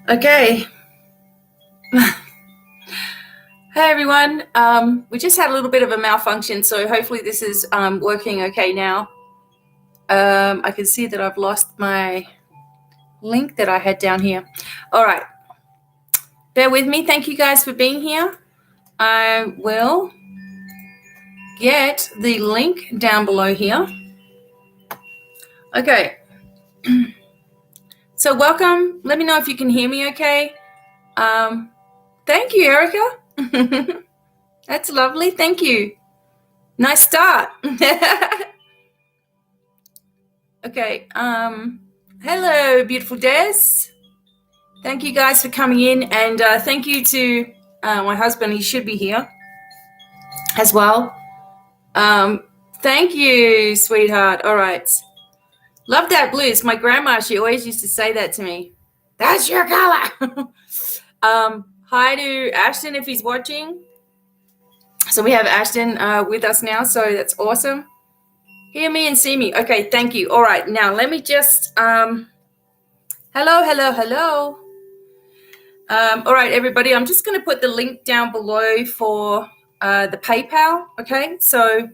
Okay. Hey everyone. We just had a little bit of a malfunction, so hopefully this is working okay now. I can see that I've lost my link that I had down here. All right. Bear with me. Thank you guys for being here. I will get the link down below here. Okay. So welcome. Let me know if you can hear me okay. Thank you, Erica. That's lovely. Thank you. Nice start. Okay. Hello, beautiful Des. Thank you guys for coming in, and thank you to my husband. He should be here as well. Thank you, sweetheart. All right. Love that blues. My grandma, she always used to say that to me. That's your color. Hi to Ashton if he's watching. So we have Ashton with us now, so that's awesome. Hear me and see me. Okay, thank you. All right, now let me just, hello. All right, everybody, I'm just going to put the link down below for the PayPal, okay? So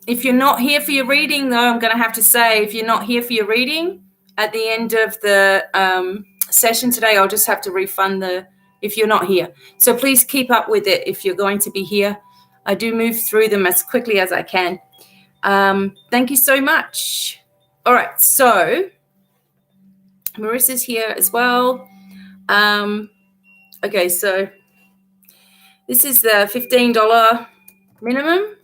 if you're not here for your reading, though, I'm going to have to say, if you're not here for your reading, at the end of the session today, I'll just have to refund if you're not here. So please keep up with it if you're going to be here. I do move through them as quickly as I can. Thank you so much. All right, so Marissa's here as well. Okay, so this is the $15 minimum,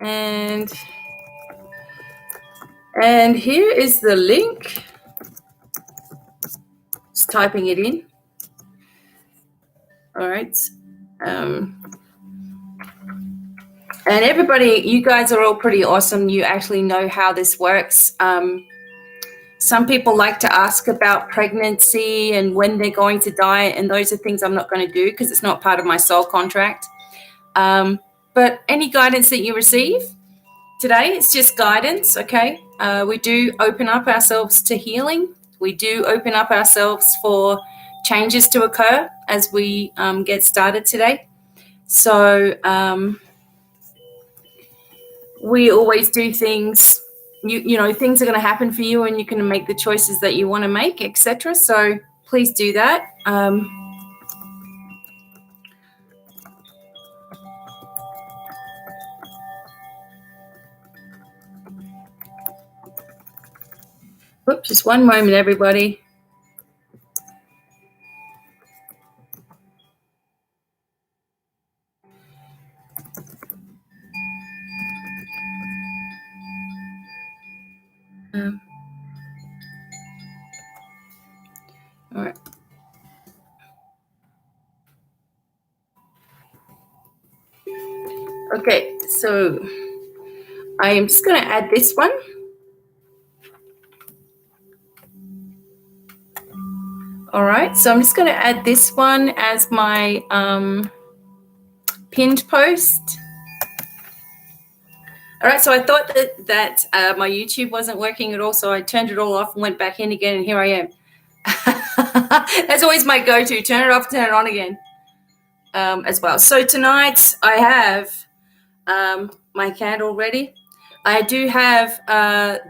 and here is the link. Just typing it in. All right. And everybody, you guys are all pretty awesome. You actually know how this works. Some people like to ask about pregnancy and when they're going to die, and those are things I'm not going to do because it's not part of my soul contract. But any guidance that you receive today, it's just guidance, okay? We do open up ourselves to healing. We do open up ourselves for changes to occur as we get started today. So we always do things, you know, things are going to happen for you and you can make the choices that you want to make, etc. So please do that. Whoops, just one moment, everybody. All right. Okay, so I am just going to add this one. All right, so I'm just going to add this one as my pinned post. All right, so I thought that my YouTube wasn't working at all, so I turned it all off and went back in again, and here I am. That's always my go-to, turn it off, turn it on again as well. So tonight I have my candle ready. I do have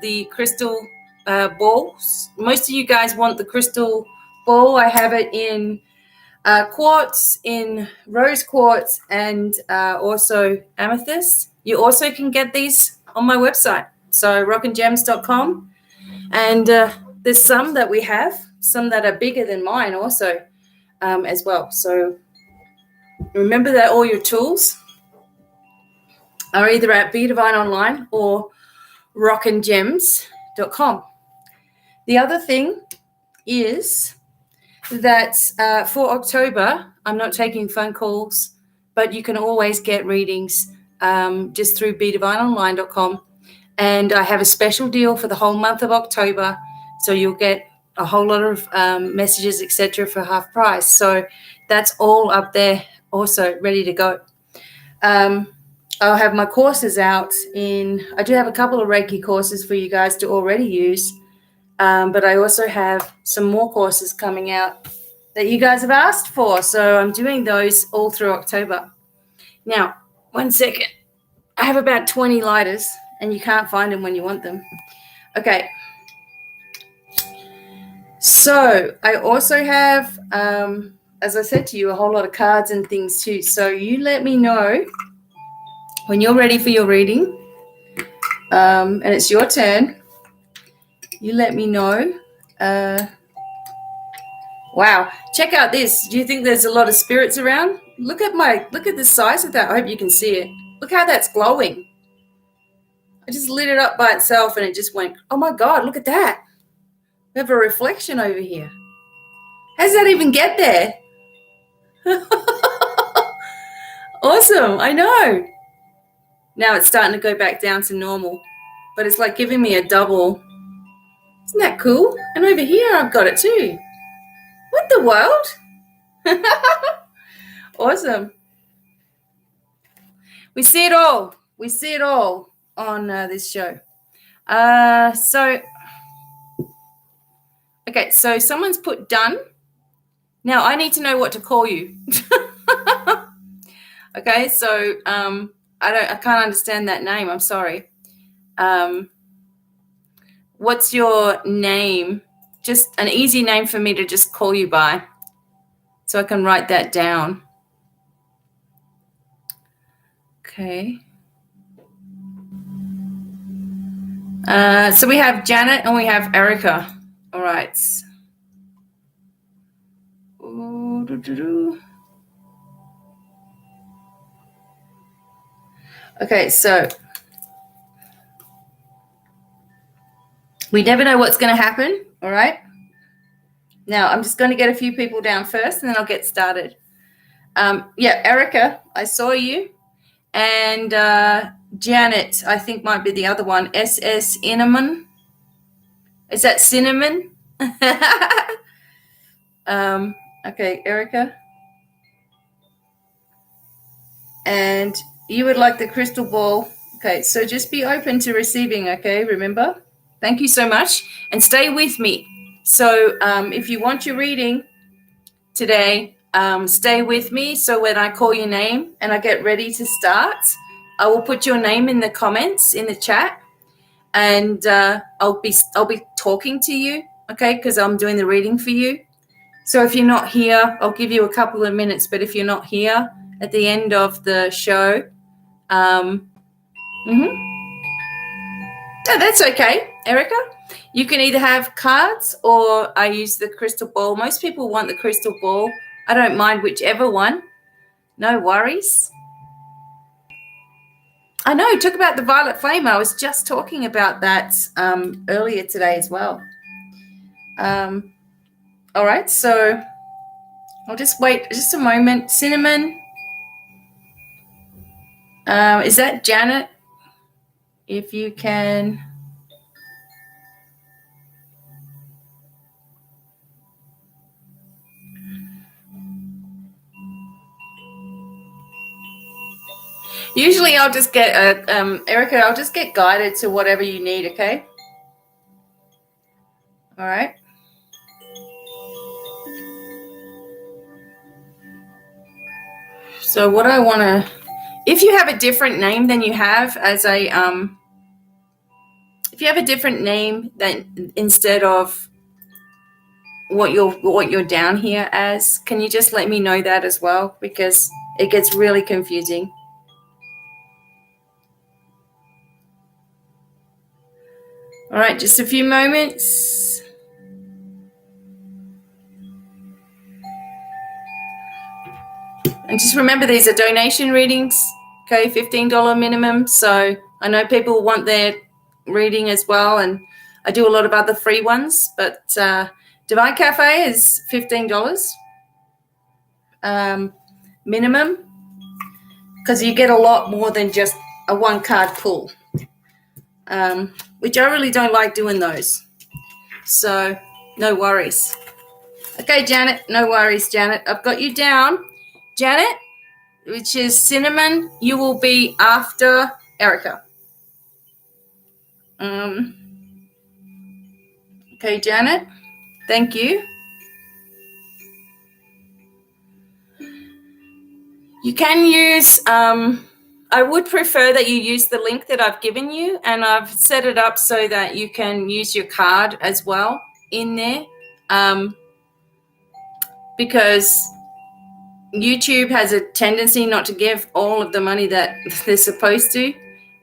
the crystal balls. Most of you guys want the crystal ball. I have it in quartz, in rose quartz, and also amethyst. You also can get these on my website, so rockandgems.com. And there's some that we have, some that are bigger than mine also as well. So remember that all your tools are either at BDevine online or rockandgems.com. The other thing is that for October, I'm not taking phone calls, but you can always get readings just through BDevineonline.com. And I have a special deal for the whole month of October, so you'll get a whole lot of messages, etc., for half price. So that's all up there also ready to go. I'll have my courses out I do have a couple of Reiki courses for you guys to already use. But I also have some more courses coming out that you guys have asked for. So I'm doing those all through October. Now, 1 second. I have about 20 lighters, and you can't find them when you want them. Okay. So I also have, as I said to you, a whole lot of cards and things too. So you let me know when you're ready for your reading, and it's your turn. You let me know. Wow, check out this. Do you think there's a lot of spirits around? Look at the size of that. I hope you can see it. Look how that's glowing. I just lit it up by itself and it just went, oh my God, look at that. We have a reflection over here. How does that even get there? Awesome, I know. Now it's starting to go back down to normal, but it's like giving me a double. Isn't that cool? And over here I've got it too. What the world? Awesome. We see it all. We see it all on this show. Okay, so someone's put done. Now I need to know what to call you. Okay, so I can't understand that name. I'm sorry. What's your name? Just an easy name for me to just call you by, so I can write that down. Okay. So we have Janet and we have Erica. All right. Okay, so we never know what's going to happen. All right. Now I'm just going to get a few people down first, and then I'll get started. Yeah, Erica, I saw you, and Janet, I think might be the other one. SS Cinnamon. Is that cinnamon? Okay, Erica. And you would like the crystal ball. Okay, so just be open to receiving, okay? Remember? Thank you so much. And stay with me. So if you want your reading today, stay with me. So when I call your name and I get ready to start, I will put your name in the comments in the chat, and I'll be talking to you, okay? Because I'm doing the reading for you. So if you're not here, I'll give you a couple of minutes. But if you're not here at the end of the show, no, that's okay, Erica. You can either have cards or I use the crystal ball. Most people want the crystal ball. I don't mind whichever one. No worries. I know, talk about the violet flame. I was just talking about that earlier today as well. All right, so I'll just wait just a moment. Cinnamon. Is that Janet? If you can. Usually I'll just get, Erica, I'll just get guided to whatever you need, okay? All right. So what I want to, if you have a different name than you have as a, if you have a different name than instead of what you're down here as, can you just let me know that as well? Because it gets really confusing. All right, just a few moments. And just remember, these are donation readings, okay, $15 minimum. So I know people want their reading as well, and I do a lot of other free ones, but Devine Cafe is $15 minimum, because you get a lot more than just a one-card pull, which I really don't like doing those. So no worries. Okay, Janet, no worries, Janet. I've got you down. Janet, which is cinnamon, you will be after Erica. Okay, Janet, thank you. You can use, I would prefer that you use the link that I've given you, and I've set it up so that you can use your card as well in there, because YouTube has a tendency not to give all of the money that they're supposed to.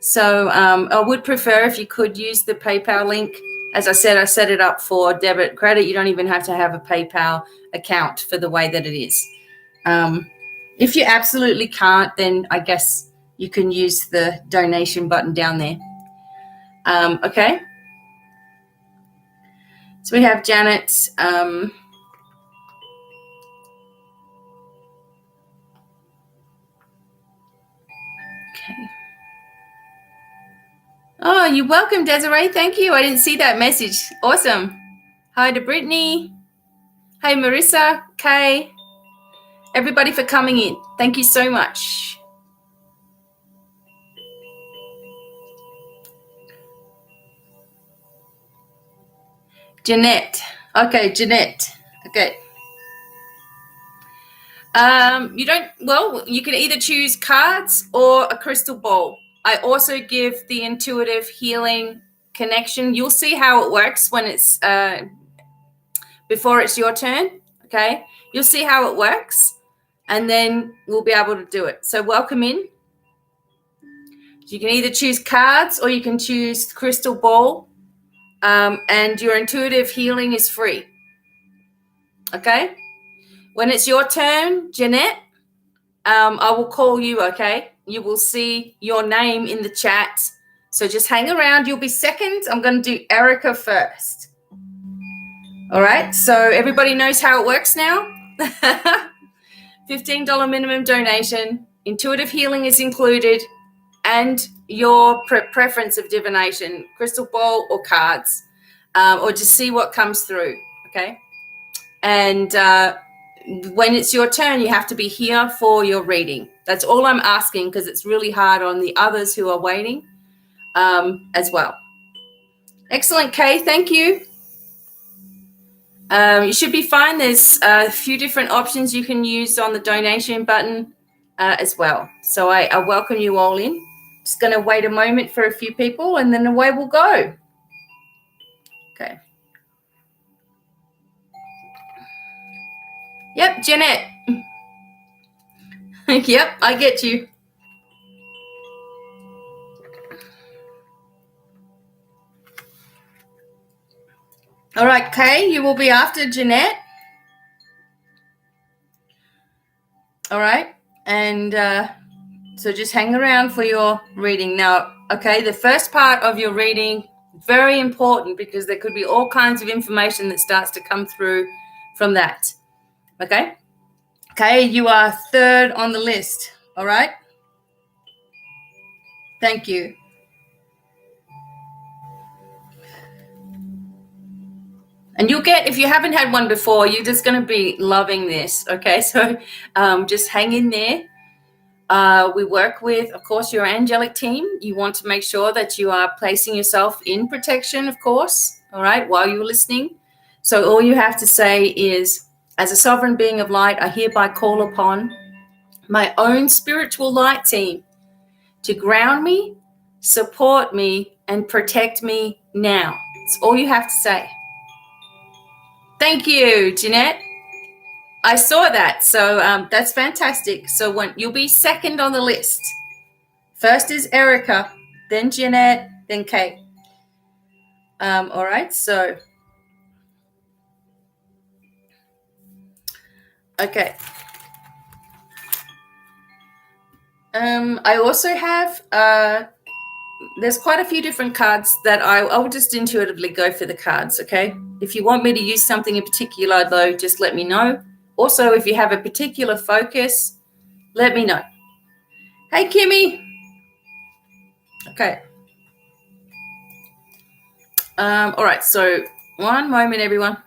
So I would prefer if you could use the PayPal link. As I said, I set it up for debit, credit. You don't even have to have a PayPal account for the way that it is. If you absolutely can't, then I guess you can use the donation button down there. Okay. So we have Janet. Okay. Oh, you're welcome, Desiree. Thank you. I didn't see that message. Awesome. Hi to Brittany. Hey, Marissa, Kay, everybody for coming in. Thank you so much. Jeanette. Okay, Jeanette. Okay. You can either choose cards or a crystal ball. I also give the intuitive healing connection. You'll see how it works when it's before it's your turn. Okay. You'll see how it works, and then we'll be able to do it. So welcome in. You can either choose cards or you can choose crystal ball, and your intuitive healing is free. Okay. When it's your turn, Jeanette, I will call you, okay? You will see your name in the chat. So just hang around. You'll be second. I'm going to do Erica first. All right. So everybody knows how it works now. $15 minimum donation. Intuitive healing is included. And your preference of divination, crystal ball or cards, or just see what comes through, okay? And when it's your turn, you have to be here for your reading. That's all I'm asking, because it's really hard on the others who are waiting as well. Excellent, Kay. Thank you. You should be fine. There's a few different options you can use on the donation button as well. So I welcome you all in. Just going to wait a moment for a few people, and then away we'll go. Okay. Yep, Jeanette. Yep, I get you. All right, Kay, you will be after Jeanette. All right. And so just hang around for your reading. Now, okay, the first part of your reading, very important, because there could be all kinds of information that starts to come through from that. Okay? Okay, you are third on the list. All right? Thank you. And you'll get, if you haven't had one before, you're just going to be loving this. Okay, so just hang in there. We work with, of course, your angelic team. You want to make sure that you are placing yourself in protection, of course, all right, while you're listening. So all you have to say is, as a sovereign being of light, I hereby call upon my own spiritual light team to ground me, support me, and protect me now. That's all you have to say. Thank you, Jeanette. I saw that. So that's fantastic. So when you'll be second on the list. First is Erica, then Jeanette, then Kate. All right. So, okay. I also have, there's quite a few different cards that I will just intuitively go for the cards. Okay. If you want me to use something in particular, though, just let me know. Also, if you have a particular focus, let me know. Hey, Kimmy. Okay. All right. So one moment, everyone.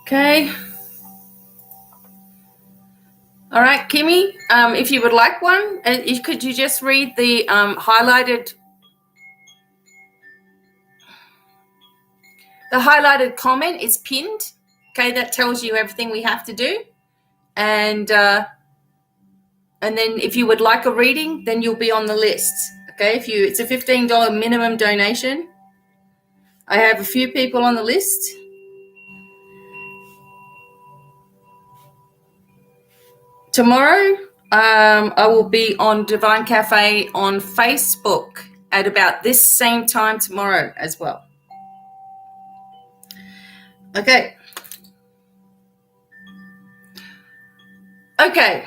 Okay. All right, Kimmy, if you would like one, could you just read the highlighted comment is pinned. Okay, that tells you everything we have to do. And then if you would like a reading, then you'll be on the list. Okay, it's a $15 minimum donation. I have a few people on the list. Tomorrow, I will be on Devine Cafe on Facebook at about this same time tomorrow as well. Okay. Okay,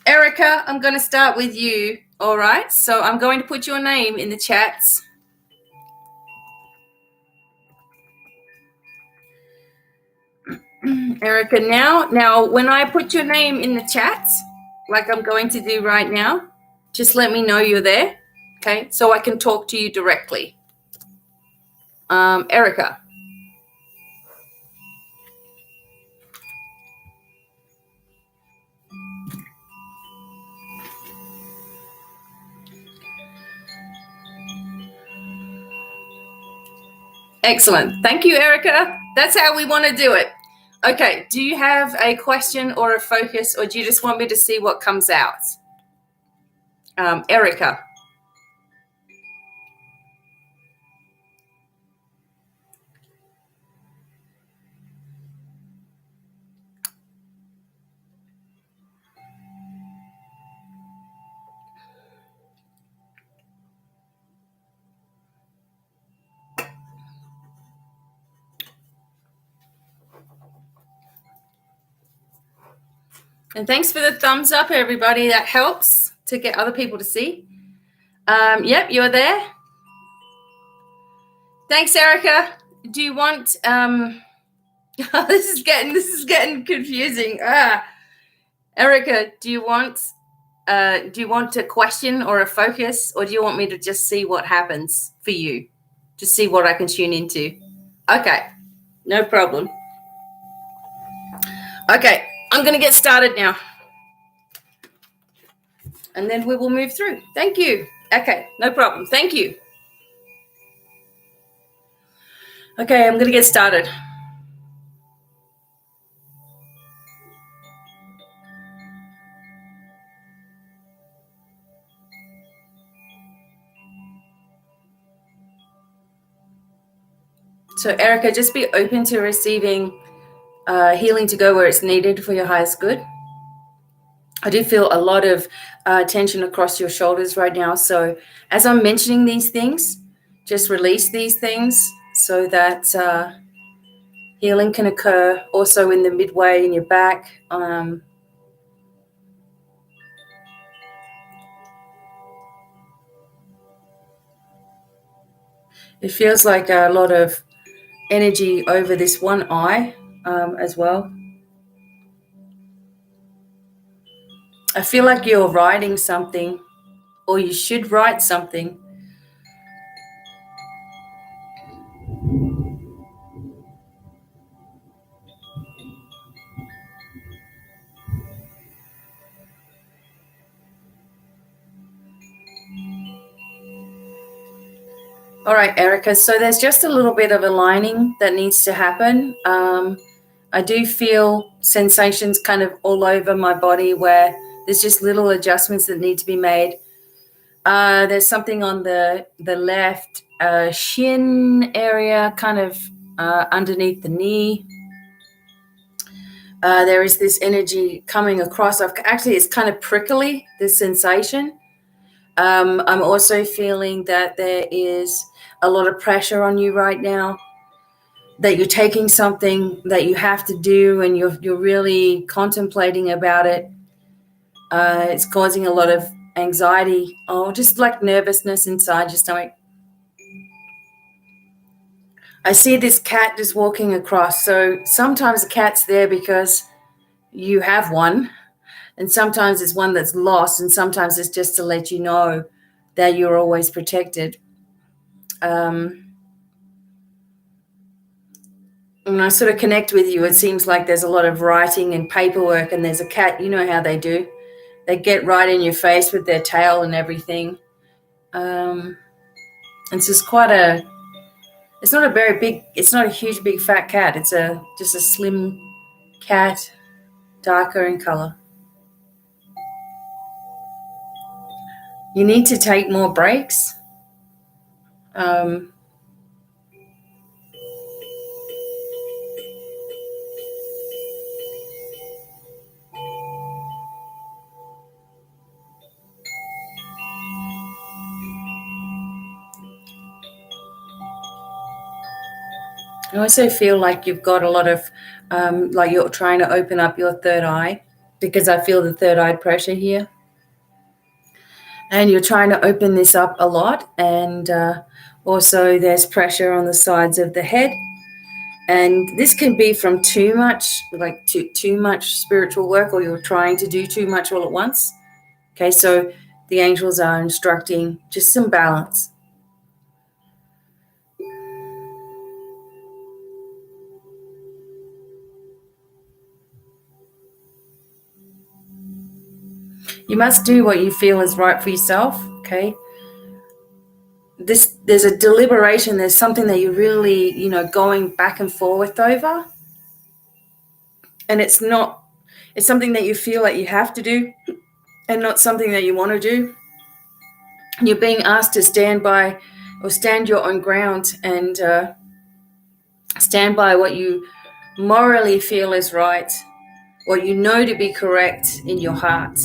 Erica, I'm going to start with you. All right, so I'm going to put your name in the chats. Erica, now when I put your name in the chats, like I'm going to do right now, just let me know you're there, okay, so I can talk to you directly. Erica. Excellent. Thank you, Erica. That's how we want to do it. Okay, do you have a question or a focus, or do you just want me to see what comes out? Erica. And thanks for the thumbs up, everybody. That helps to get other people to see. Yep, you're there. Thanks, Erica. Do you want this is getting confusing. Erica, do you want a question or a focus, or do you want me to just see what happens for you? Just see what I can tune into. Okay, no problem. Okay, I'm going to get started now. And then we will move through. Thank you. Okay, no problem. Thank you. Okay, I'm going to get started. So, Erica, just be open to receiving healing to go where it's needed for your highest good. I do feel a lot of tension across your shoulders right now. So as I'm mentioning these things, just release these things so that healing can occur. Also in the midway in your back. It feels like a lot of energy over this one eye as well. I feel like you're writing something, or you should write something. All right, Erica, so there's just a little bit of aligning that needs to happen. I do feel sensations kind of all over my body where there's just little adjustments that need to be made. There's something on the left shin area, kind of underneath the knee. There is this energy coming across. Actually, it's kind of prickly, this sensation. I'm also feeling that there is a lot of pressure on you right now, that you're taking something that you have to do and you're really contemplating about it. It's causing a lot of anxiety, or just like nervousness inside your stomach. I see this cat just walking across. So sometimes the cat's there because you have one, and sometimes it's one that's lost, and sometimes it's just to let you know that you're always protected. when I sort of connect with you, it seems like there's a lot of writing and paperwork, and there's a cat. You know how they do. They get right in your face with their tail and everything. And it's just it's not a very big, it's not a huge, big, fat cat. It's just a slim cat, darker in color. You need to take more breaks. I also feel like you've got a lot of, like you're trying to open up your third eye, because I feel the third eye pressure here. And you're trying to open this up a lot. And also there's pressure on the sides of the head. And this can be from too much, like too much spiritual work, or you're trying to do too much all at once. Okay, so the angels are instructing just some balance. You must do what you feel is right for yourself, okay? There's a deliberation, there's something that you're really, going back and forth over. And it's something that you feel like you have to do and not something that you want to do. You're being asked to stand by or stand your own ground and stand by what you morally feel is right, what you know to be correct in your heart.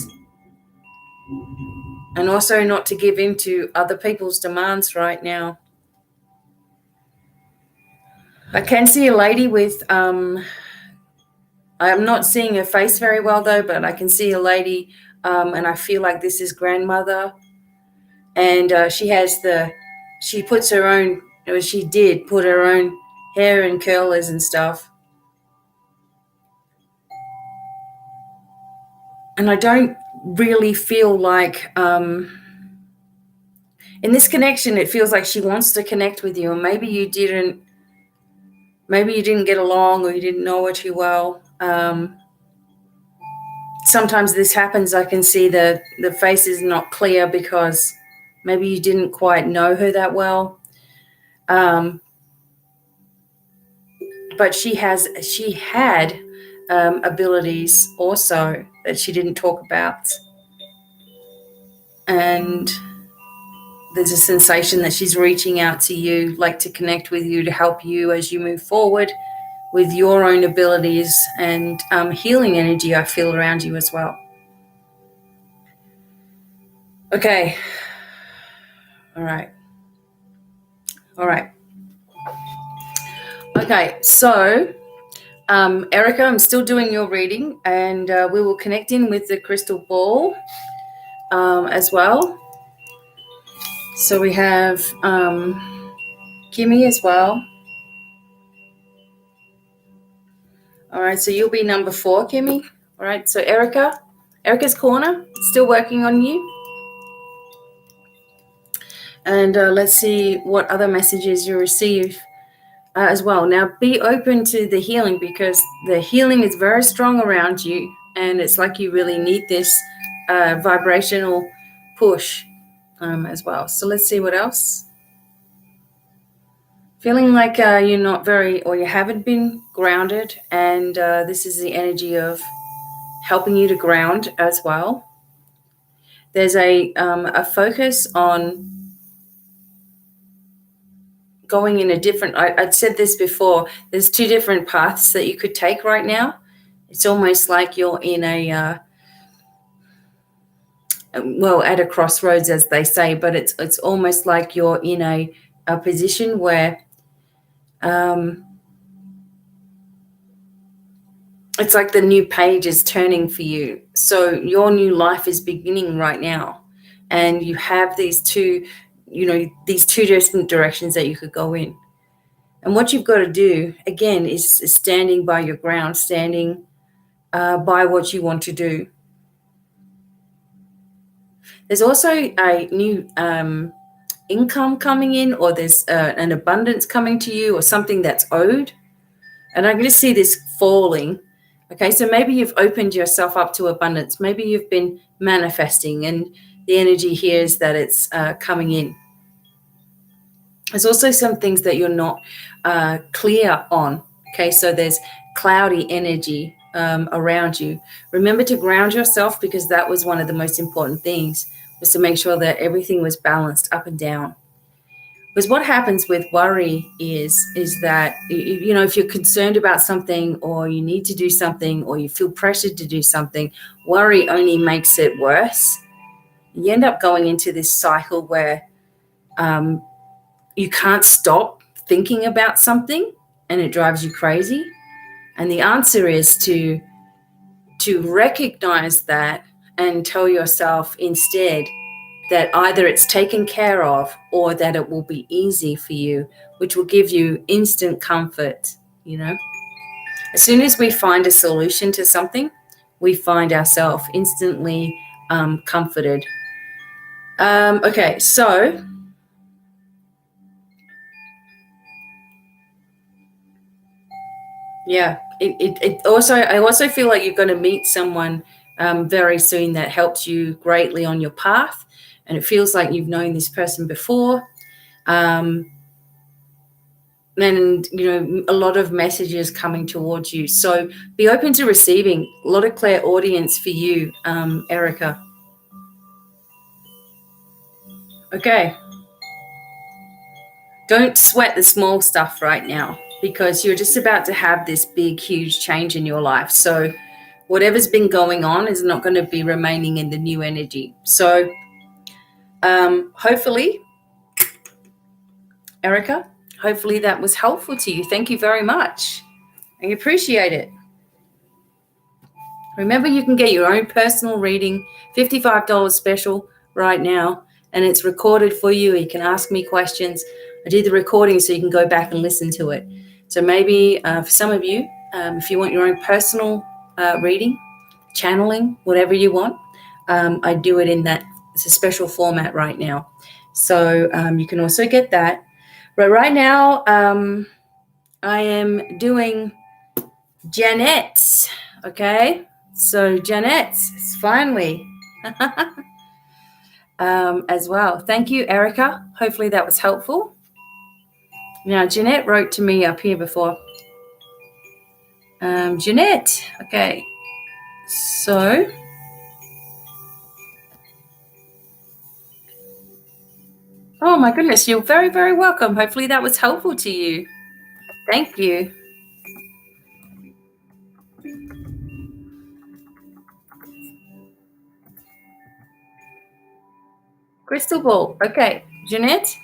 And also not to give in to other people's demands right now. I can see a lady with, I'm not seeing her face very well though, but I can see a lady, and I feel like this is grandmother. And she puts her own, or she did put her own hair in curlers and stuff. And I don't really feel like, in this connection, it feels like she wants to connect with you, and maybe you didn't get along, or you didn't know her too well. Sometimes this happens. I can see the face is not clear because maybe you didn't quite know her that well. But she had abilities also that she didn't talk about. And there's a sensation that she's reaching out to you, like to connect with you, to help you as you move forward with your own abilities and healing energy I feel around you as well. Okay. All right. Okay, so Erica, I'm still doing your reading, and we will connect in with the crystal ball as well. So we have Kimmy as well. All right, so you'll be number 4, Kimmy. All right, so Erica's corner, still working on you. And let's see what other messages you receive as well. Now, be open to the healing, because the healing is very strong around you, and it's like you really need this vibrational push as well. So let's see what else. Feeling like you're not or you haven't been grounded, and this is the energy of helping you to ground as well. There's a focus on going in a different, I'd said this before, there's 2 different paths that you could take right now. It's almost like you're in at a crossroads, as they say, but it's almost like you're in a position where it's like the new page is turning for you. So your new life is beginning right now, and you have these two different directions that you could go in. And what you've got to do, again, is standing by your ground, standing by what you want to do. There's also a new income coming in, or there's an abundance coming to you, or something that's owed. And I'm going to see this falling. Okay, so maybe you've opened yourself up to abundance. Maybe you've been manifesting, and the energy here is that it's coming in. There's also some things that you're not clear on. Okay, so there's cloudy energy around you. Remember to ground yourself, because that was one of the most important things, was to make sure that everything was balanced up and down. Because what happens with worry is that, you know, if you're concerned about something, or you need to do something, or you feel pressured to do something, worry only makes it worse. You end up going into this cycle where you can't stop thinking about something, and it drives you crazy. And the answer is to recognize that and tell yourself instead that either it's taken care of, or that it will be easy for you, which will give you instant comfort. You know, as soon as we find a solution to something, we find ourselves instantly comforted. Okay, so yeah, it also, I also feel like you're going to meet someone very soon that helps you greatly on your path, and it feels like you've known this person before. And you know, a lot of messages coming towards you, so be open to receiving. A lot of clairaudience for you, Erica. Okay, don't sweat the small stuff right now, because you're just about to have this big, huge change in your life. So whatever's been going on is not going to be remaining in the new energy. So hopefully, Erica, hopefully that was helpful to you. Thank you very much. I appreciate it. Remember, you can get your own personal reading, $55 special right now, and it's recorded for you. You can ask me questions. I did the recording so you can go back and listen to it. So maybe for some of you, if you want your own personal reading, channeling, whatever you want, I do it in that. It's a special format right now. So you can also get that. But right now, I am doing Janette's, okay? So Janette's is finally as well. Thank you, Erica. Hopefully that was helpful. Now, Jeanette wrote to me up here before. Jeanette, okay. So, oh my goodness, you're very, very welcome. Hopefully that was helpful to you. Thank you. Crystal ball. Okay, Jeanette,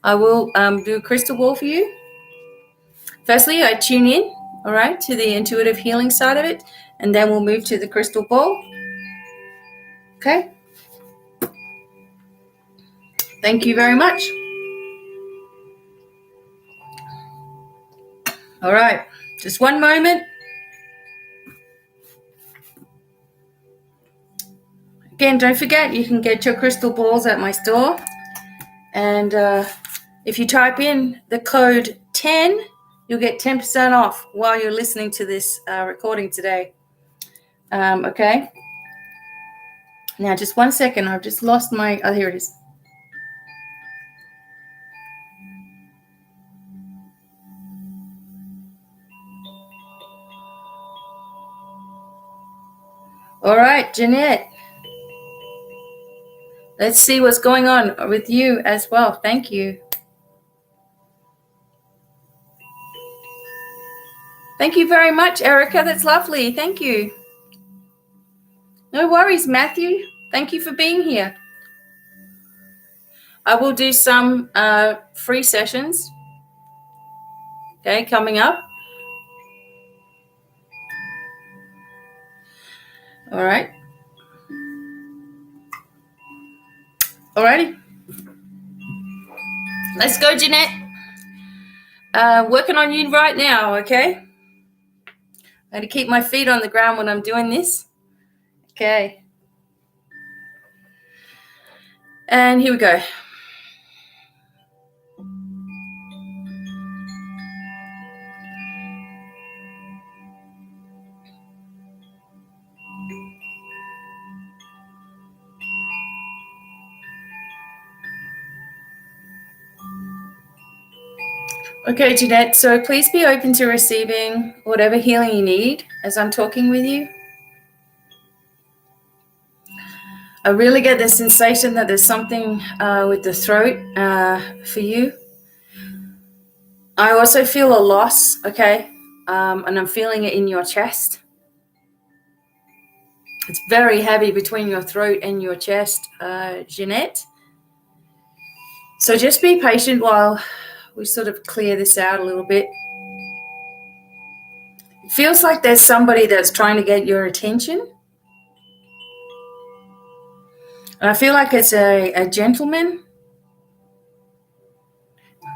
I will do a crystal ball for you. Firstly, I tune in, all right, to the intuitive healing side of it, and then we'll move to the crystal ball. Okay. Thank you very much. All right, just one moment. Again, don't forget, you can get your crystal balls at my store. And if you type in the code 10, you'll get 10% off while you're listening to this recording today. Okay. Now, just one second. I've just lost my, oh, here it is. All right, Jeanette. Let's see what's going on with you as well. Thank you. Thank you very much, Erica. That's lovely. Thank you. No worries, Matthew. Thank you for being here. I will do some free sessions, okay, coming up. All right. Alrighty. Let's go, Jeanette. Working on you right now, okay? I'm going to keep my feet on the ground when I'm doing this. Okay. And here we go. Okay, Jeanette, so please be open to receiving whatever healing you need as I'm talking with you. I really get the sensation that there's something with the throat for you. I also feel a loss, okay? And I'm feeling it in your chest. It's very heavy between your throat and your chest, Jeanette. So just be patient while we sort of clear this out a little bit. It feels like there's somebody that's trying to get your attention. And I feel like it's a gentleman.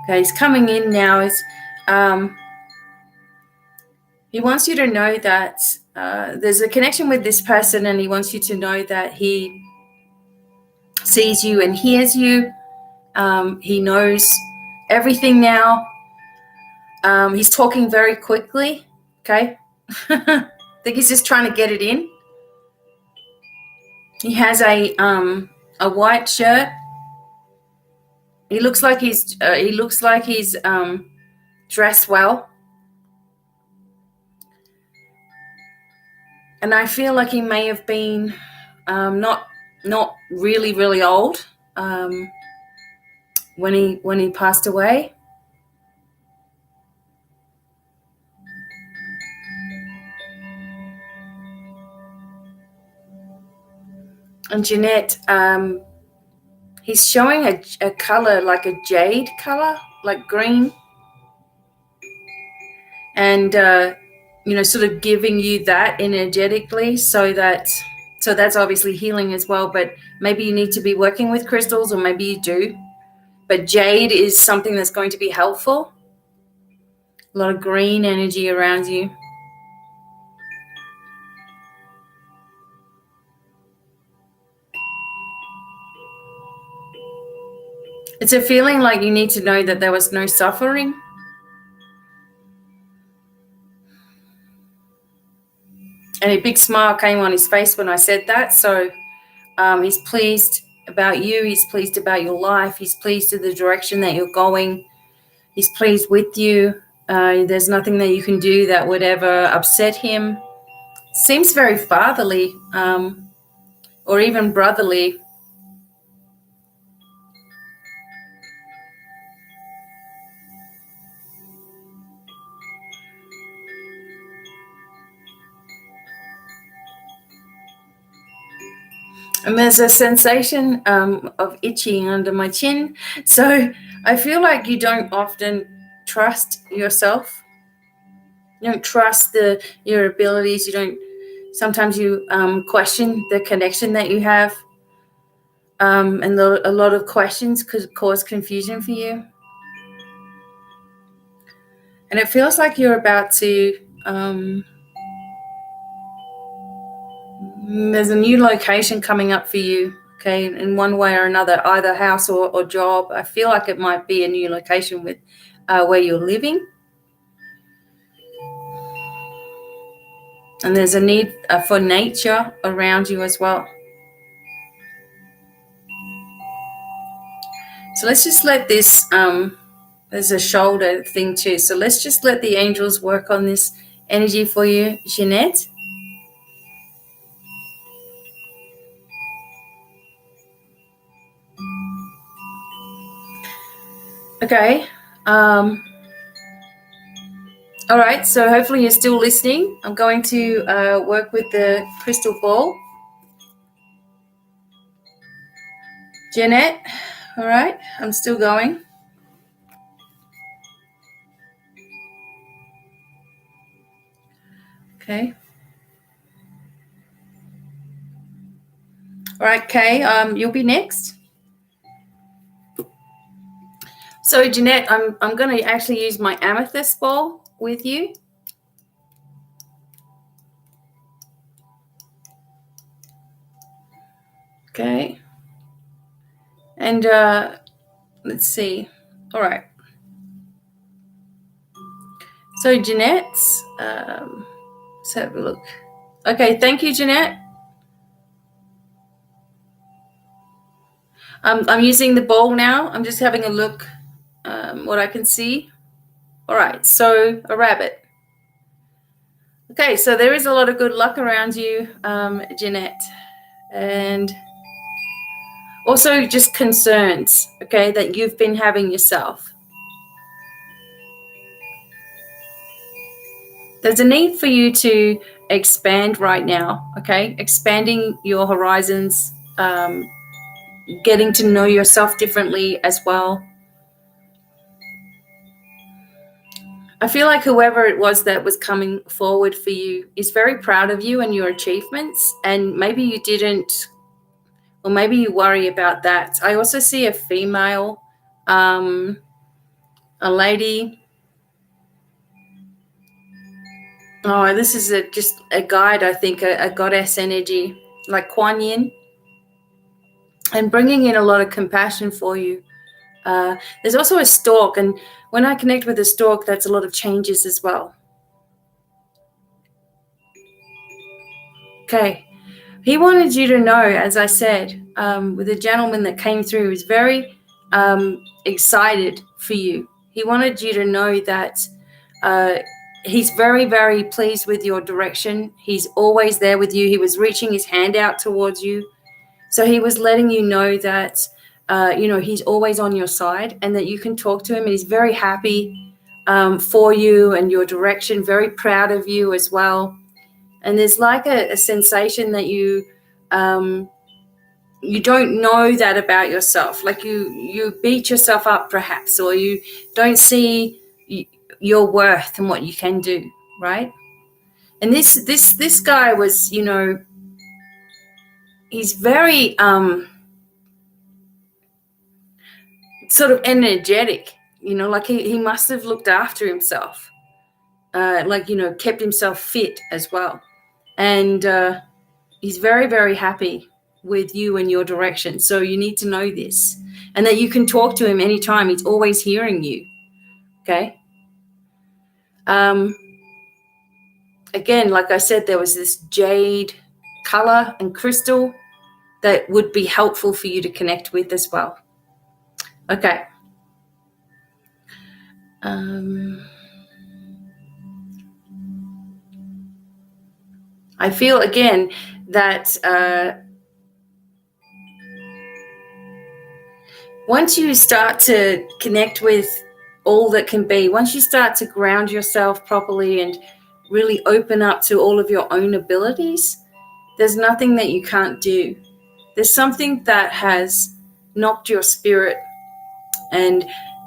Okay, he's coming in now. He wants you to know that there's a connection with this person, and he wants you to know that he sees you and hears you. He knows everything now. He's talking very quickly, okay? I think he's just trying to get it in. He has a white shirt. He looks like he's dressed well. And I feel like he may have been not really, really old when he passed away. And Jeanette, he's showing a color like a jade color, like green. And, sort of giving you that energetically so that's obviously healing as well. But maybe you need to be working with crystals, or maybe you do. But jade is something that's going to be helpful. A lot of green energy around you. It's a feeling like you need to know that there was no suffering. And a big smile came on his face when I said that. So he's pleased about you. He's pleased about your life. He's pleased with the direction that you're going. He's pleased with you. There's nothing that you can do that would ever upset him. Seems very fatherly, or even brotherly. And there's a sensation of itching under my chin. So I feel like you don't often trust yourself. You don't trust your abilities. Sometimes you question the connection that you have. And a lot of questions could cause confusion for you. And it feels like you're about to, there's a new location coming up for you, okay, in one way or another, either house or job. I feel like it might be a new location with where you're living. And there's a need for nature around you as well. So let's just let this, there's a shoulder thing too. So let's just let the angels work on this energy for you, Jeanette. Okay. All right. So hopefully you're still listening. I'm going to work with the crystal ball. Jeanette. All right. I'm still going. Okay. All right, Kay. You'll be next. So Jeanette, I'm going to actually use my amethyst ball with you. Okay. And let's see. All right. So Jeanette, let's have a look. Okay, thank you, Jeanette. I'm using the ball now. I'm just having a look what I can see. All right, so a rabbit. Okay, so there is a lot of good luck around you, Jeanette. And also just concerns, okay, that you've been having yourself. There's a need for you to expand right now, okay? Expanding your horizons, getting to know yourself differently as well. I feel like whoever it was that was coming forward for you is very proud of you and your achievements, and maybe you didn't, or maybe you worry about that. I also see a female, a lady. Oh, this is just a guide, I think, a goddess energy, like Kuan Yin, and bringing in a lot of compassion for you. There's also a stork, and when I connect with a stork, that's a lot of changes as well. Okay. He wanted you to know, as I said, with the gentleman that came through, he was very excited for you. He wanted you to know that he's very, very pleased with your direction. He's always there with you. He was reaching his hand out towards you. So he was letting you know that, he's always on your side and that you can talk to him. And he's very happy for you and your direction, very proud of you as well. And there's like a sensation that you don't know that about yourself. Like you beat yourself up perhaps, or you don't see your worth and what you can do, right? And this guy was, he's very sort of energetic, like he must have looked after himself, kept himself fit as well. And he's very, very happy with you and your direction. So you need to know this, and that you can talk to him anytime. He's always hearing you. Okay. Again, like I said, there was this jade color and crystal that would be helpful for you to connect with as well. Okay. I feel again that once you start to connect with all that can be, once you start to ground yourself properly and really open up to all of your own abilities, there's nothing that you can't do. There's something that has knocked your spirit,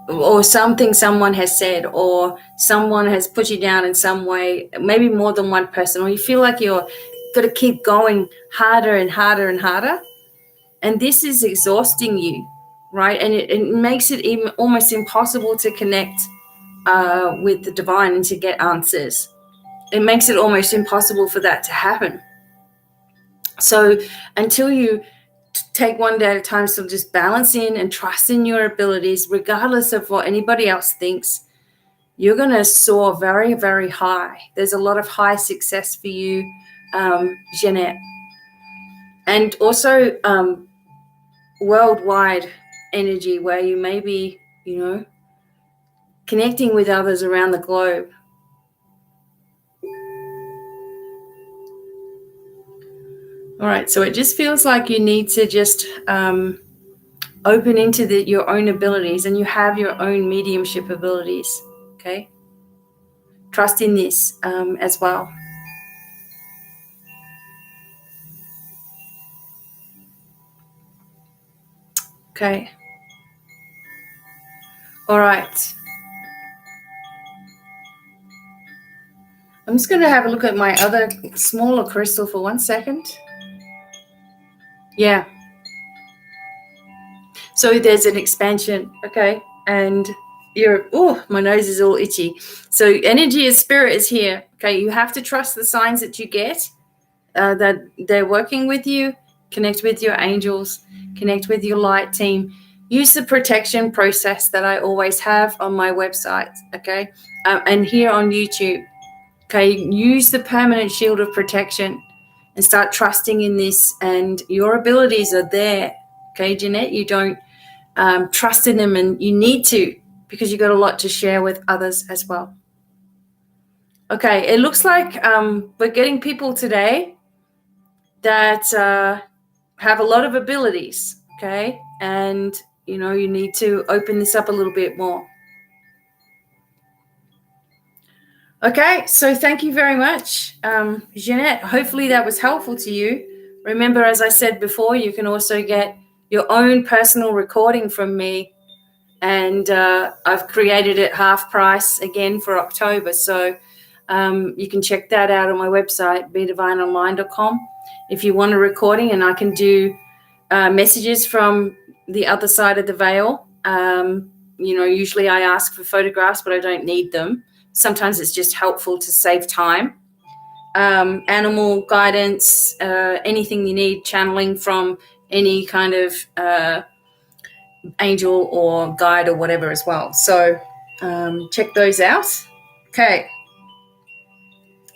or something someone has said, or someone has put you down in some way, maybe more than one person, or you feel like you're got to keep going harder and harder and harder. And this is exhausting you, right? And it makes it even almost impossible to connect with the divine and to get answers. It makes it almost impossible for that to happen. So until you take one day at a time, so just balance in and trust in your abilities, regardless of what anybody else thinks, you're going to soar very, very high. There's a lot of high success for you, Jeanette. And also worldwide energy, where you may be, connecting with others around the globe. All right, so it just feels like you need to just open into your own abilities, and you have your own mediumship abilities, okay? Trust in this as well. Okay. All right. I'm just going to have a look at my other smaller crystal for 1 second. Yeah. So there's an expansion, okay? And my nose is all itchy. So energy as spirit is here, okay? You have to trust the signs that you get, that they're working with you. Connect with your angels, connect with your light team. Use the protection process that I always have on my website, okay? And here on YouTube, okay? Use the permanent shield of protection and start trusting in this, and your abilities are there, okay, Jeanette? You don't trust in them, and you need to. because you got a lot to share with others as well. Okay, it looks like we're getting people today that have a lot of abilities, okay? And, you know, you need to open this up a little bit more. Okay, so thank you very much, Jeanette. Hopefully that was helpful to you. Remember, as I said before, you can also get your own personal recording from me. And I've created it half price again for October. So you can check that out on my website, BDevineOnline.com. If you want a recording, and I can do messages from the other side of the veil. You know, usually I ask for photographs, but I don't need them. Sometimes it's just helpful to save time. Animal guidance, anything you need, channeling from any kind of angel or guide or whatever as well. So check those out. Okay.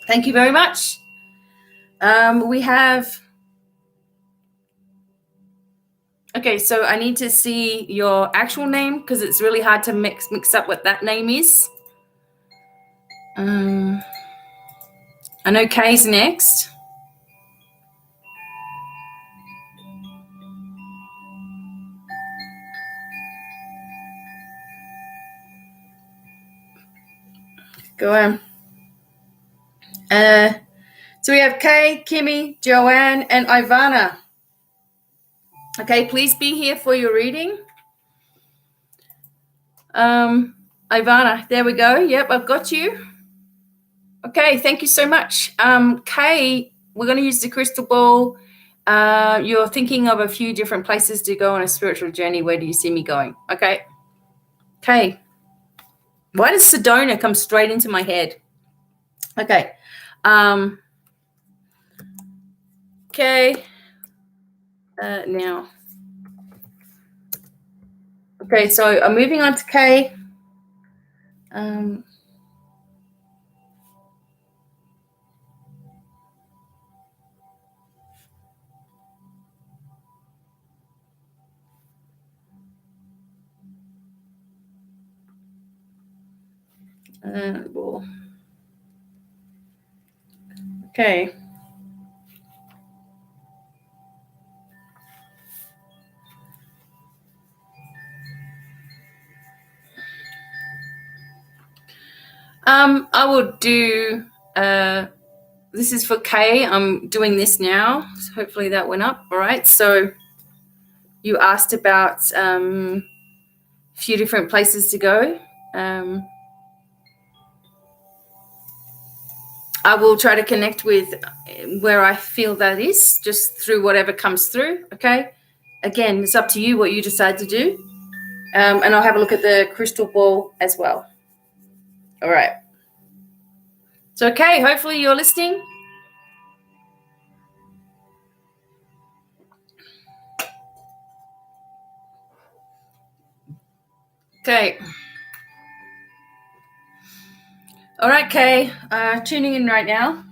Thank you very much. We have... Okay, so I need to see your actual name because it's really hard to mix up what that name is. I know Kay's next. Go on. So we have Kay, Kimmy, Joanne, and Ivana. Okay, please be here for your reading. Ivana, there we go. Yep, I've got you. Okay, thank you so much. Kay, we're going to use the crystal ball. You're thinking of a few different places to go on a spiritual journey. Where do you see me going? Okay. Kay, why does Sedona come straight into my head? Okay. Okay. Now. Okay, so I'm moving on to Kay. Okay. I will do, this is for Kay. I'm doing this now. So hopefully that went up. All right. So you asked about a few different places to go. I will try to connect with where I feel that is, just through whatever comes through. Okay. Again, it's up to you what you decide to do. And I'll have a look at the crystal ball as well. All right. So, okay, hopefully you're listening. Okay. All right, Kay, tuning in right now.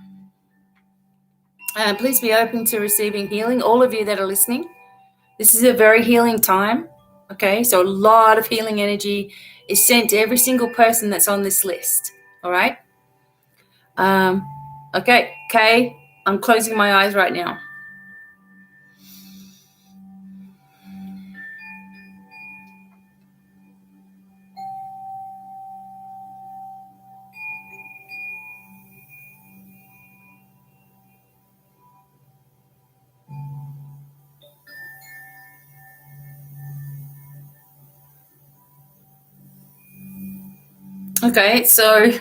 Please be open to receiving healing, all of you that are listening. This is a very healing time. Okay, so a lot of healing energy is sent to every single person that's on this list. All right. Okay, Kay, I'm closing my eyes right now. Okay, so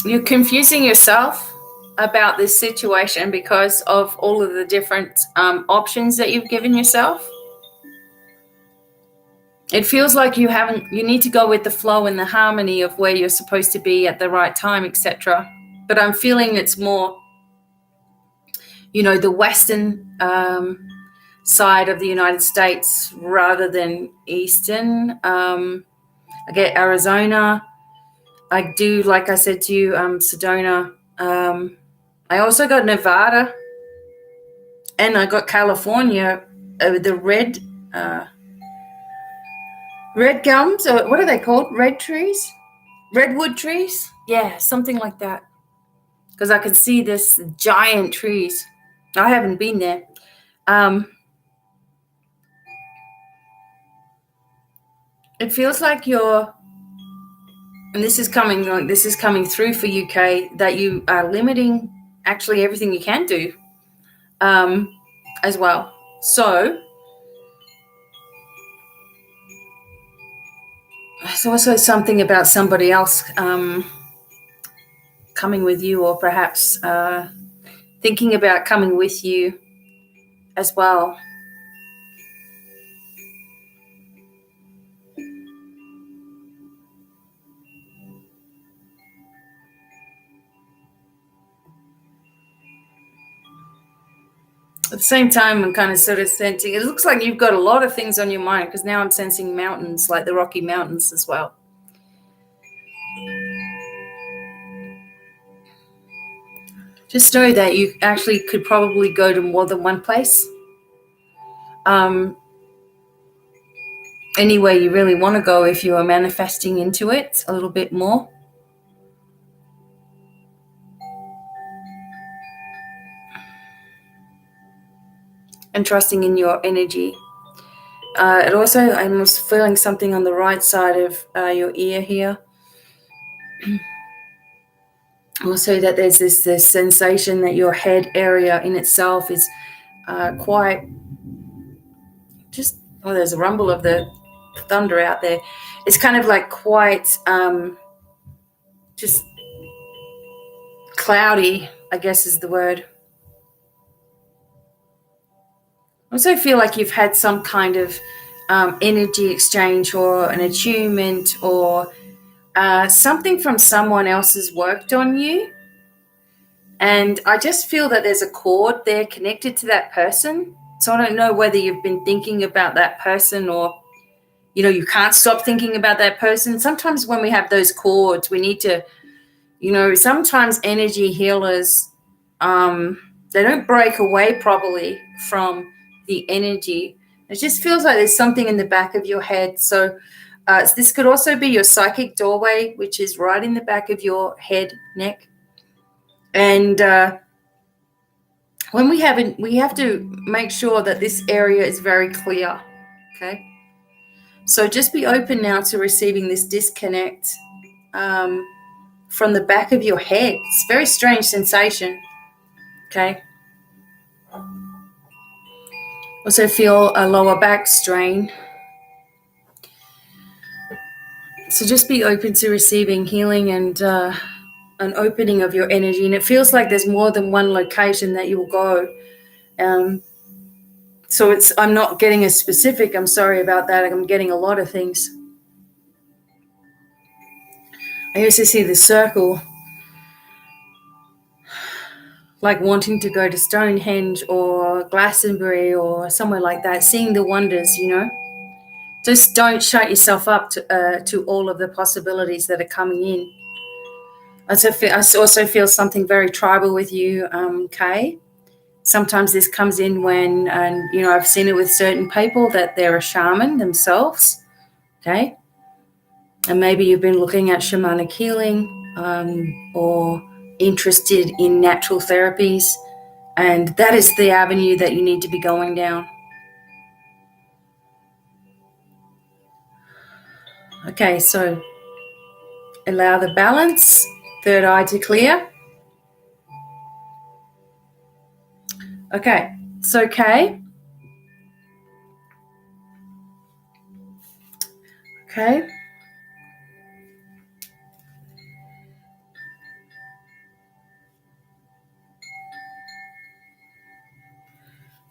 you're confusing yourself about this situation because of all of the different options that you've given yourself. It feels like you need to go with the flow and the harmony of where you're supposed to be at the right time, etc. But I'm feeling it's more, the Western side of the United States rather than Eastern. I get Arizona. I do, like I said to you, Sedona. I also got Nevada, and I got California, the red red gums, or what are they called? Red trees? Redwood trees? Yeah, something like that. Because I can see this giant trees. I haven't been there. It feels like you're, and this is coming through for UK, that you are limiting actually everything you can do as well. So there's also something about somebody else coming with you, or perhaps thinking about coming with you as well. At the same time, I'm kind of sort of sensing, it looks like you've got a lot of things on your mind, because now I'm sensing mountains, like the Rocky Mountains as well. Just know that you actually could probably go to more than one place. Anywhere you really want to go, if you are manifesting into it a little bit more. And trusting in your energy. It also, I'm feeling something on the right side of your ear here. Also that there's this sensation that your head area in itself is quite just, there's a rumble of the thunder out there. It's kind of like quite just cloudy, I guess is the word. I also feel like you've had some kind of energy exchange, or an attunement, or something from someone else's worked on you. And I just feel that there's a cord there connected to that person. So I don't know whether you've been thinking about that person, or, you can't stop thinking about that person. Sometimes when we have those cords, we need to, sometimes energy healers, they don't break away properly from the energy. It just feels like there's something in the back of your head. So this could also be your psychic doorway, which is right in the back of your head, neck. And when we have to make sure that this area is very clear, okay? So just be open now to receiving this disconnect from the back of your head. It's a very strange sensation, okay? Also feel a lower back strain. So just be open to receiving healing and an opening of your energy. And it feels like there's more than one location that you will go. So I'm not getting a specific, I'm sorry about that. I'm getting a lot of things. I used to see the circle, like wanting to go to Stonehenge or Glastonbury or somewhere like that, seeing the wonders, Just don't shut yourself up to all of the possibilities that are coming in. I also feel something very tribal with you, Kay. Sometimes this comes in when, I've seen it with certain people, that they're a shaman themselves, okay? And maybe you've been looking at shamanic healing or interested in natural therapies, and that is the avenue that you need to be going down. Okay, so allow the balance, third eye to clear. Okay, so Kay. Okay.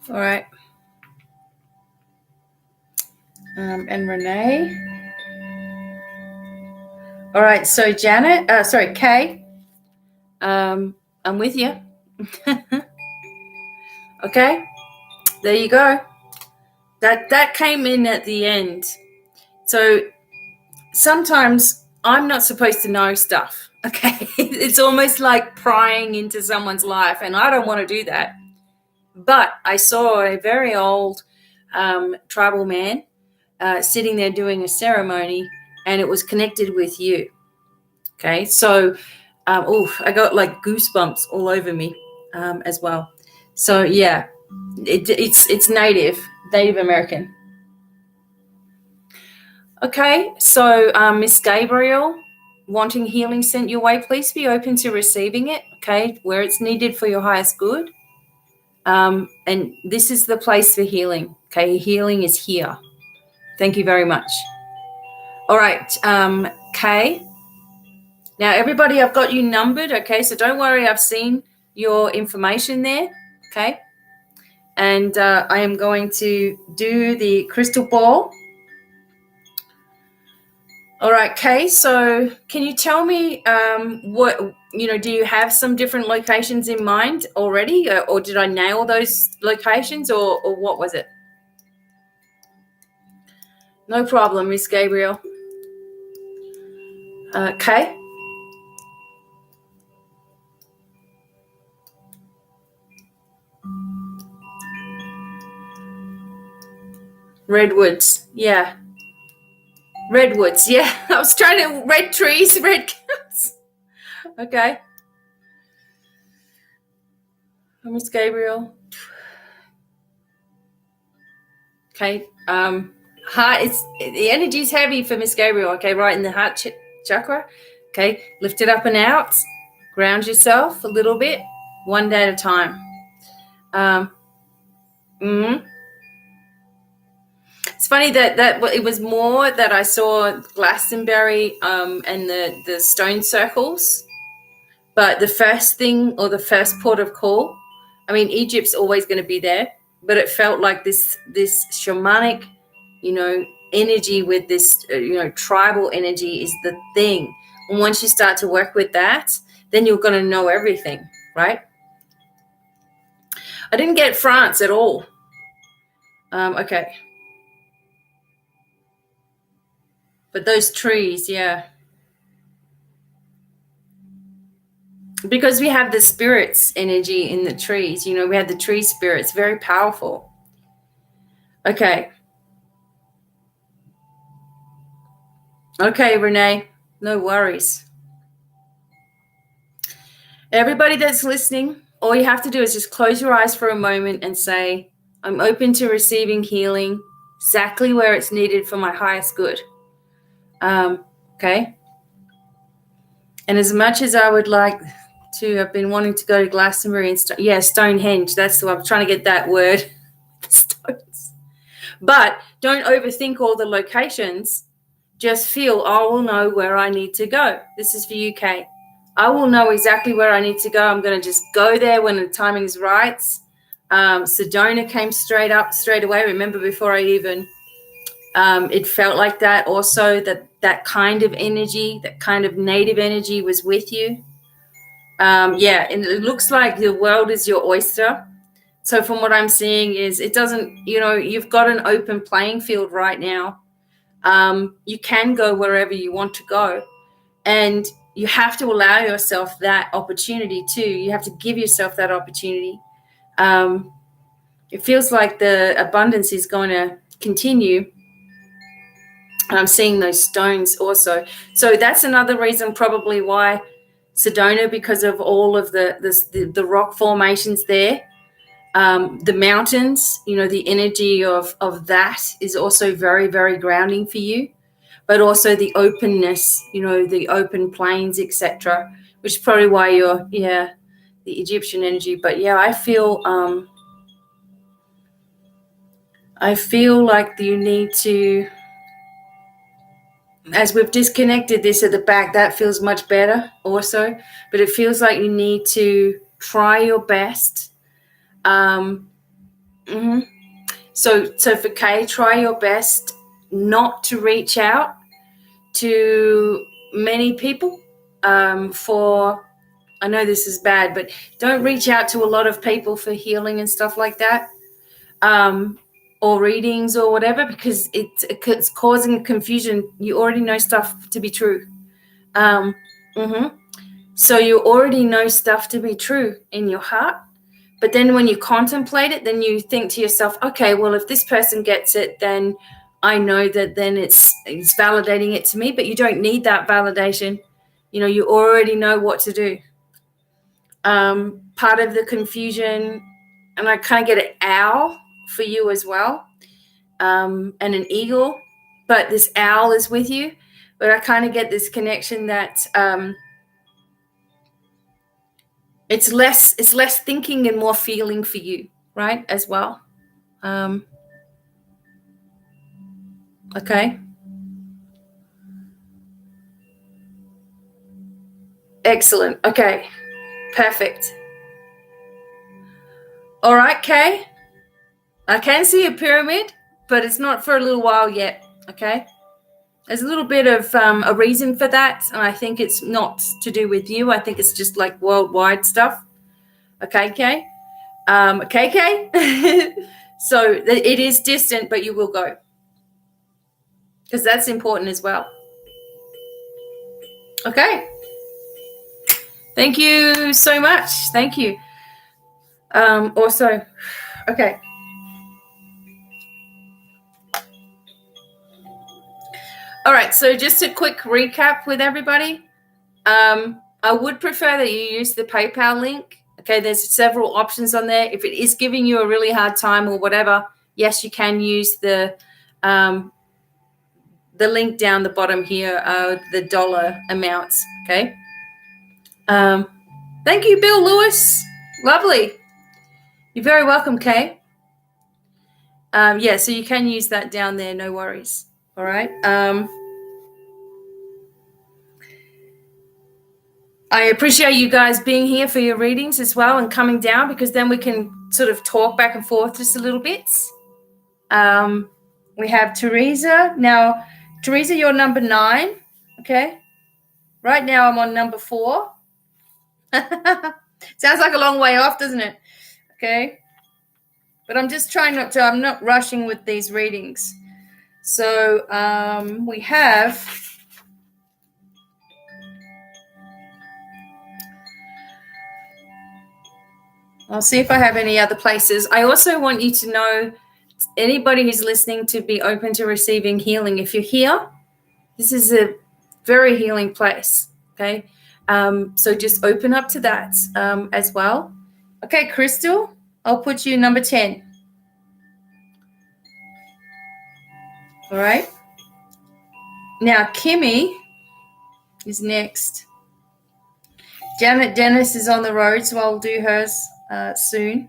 All right. And Renee. All right, so Janet, Kay, I'm with you. Okay, there you go. That came in at the end. So sometimes I'm not supposed to know stuff, okay? It's almost like prying into someone's life, and I don't want to do that. But I saw a very old tribal man sitting there doing a ceremony, and it was connected with you. Okay, so I got like goosebumps all over me as well. So yeah, it's Native American. Okay, so Miss Gabriel, wanting healing sent your way, please be open to receiving it, okay, where it's needed for your highest good. And this is the place for healing, okay? Healing is here. Thank you very much. All right, Kay. Now, everybody, I've got you numbered, okay? So don't worry, I've seen your information there, okay? And I am going to do the crystal ball. All right, Kay, so can you tell me what, do you have some different locations in mind already, or did I nail those locations, or what was it? No problem, Miss Gabriel. Kay? Redwoods, yeah. Redwoods, yeah. I was trying to, red trees, red cows. Okay. Miss Gabriel. Okay. Heart, the energy is heavy for Miss Gabriel. Okay, right in the heart chakra. Okay, lift it up and out. Ground yourself a little bit, one day at a time. It's funny that it was more that I saw Glastonbury and the stone circles, but the first thing, or the first port of call, I mean, Egypt's always going to be there, but it felt like this shamanic, energy with this, tribal energy is the thing. And once you start to work with that, then you're going to know everything, right? I didn't get France at all. Okay. But those trees, yeah. Because we have the spirits energy in the trees, we have the tree spirits, very powerful. Okay. Okay, Renee, no worries. Everybody that's listening, all you have to do is just close your eyes for a moment and say, I'm open to receiving healing exactly where it's needed for my highest good. Okay. And as much as I would like to have been wanting to go to Glastonbury and Stonehenge, that's what I'm trying to get that word. Stones. But don't overthink all the locations. Just feel, I will know where I need to go. This is for UK. I will know exactly where I need to go. I'm going to just go there when the timing is right. Sedona came straight away. Remember, before I even, it felt like that also, that kind of energy, that kind of native energy was with you. And it looks like the world is your oyster. So from what I'm seeing is it doesn't, you've got an open playing field right now. You can go wherever you want to go, and you have to allow yourself that opportunity too. You have to give yourself that opportunity. It feels like the abundance is going to continue. And I'm seeing those stones also. So that's another reason probably why Sedona, because of all of the rock formations there. The mountains, the energy of that is also very, very grounding for you, but also the openness, the open plains, etc., which is probably why you're, the Egyptian energy. But I feel like you need to, as we've disconnected this at the back, that feels much better also, but it feels like you need to try your best. So for Kay, try your best not to reach out to many people. I know this is bad, but don't reach out to a lot of people for healing and stuff like that, or readings or whatever, because it's causing confusion. You already know stuff to be true. So you already know stuff to be true in your heart. But then when you contemplate it, then you think to yourself, okay, well, if this person gets it, then I know that then it's validating it to me, but you don't need that validation. You already know what to do. Part of the confusion, and I kind of get an owl for you as well, and an eagle, but this owl is with you. But I kind of get this connection that it's less thinking and more feeling for you, right, as well. Okay. Excellent. Okay. Perfect. All right, Kay. I can see a pyramid, but it's not for a little while yet. Okay. There's a little bit of a reason for that, and I think it's not to do with you. I think it's just like worldwide stuff. Okay, Kay. Okay, Kay. So it is distant, but you will go, because that's important as well. Okay. Thank you so much. Thank you. Also, okay. All right. So just a quick recap with everybody. I would prefer that you use the PayPal link. Okay. There's several options on there. If it is giving you a really hard time or whatever, yes, you can use the link down the bottom here, the dollar amounts. Okay. Thank you, Bill Lewis. Lovely. You're very welcome, Kay. Yeah, so you can use that down there. No worries. All right. I appreciate you guys being here for your readings as well and coming down, because then we can sort of talk back and forth just a little bit. We have Teresa. Now, Teresa, you're number 9. Okay. Right now I'm on number 4. Sounds like a long way off, doesn't it? Okay. But I'm just trying not to, I'm not rushing with these readings. So we have, I'll see if I have any other places. I also want you to know, anybody who's listening, to be open to receiving healing. If you're here, this is a very healing place. Okay. So just open up to that as well. Okay, Crystal, I'll put you number 10. All right. Now, Kimmy is next. Janet Dennis is on the road, so I'll do hers soon.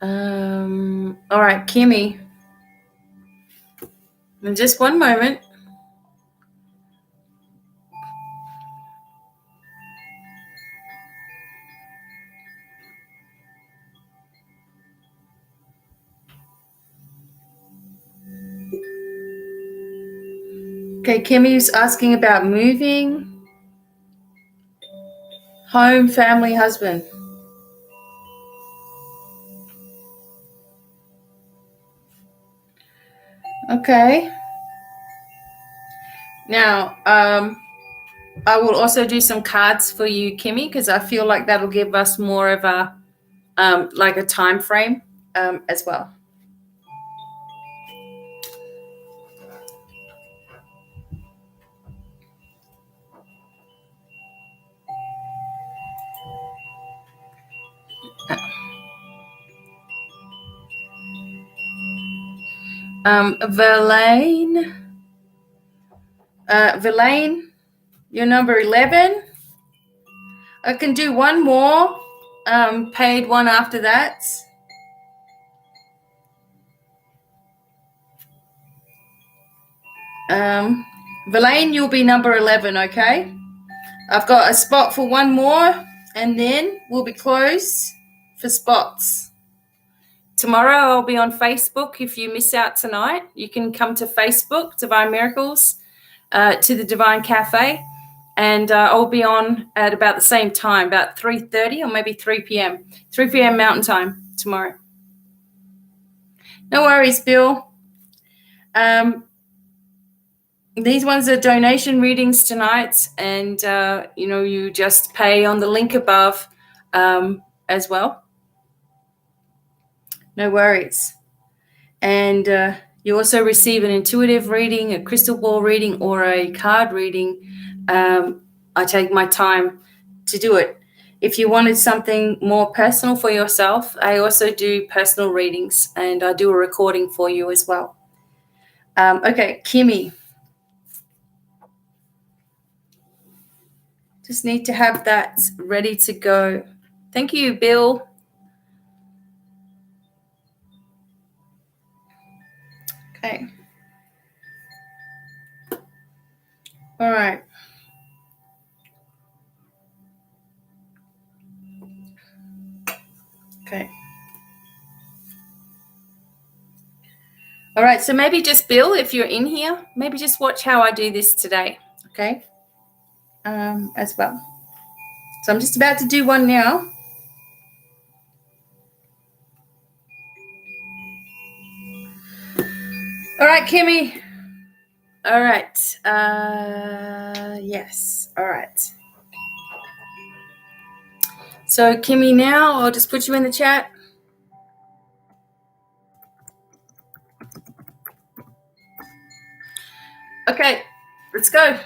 All right, Kimmy. In just one moment. Okay, Kimmy's asking about moving, home, family, husband. Okay. Now, I will also do some cards for you, Kimmy, because I feel like that'll give us more of a like a time frame as well. Verlaine, you're number 11. I can do one more paid one after that. Verlaine, you'll be number 11, okay? I've got a spot for one more, and then we'll be closed for spots. Tomorrow I'll be on Facebook. If you miss out tonight, you can come to Facebook, Divine Miracles, to the Divine Cafe, and I'll be on at about the same time, about 3:30 or maybe 3 p.m. 3 p.m. Mountain Time tomorrow. No worries, Bill. These ones are donation readings tonight, and you just pay on the link above as well. No worries. And you also receive an intuitive reading, a crystal ball reading, or a card reading. I take my time to do it. If you wanted something more personal for yourself, I also do personal readings, and I do a recording for you as well. Okay, Kimmy. Just need to have that ready to go. Thank you, Bill. Okay. All right. Okay. All right. So maybe just Bill, if you're in here, maybe just watch how I do this today. Okay. As well. So I'm just about to do one now. All right, Kimmy. All right. Yes. All right. So Kimmy, now I'll just put you in the chat. Okay, let's go.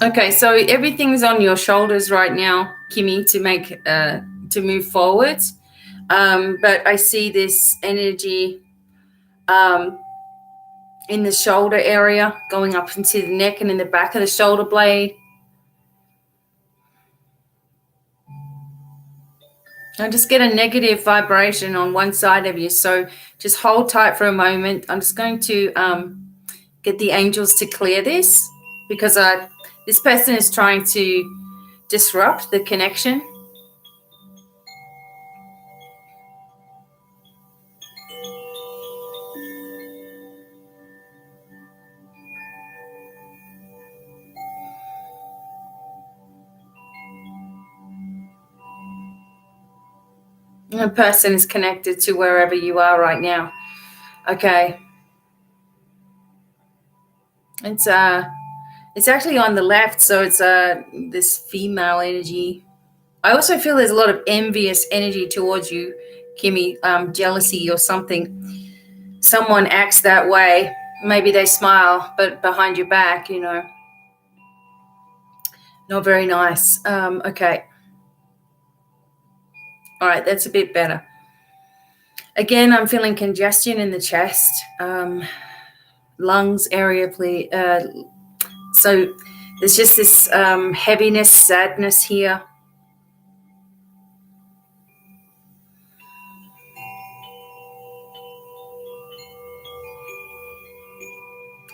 Okay, so everything's on your shoulders right now, Kimmy, to move forward. But I see this energy in the shoulder area going up into the neck and in the back of the shoulder blade. I just get a negative vibration on one side of you, so just hold tight for a moment. I'm just going to get the angels to clear this, because this person is trying to disrupt the connection. The person is connected to wherever you are right now. Okay. It's actually on the left, so it's this female energy. I also feel there's a lot of envious energy towards you, Kimmy, jealousy or something. Someone acts that way. Maybe they smile, but behind your back, not very nice. Okay. All right, that's a bit better. Again, I'm feeling congestion in the chest, lungs area, please. So there's just this heaviness, sadness here.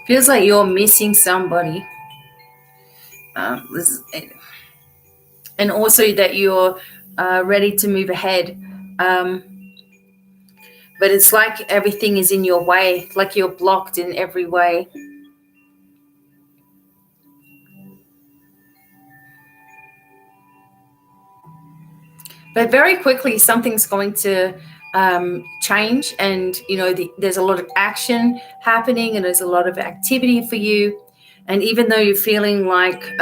Feels like you're missing somebody. And also that you're ready to move ahead. But it's like everything is in your way, like you're blocked in every way. But very quickly, something's going to change, and there's a lot of action happening, and there's a lot of activity for you. And even though you're feeling like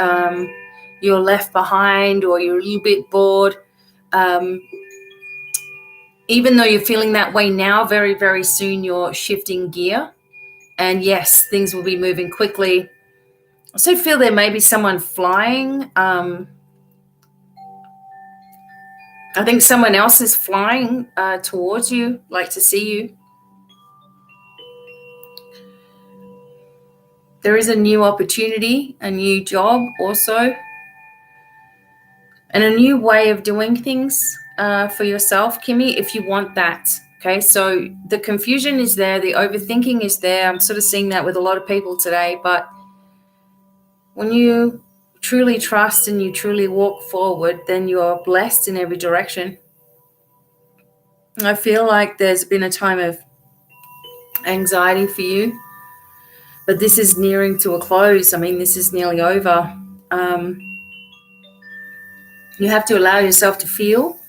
you're left behind or you're a little bit bored, even though you're feeling that way now, very, very soon you're shifting gear. And yes, things will be moving quickly. I also feel there may be someone flying. I think someone else is flying towards you, like to see you. There is a new opportunity, a new job also, and a new way of doing things for yourself, Kimmy, if you want that. Okay, so the confusion is there, the overthinking is there. I'm sort of seeing that with a lot of people today, but when you truly trust and you truly walk forward, then you're blessed in every direction. I feel like there's been a time of anxiety for you, but this is nearing to a close. I mean, this is nearly over. You have to allow yourself to feel.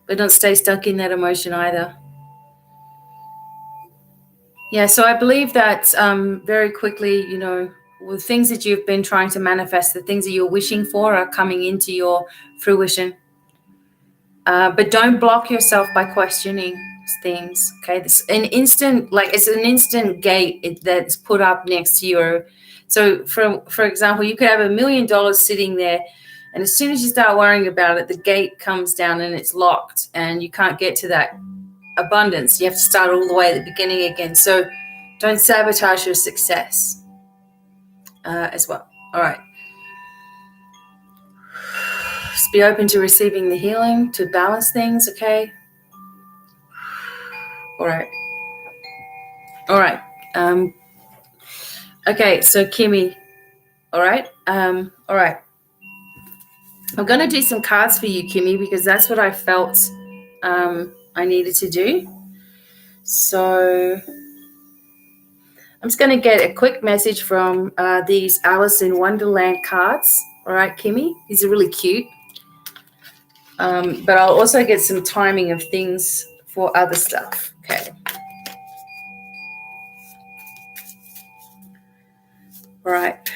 but don't stay stuck in that emotion either. Yeah, so I believe that very quickly, the things that you've been trying to manifest, the things that you're wishing for are coming into your fruition. But don't block yourself by questioning things. Okay, it's an instant gate that's put up next to your. So, for example, you could have $1 million sitting there, and as soon as you start worrying about it, the gate comes down and it's locked, and you can't get to that abundance. You have to start all the way at the beginning again. So, don't sabotage your success as well. All right. Just be open to receiving the healing to balance things, okay? All right. Okay, so Kimmy. All right. All right. I'm going to do some cards for you, Kimmy, because that's what I felt I needed to do. So I'm just going to get a quick message from these Alice in Wonderland cards. All right, Kimmy. These are really cute. But I'll also get some timing of things for other stuff. Okay. All right.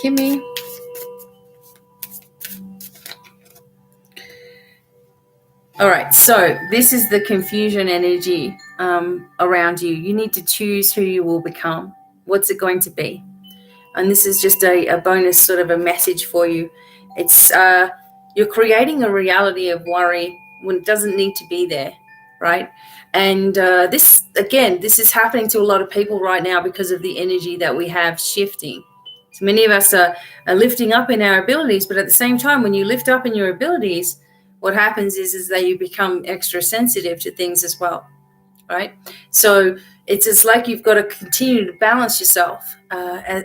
Kimmy. All right. So this is the confusion energy around you. You need to choose who you will become. What's it going to be? And this is just a bonus sort of a message for you. It's you're creating a reality of worry when it doesn't need to be there, right? And this is happening to a lot of people right now because of the energy that we have shifting. So many of us are lifting up in our abilities, but at the same time, when you lift up in your abilities, what happens is that you become extra sensitive to things as well, right? So it's like you've got to continue to balance yourself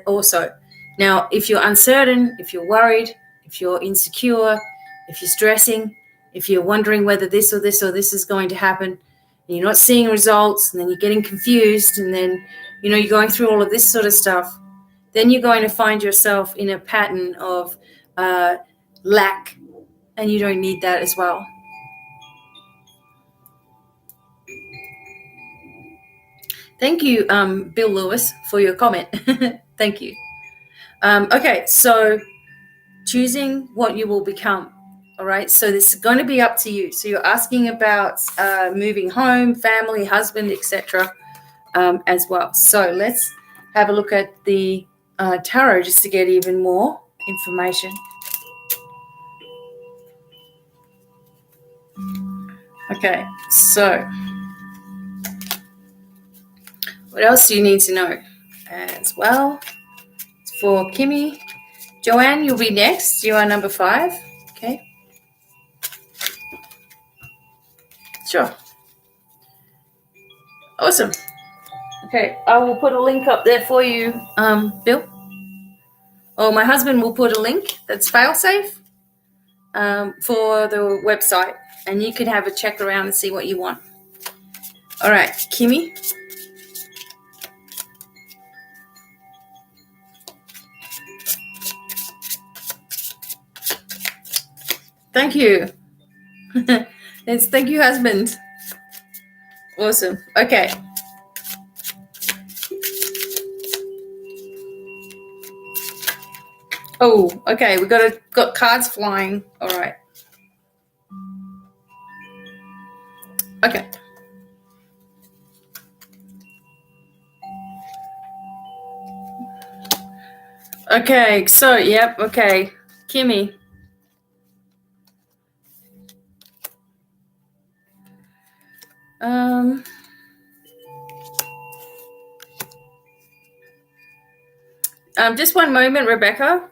also. Now, if you're uncertain, if you're worried, if you're insecure, if you're stressing, if you're wondering whether this or this or this is going to happen, and you're not seeing results, and then you're getting confused, and then, you're going through all of this sort of stuff, then you're going to find yourself in a pattern of lack, and you don't need that as well. Thank you, Bill Lewis, for your comment. Thank you. Okay, so choosing what you will become. All right, so this is going to be up to you. So you're asking about moving home, family, husband, etc. As well. So let's have a look at the tarot just to get even more information. Okay, so what else do you need to know as well? For Kimmy, Joanne, you'll be next. You are number 5. Okay. Sure. Awesome. Okay, I will put a link up there for you, Bill. Or my husband will put a link that's fail-safe for the website, and you can have a check around and see what you want. All right, Kimmy. Thank you. Thank you, husband. Awesome. Okay. Oh, okay. We got cards flying. All right. Okay. Okay. So, yep. Okay. Kimmy. Just one moment, Rebecca.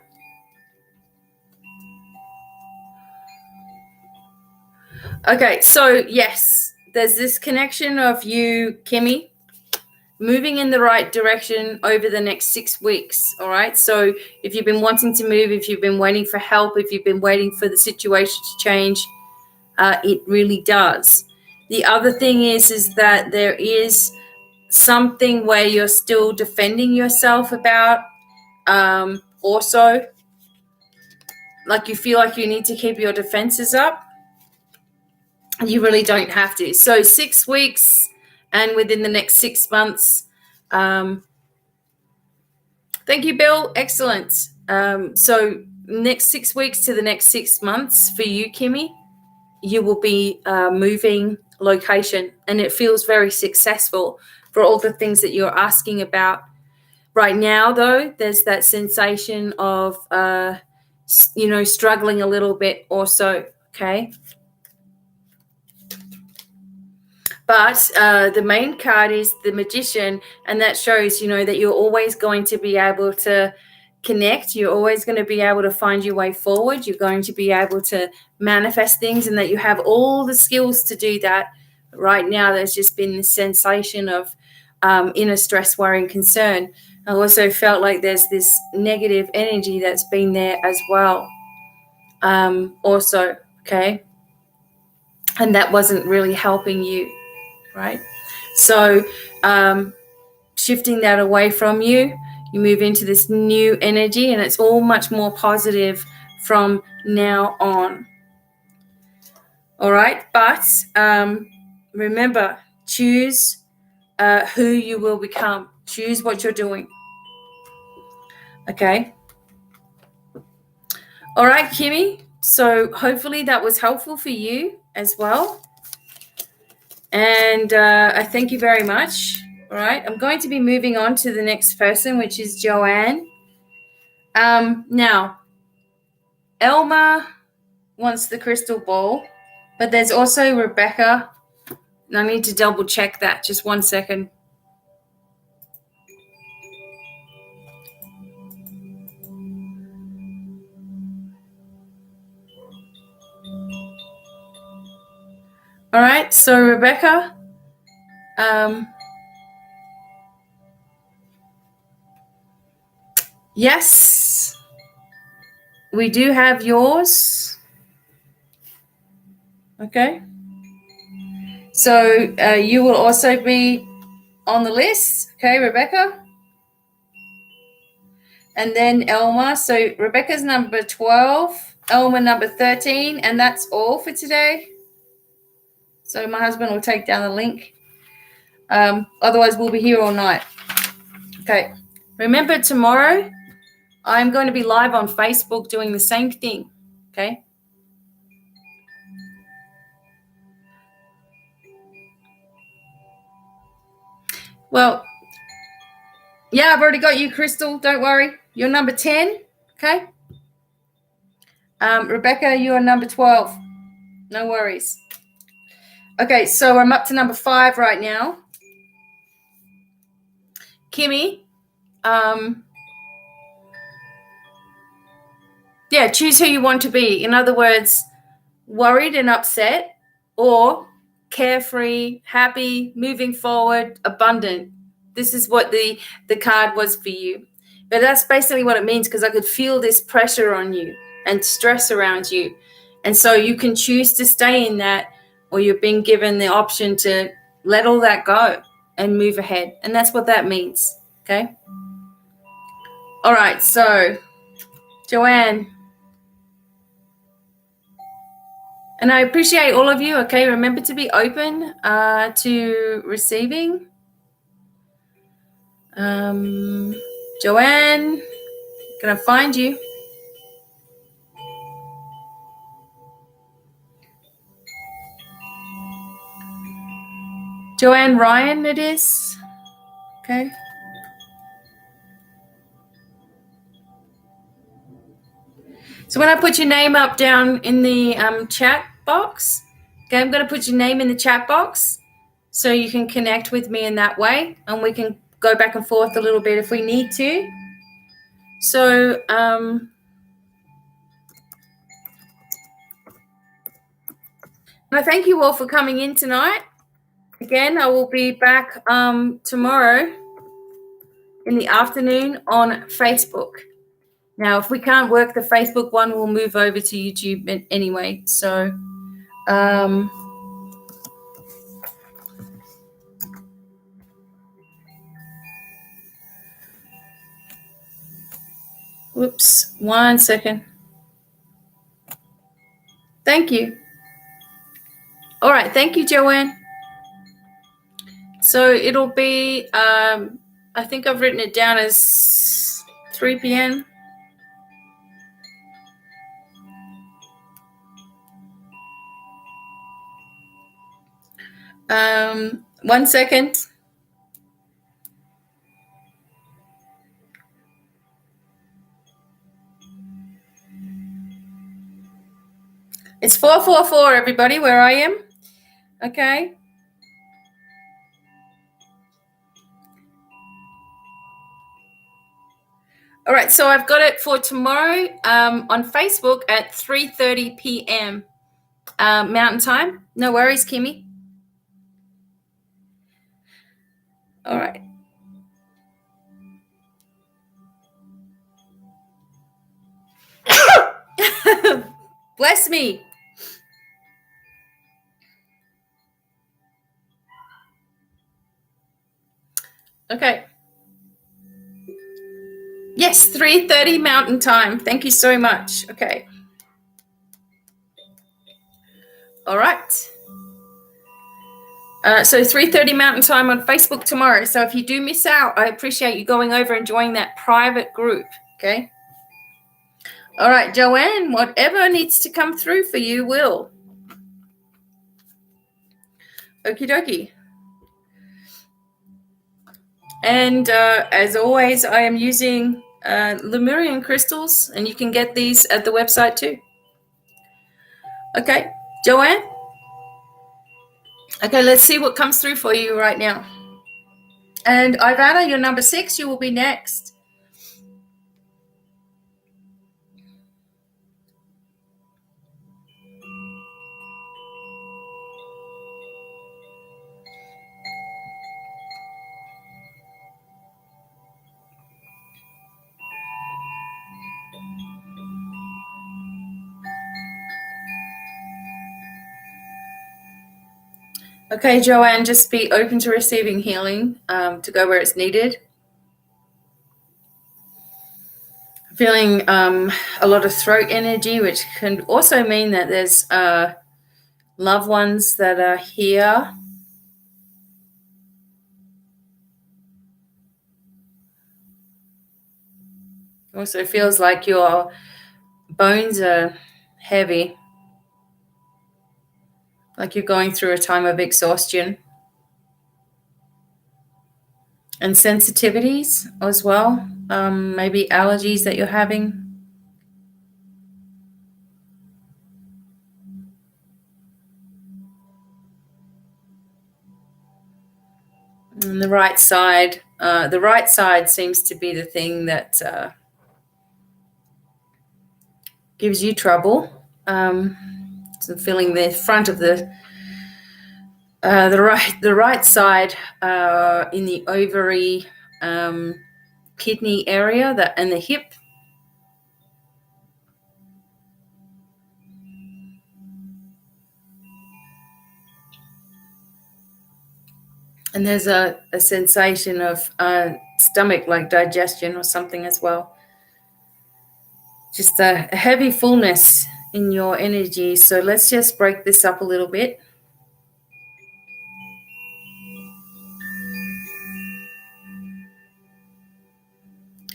Okay, so yes, there's this connection of you, Kimmy, moving in the right direction over the next 6 weeks. All right. So if you've been wanting to move, if you've been waiting for help, if you've been waiting for the situation to change, it really does. The other thing is that there is something where you're still defending yourself about also. like you feel like you need to keep your defenses up, you really don't have to. So 6 weeks and within the next 6 months. Thank you, Bill. Excellent. So next 6 weeks to the next 6 months for you, Kimmy, you will be moving location, and it feels very successful for all the things that you're asking about. Right now, though, there's that sensation of, struggling a little bit or so, okay? But the main card is the Magician, and that shows, that you're always going to be able to connect. You're always going to be able to find your way forward. You're going to be able to manifest things, and that you have all the skills to do that. Right now, there's just been this sensation of inner stress, worry, and concern. I also felt like there's this negative energy that's been there as well. Also, okay? And that wasn't really helping you. Right? So shifting that away from you, you move into this new energy, and it's all much more positive from now on. All right? But remember, choose who you will become. Choose what you're doing. Okay? All right, Kimmy. So hopefully that was helpful for you as well. And I thank you very much. All right. I'm going to be moving on to the next person, which is Joanne. Now, Elma wants the crystal ball, but there's also Rebecca. And I need to double check that. Just 1 second. All right. So, Rebecca. Yes, we do have yours. Okay. So you will also be on the list. Okay, Rebecca. And then Elma. So Rebecca's number 12, Elma number 13, and that's all for today. So my husband will take down the link. Otherwise, we'll be here all night. Okay. Remember, tomorrow, I'm going to be live on Facebook doing the same thing. Okay. Well, yeah, I've already got you, Crystal. Don't worry. You're number 10. Okay. Rebecca, you are number 12. No worries. Okay, so I'm up to number 5 right now. Kimmy, choose who you want to be. In other words, worried and upset, or carefree, happy, moving forward, abundant. This is what the card was for you. But that's basically what it means, because I could feel this pressure on you and stress around you. And so you can choose to stay in that, or you're being given the option to let all that go and move ahead. And that's what that means. Okay. All right. So, Joanne. And I appreciate all of you. Okay. Remember to be open to receiving. Joanne, gonna find you. Joanne Ryan, it is. Okay. So when I put your name up down in the chat box, okay, I'm going to put your name in the chat box so you can connect with me in that way, and we can go back and forth a little bit if we need to. So I thank you all for coming in tonight. Again, I will be back tomorrow in the afternoon on Facebook. Now, if we can't work the Facebook one, we'll move over to YouTube anyway. So, whoops, 1 second. Thank you. All right. Thank you, Joanne. So it'll be, I think I've written it down as 3 p.m. One second. It's 4:44, everybody, where I am. Okay. All right. So I've got it for tomorrow on Facebook at 3:30 p.m. Mountain Time. No worries, Kimmy. All right. Bless me. Okay. Yes, 3:30 Mountain Time. Thank you so much. Okay. All right. So 3:30 Mountain Time on Facebook tomorrow. So if you do miss out, I appreciate you going over and joining that private group. Okay. All right, Joanne, whatever needs to come through for you will. Okie dokie. And as always, I am using Lemurian crystals, and you can get these at the website too. Okay, Joanne? Okay, let's see what comes through for you right now. And Ivana, you're number 6. You will be next. Okay, Joanne, just be open to receiving healing to go where it's needed. Feeling a lot of throat energy, which can also mean that there's loved ones that are here. Also feels like your bones are heavy, like you're going through a time of exhaustion. And sensitivities as well, maybe allergies that you're having. And the right side seems to be the thing that gives you trouble. So feeling the front of the right side in the ovary, kidney area, and the hip. And there's a sensation of stomach, like digestion or something as well. Just a heavy fullness in your energy. So let's just break this up a little bit.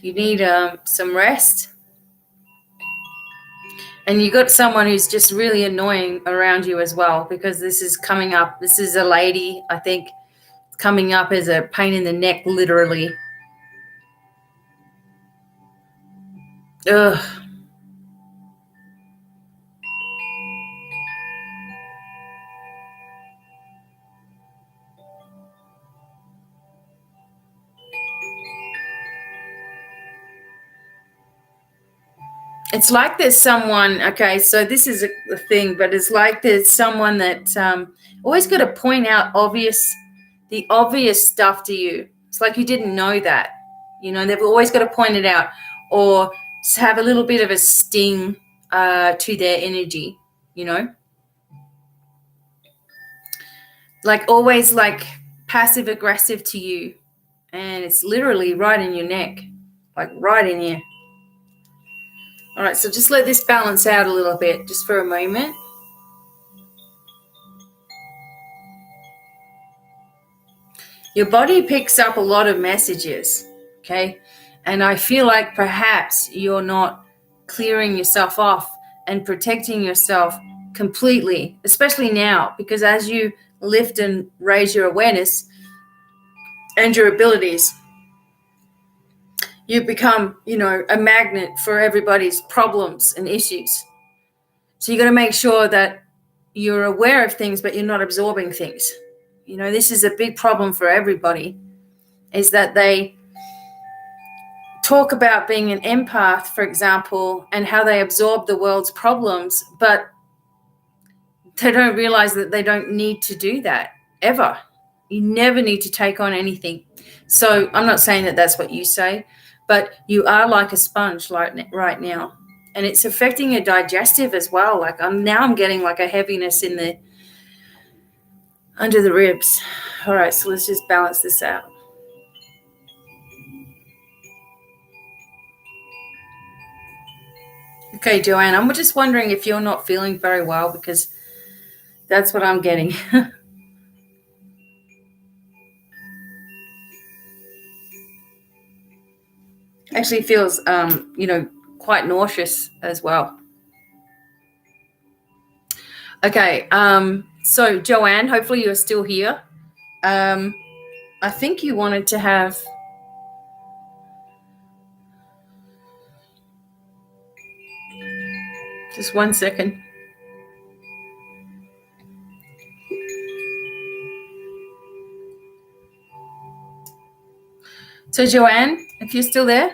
You need some rest. And you got someone who's just really annoying around you as well, because this is coming up. This is a lady, I think, coming up as a pain in the neck, literally. Ugh. It's like there's someone, okay, so this is a thing, but it's like there's someone that always got to point out the obvious stuff to you. It's like you didn't know that. You know, they've always got to point it out, or have a little bit of a sting to their energy, you know. Like always like passive aggressive to you. And it's literally right in your neck, like right in here. All right, so just let this balance out a little bit just for a moment. Your body picks up a lot of messages, okay? And I feel like perhaps you're not clearing yourself off and protecting yourself completely, especially now, because as you lift and raise your awareness and your abilities, you become, a magnet for everybody's problems and issues. So you got to make sure that you're aware of things, but you're not absorbing things. This is a big problem for everybody, is that they talk about being an empath, for example, and how they absorb the world's problems, but they don't realize that they don't need to do that ever. You never need to take on anything. So I'm not saying that that's what you say, but you are like a sponge right now, and it's affecting your digestive as well. Like I'm getting like a heaviness under the ribs. All right, so let's just balance this out. Okay, Joanne, I'm just wondering if you're not feeling very well, because that's what I'm getting. Actually feels, quite nauseous as well. Okay, so Joanne, hopefully you're still here. I think you wanted to have... Just 1 second. So Joanne, if you're still there.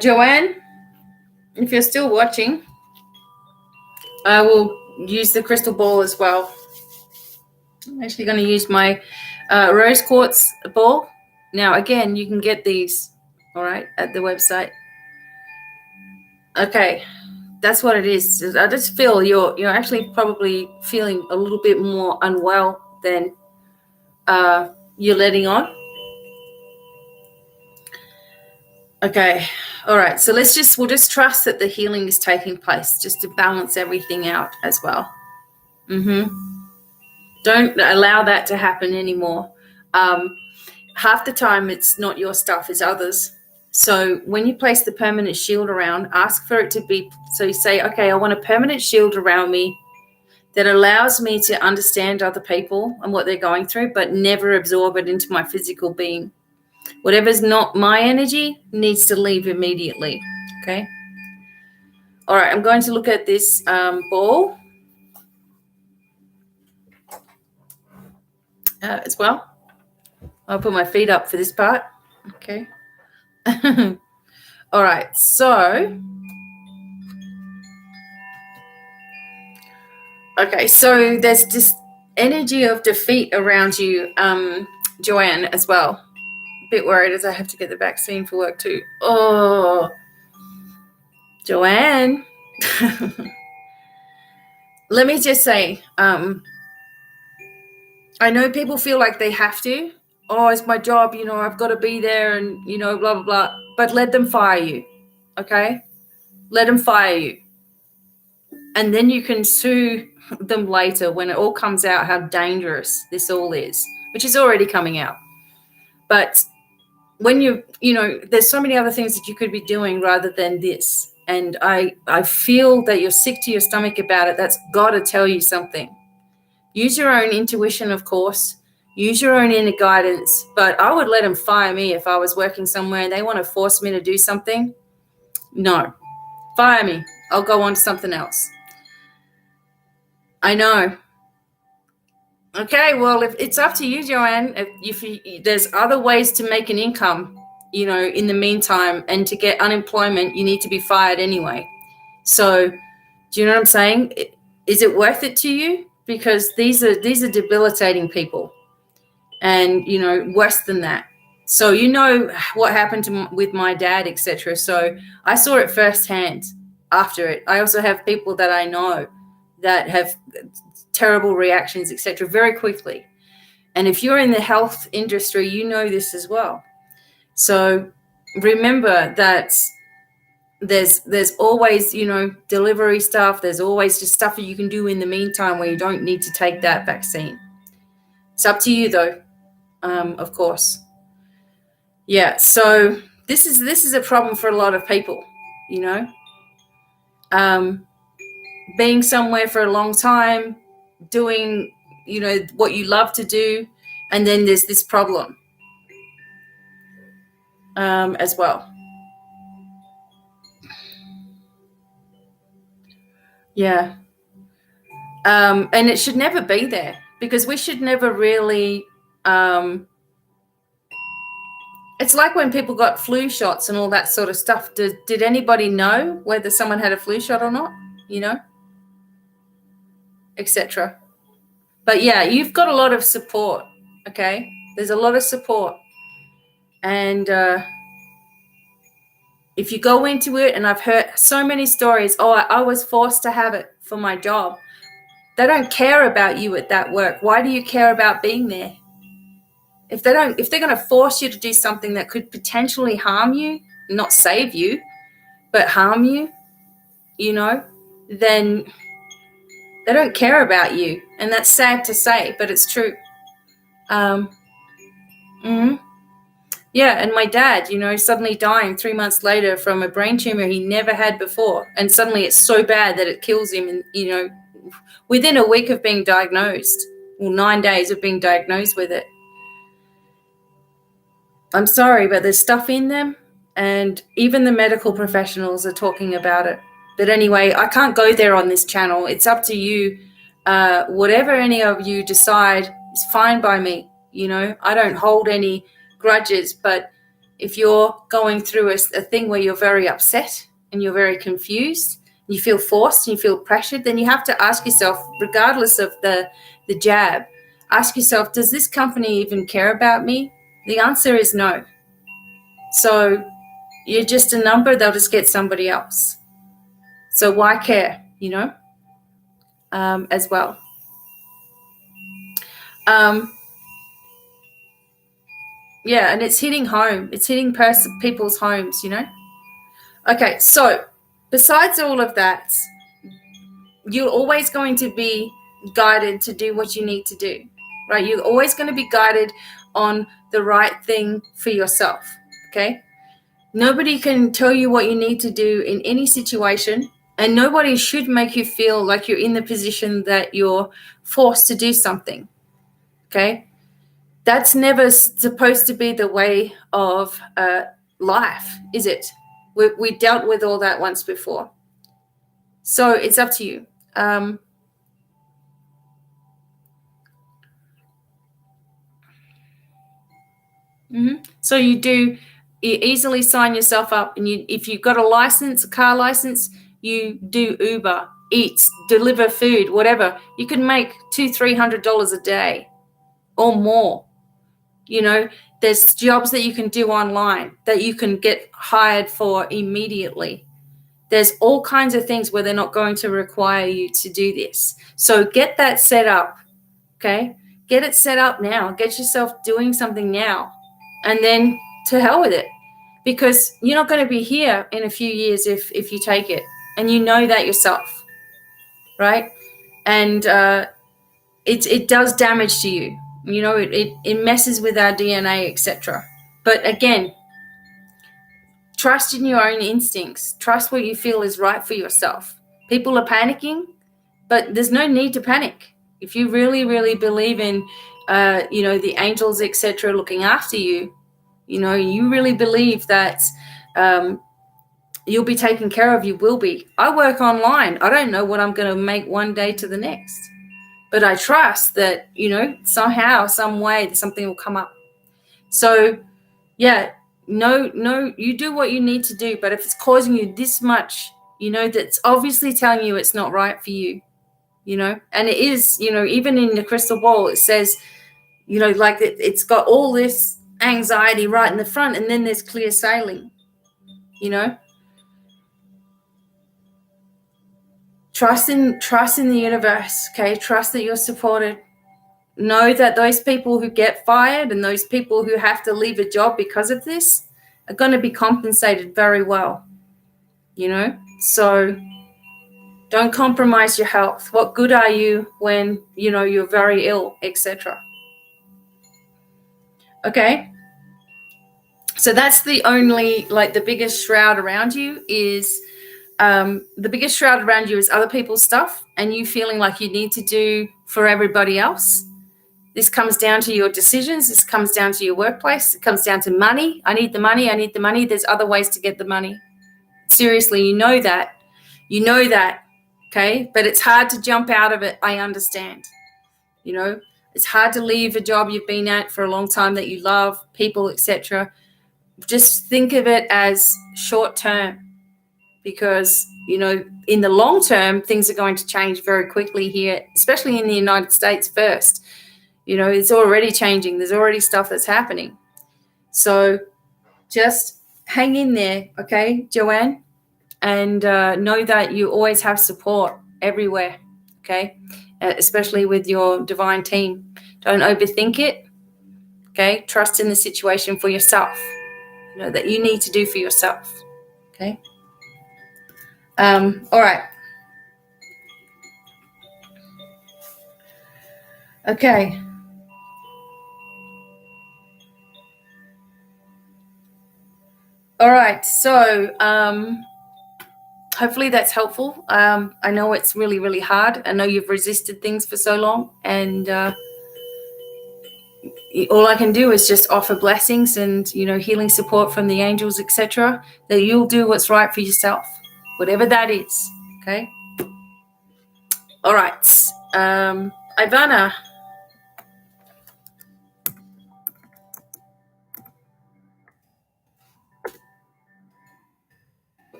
Joanne, if you're still watching, I will use the crystal ball as well. I'm actually going to use my rose quartz ball. Now, again, you can get these, all right, at the website. Okay, that's what it is. I just feel you're actually probably feeling a little bit more unwell than you're letting on. Okay, all right. So we'll just trust that the healing is taking place, just to balance everything out as well. Don't allow that to happen anymore. Half the time it's not your stuff, it's others. So when you place the permanent shield around, ask for it to be, so you say, okay, I want a permanent shield around me that allows me to understand other people and what they're going through, but never absorb it into my physical being. Whatever's not my energy needs to leave immediately, okay? All right, I'm going to look at this ball as well. I'll put my feet up for this part, okay? All right, so... Okay, so there's this energy of defeat around you, Joanne, as well. A bit worried as I have to get the vaccine for work too. Oh, Joanne. Let me just say, I know people feel like they have to. Oh, it's my job, I've got to be there and, blah, blah, blah. But let them fire you, okay? Let them fire you. And then you can sue them later when it all comes out how dangerous this all is, which is already coming out. But when there's so many other things that you could be doing rather than this. And I feel that you're sick to your stomach about it. That's got to tell you something. Use your own intuition, of course. Use your own inner guidance. But I would let them fire me if I was working somewhere and they want to force me to do something. No. Fire me. I'll go on to something else. I know. Okay, well, if it's up to you, Joanne. If there's other ways to make an income, in the meantime, and to get unemployment, you need to be fired anyway. So, do you know what I'm saying? Is it worth it to you? Because these are debilitating people, and worse than that. So what happened with my dad, etc. So I saw it firsthand. After it, I also have people that I know that have terrible reactions, etc., very quickly. And if you're in the health industry, you know this as well. So remember that there's always, delivery stuff. There's always just stuff that you can do in the meantime where you don't need to take that vaccine. It's up to you though, of course. Yeah, so this is a problem for a lot of people, being somewhere for a long time, doing, what you love to do, and then there's this problem as well. Yeah. And it should never be there, because we should never really, it's like when people got flu shots and all that sort of stuff. Did anybody know whether someone had a flu shot or not, etc. But yeah, you've got a lot of support, okay? There's a lot of support. And if you go into it, and I've heard so many stories, I was forced to have it for my job. They don't care about you at that work. Why do you care about being there? If they're going to force you to do something that could potentially harm you, not save you, but harm you, then they don't care about you. And that's sad to say, but it's true. Yeah, and my dad, suddenly dying 3 months later from a brain tumor he never had before. And suddenly it's so bad that it kills him. And, within a week of being diagnosed, or 9 days of being diagnosed with it. I'm sorry, but there's stuff in them, and even the medical professionals are talking about it. But anyway, I can't go there on this channel. It's up to you. Whatever any of you decide is fine by me. I don't hold any grudges, but if you're going through a thing where you're very upset and you're very confused, you feel forced and you feel pressured, then you have to ask yourself, regardless of the jab, ask yourself, does this company even care about me? The answer is no. So you're just a number, they'll just get somebody else. So why care, as well. Yeah, and it's hitting home. It's hitting people's homes, Okay, so besides all of that, you're always going to be guided to do what you need to do, right? You're always going to be guided on the right thing for yourself, okay? Nobody can tell you what you need to do in any situation, and nobody should make you feel like you're in the position that you're forced to do something, okay? That's never supposed to be the way of life, is it? We dealt with all that once before. So it's up to you. So you easily sign yourself up, and if you've got a car license, you do Uber, Eats, deliver food, whatever. You can make $200-300 a day or more. There's jobs that you can do online that you can get hired for immediately. There's all kinds of things where they're not going to require you to do this. So get that set up, okay? Get it set up now. Get yourself doing something now, and then to hell with it, because you're not going to be here in a few years if you take it, and you know that yourself, right? And it does damage to you. It messes with our DNA, etc. But again, trust in your own instincts. Trust what you feel is right for yourself. People are panicking, but there's no need to panic. If you really, really believe in, the angels, etc., looking after you, you really believe that you'll be taken care of, you will be. I work online. I don't know what I'm going to make one day to the next. But I trust that, somehow, some way, something will come up. So, yeah, no, you do what you need to do. But if it's causing you this much, that's obviously telling you it's not right for you, And it is, even in the crystal ball, it says, like it's got all this anxiety right in the front, and then there's clear sailing, Trust in the universe, okay? Trust that you're supported. Know that those people who get fired and those people who have to leave a job because of this are going to be compensated very well. So don't compromise your health. What good are you when, you're very ill, etc.? Okay. So that's the only, the biggest shroud around you is, other people's stuff and you feeling like you need to do for everybody else. This comes down to your decisions. This comes down to your workplace. It comes down to money. I need the money. I need the money. There's other ways to get the money. Seriously, you know that. Okay? But it's hard to jump out of it. I understand. It's hard to leave a job you've been at for a long time that you love, people, etc. Just think of it as short term because, in the long term, things are going to change very quickly here, especially in the United States first. It's already changing. There's already stuff that's happening. So just hang in there, okay, Joanne? And know that you always have support everywhere, okay? Especially with your divine team. Don't overthink it, okay? Trust in the situation for yourself, that you need to do for yourself, okay? All right. Okay. All right. So hopefully that's helpful. I know it's really, really hard. I know you've resisted things for so long, and all I can do is just offer blessings and, healing support from the angels, etc., that you'll do what's right for yourself, whatever that is. Okay. All right. Ivana.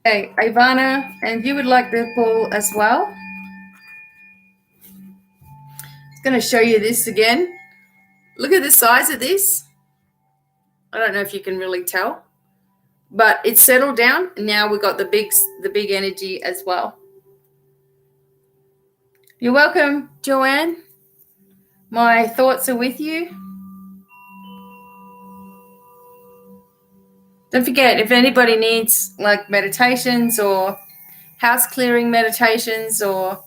Hey, Ivana, and you would like the ball as well? It's going to show you this again. Look at the size of this. I don't know if you can really tell, but it's settled down. And now we've got the big energy as well. You're welcome, Joanne. My thoughts are with you. Don't forget, if anybody needs meditations or house clearing meditations or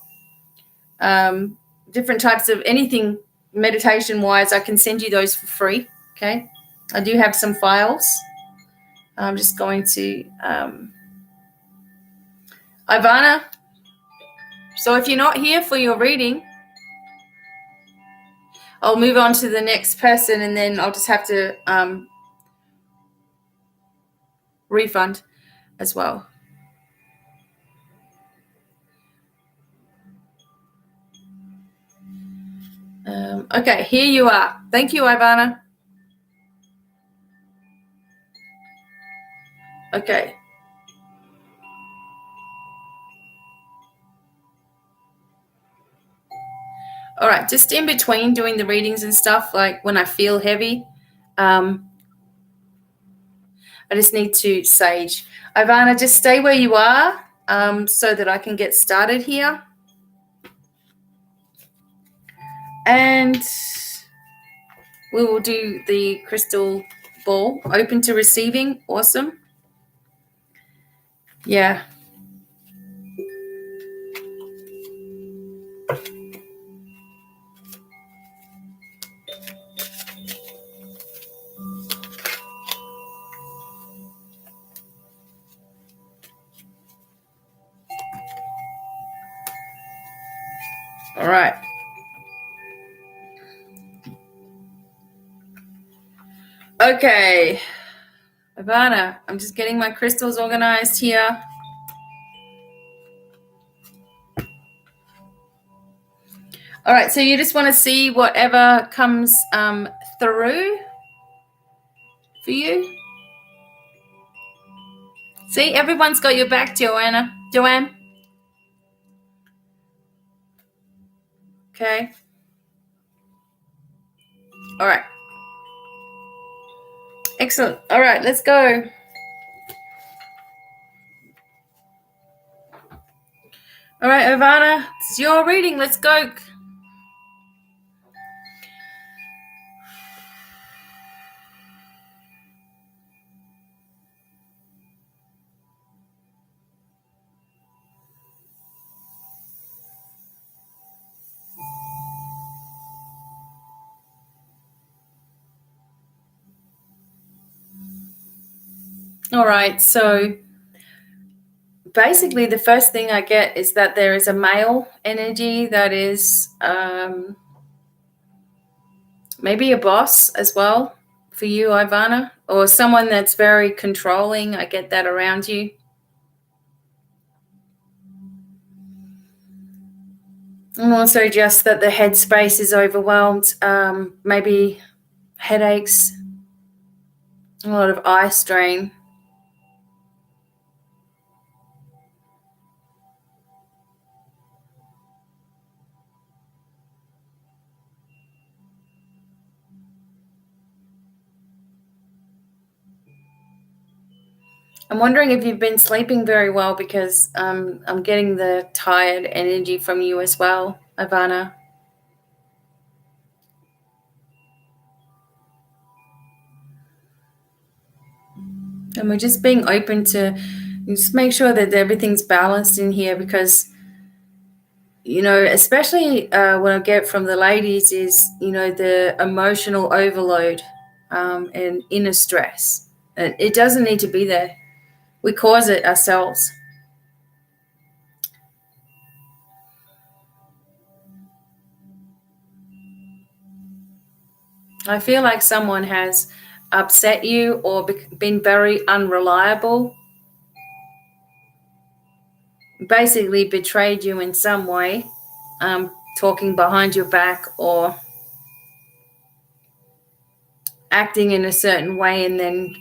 different types of anything meditation-wise, I can send you those for free, okay? I do have some files. I'm just going to... Ivana, so if you're not here for your reading, I'll move on to the next person and then I'll just have to refund as well. Okay, here you are. Thank you, Ivana. Okay. All right, just in between doing the readings and stuff, like when I feel heavy, I just need to sage. Ivana, just stay where you are so that I can get started here. And we will do the crystal ball. Open to receiving. Awesome. Yeah. All right. Okay. Ivana, I'm just getting my crystals organized here. All right, so you just want to see whatever comes through for you. See, everyone's got your back, Joanne. Okay. All right. Excellent. All right, let's go. All right, Ivana, it's your reading. Let's go. All right, so basically the first thing I get is that there is a male energy that is maybe a boss as well for you, Ivana, or someone that's very controlling. I get that around you. And also just that the headspace is overwhelmed, maybe headaches, a lot of eye strain. I'm wondering if you've been sleeping very well, because I'm getting the tired energy from you as well, Ivana. And we're just being open to just make sure that everything's balanced in here, because, especially what I get from the ladies is, the emotional overload and inner stress. And it doesn't need to be there. We cause it ourselves. I feel like someone has upset you or been very unreliable, basically betrayed you in some way, talking behind your back or acting in a certain way and then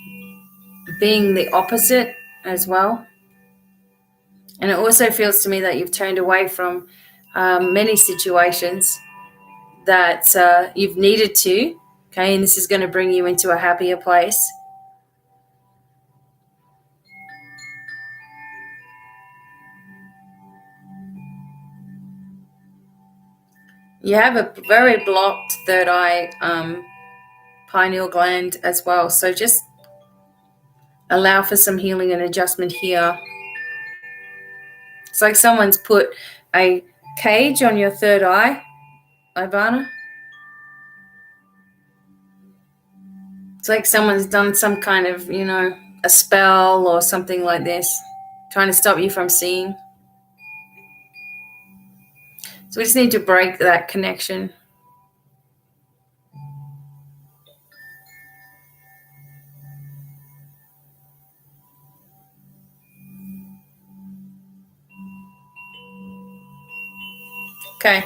being the opposite as well. And it also feels to me that you've turned away from many situations that you've needed to, okay, and this is going to bring you into a happier place. You have a very blocked third eye, pineal gland as well. So just allow for some healing and adjustment here. It's like someone's put a cage on your third eye, Ivana. It's like someone's done some kind of, a spell or something like this, trying to stop you from seeing. So we just need to break that connection. Okay.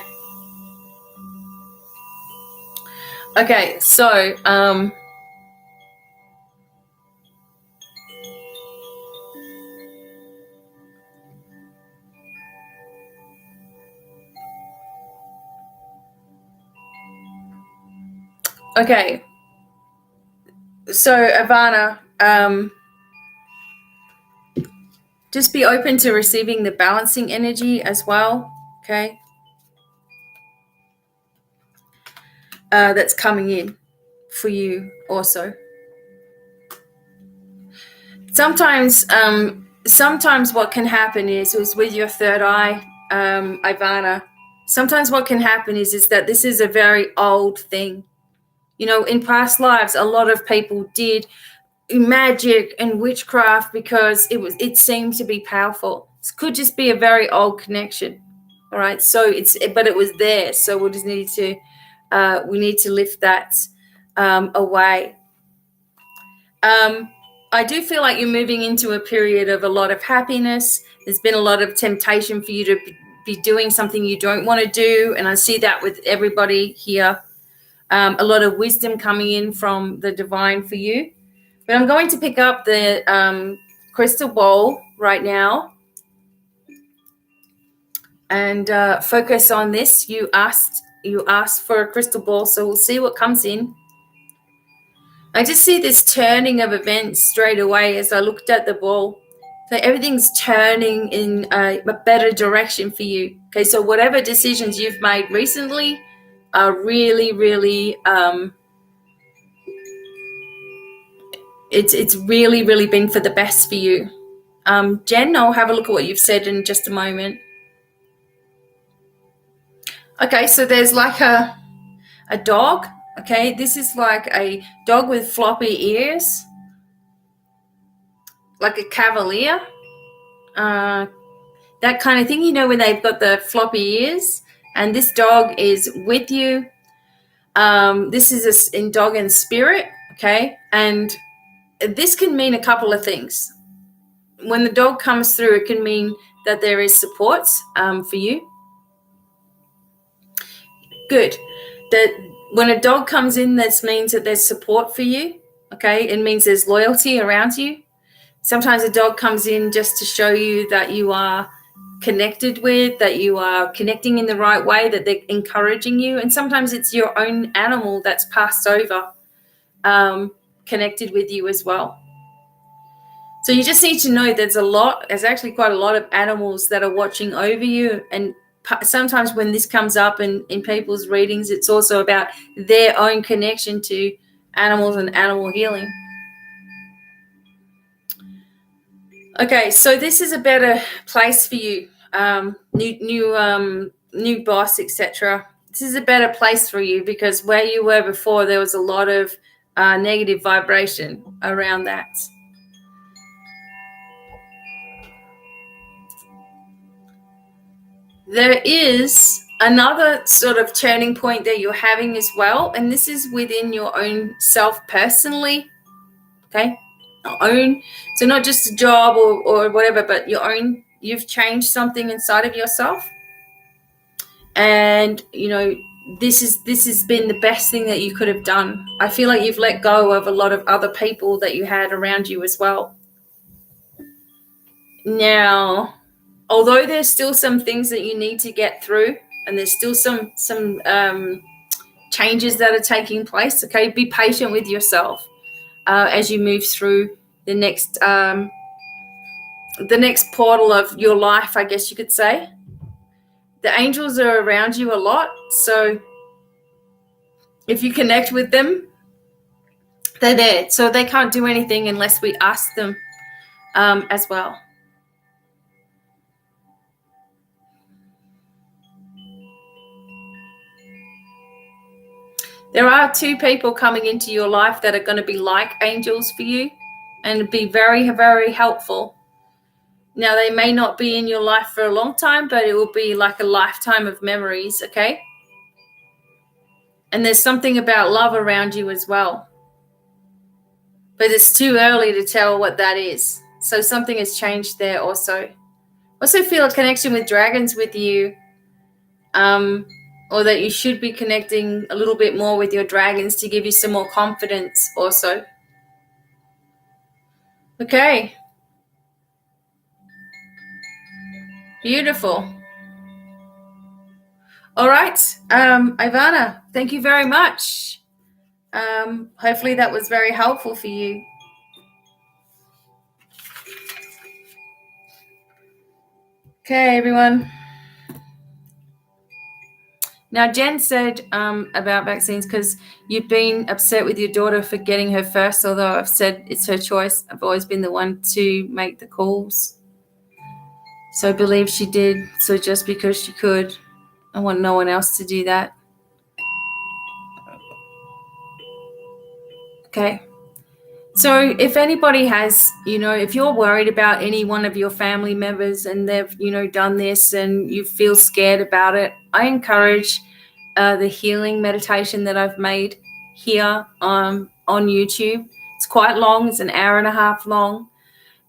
Okay, so okay. So Ivana, just be open to receiving the balancing energy as well, okay? That's coming in for you also. Sometimes what can happen is with your third eye, Ivana, sometimes what can happen is that this is a very old thing. In past lives, a lot of people did magic and witchcraft because it seemed to be powerful. This could just be a very old connection. All right. So but it was there. So we just need to lift that away. I do feel like you're moving into a period of a lot of happiness. There's been a lot of temptation for you to be doing something you don't want to do. And I see that with everybody here. A lot of wisdom coming in from the divine for you. But I'm going to pick up the crystal ball right now and focus on this. You asked for a crystal ball, so we'll see what comes in. I just see this turning of events straight away as I looked at the ball. So everything's turning in a better direction for you. Okay, so whatever decisions you've made recently are really, really, it's really, really been for the best for you. Jen, I'll have a look at what you've said in just a moment. Okay, so there's like a dog. Okay, this is like a dog with floppy ears. like a cavalier, that kind of thing, you know, when they've got the floppy ears, and this dog is with you. This is in dog and spirit, okay? And this can mean a couple of things. When the dog comes through, it can mean that there is support for you. Good. That when a dog comes in, this means that there's support for you, okay? It means there's loyalty around you. Sometimes a dog comes in just to show you that you are connected with, that you are connecting in the right way, that they're encouraging you. And sometimes it's your own animal that's passed over, connected with you as well. So you just need to know there's actually quite a lot of animals that are watching over you. And sometimes when this comes up in people's readings, it's also about their own connection to animals and animal healing. Okay, so this is a better place for you, new boss, etc. This is a better place for you, because where you were before, there was a lot of negative vibration around that. There is another sort of turning point that you're having as well, and this is within your own self personally, okay? So not just a job or whatever, but you've changed something inside of yourself. And, you know, this has been the best thing that you could have done. I feel like you've let go of a lot of other people that you had around you as well. Now, although there's still some things that you need to get through, and there's still some changes that are taking place, okay, be patient with yourself as you move through the next portal of your life, I guess you could say. The angels are around you a lot, so if you connect with them, they're there. So they can't do anything unless we ask them as well. There are 2 people coming into your life that are going to be like angels for you and be very, very helpful. Now, they may not be in your life for a long time, but it will be like a lifetime of memories, okay? And there's something about love around you as well. But it's too early to tell what that is. So something has changed there also. Also feel a connection with dragons with you, or that you should be connecting a little bit more with your dragons to give you some more confidence also. Okay. Beautiful. All right. Ivana, thank you very much. Hopefully that was very helpful for you. Okay, everyone. Now, Jen said about vaccines, because you've been upset with your daughter for getting her first, although I've said it's her choice. I've always been the one to make the calls. So I believe she did. So just because she could, I want no one else to do that. Okay. So if anybody has, if you're worried about any one of your family members and they've, done this and you feel scared about it, I encourage the healing meditation that I've made here on YouTube. It's quite long. It's an hour and a half long,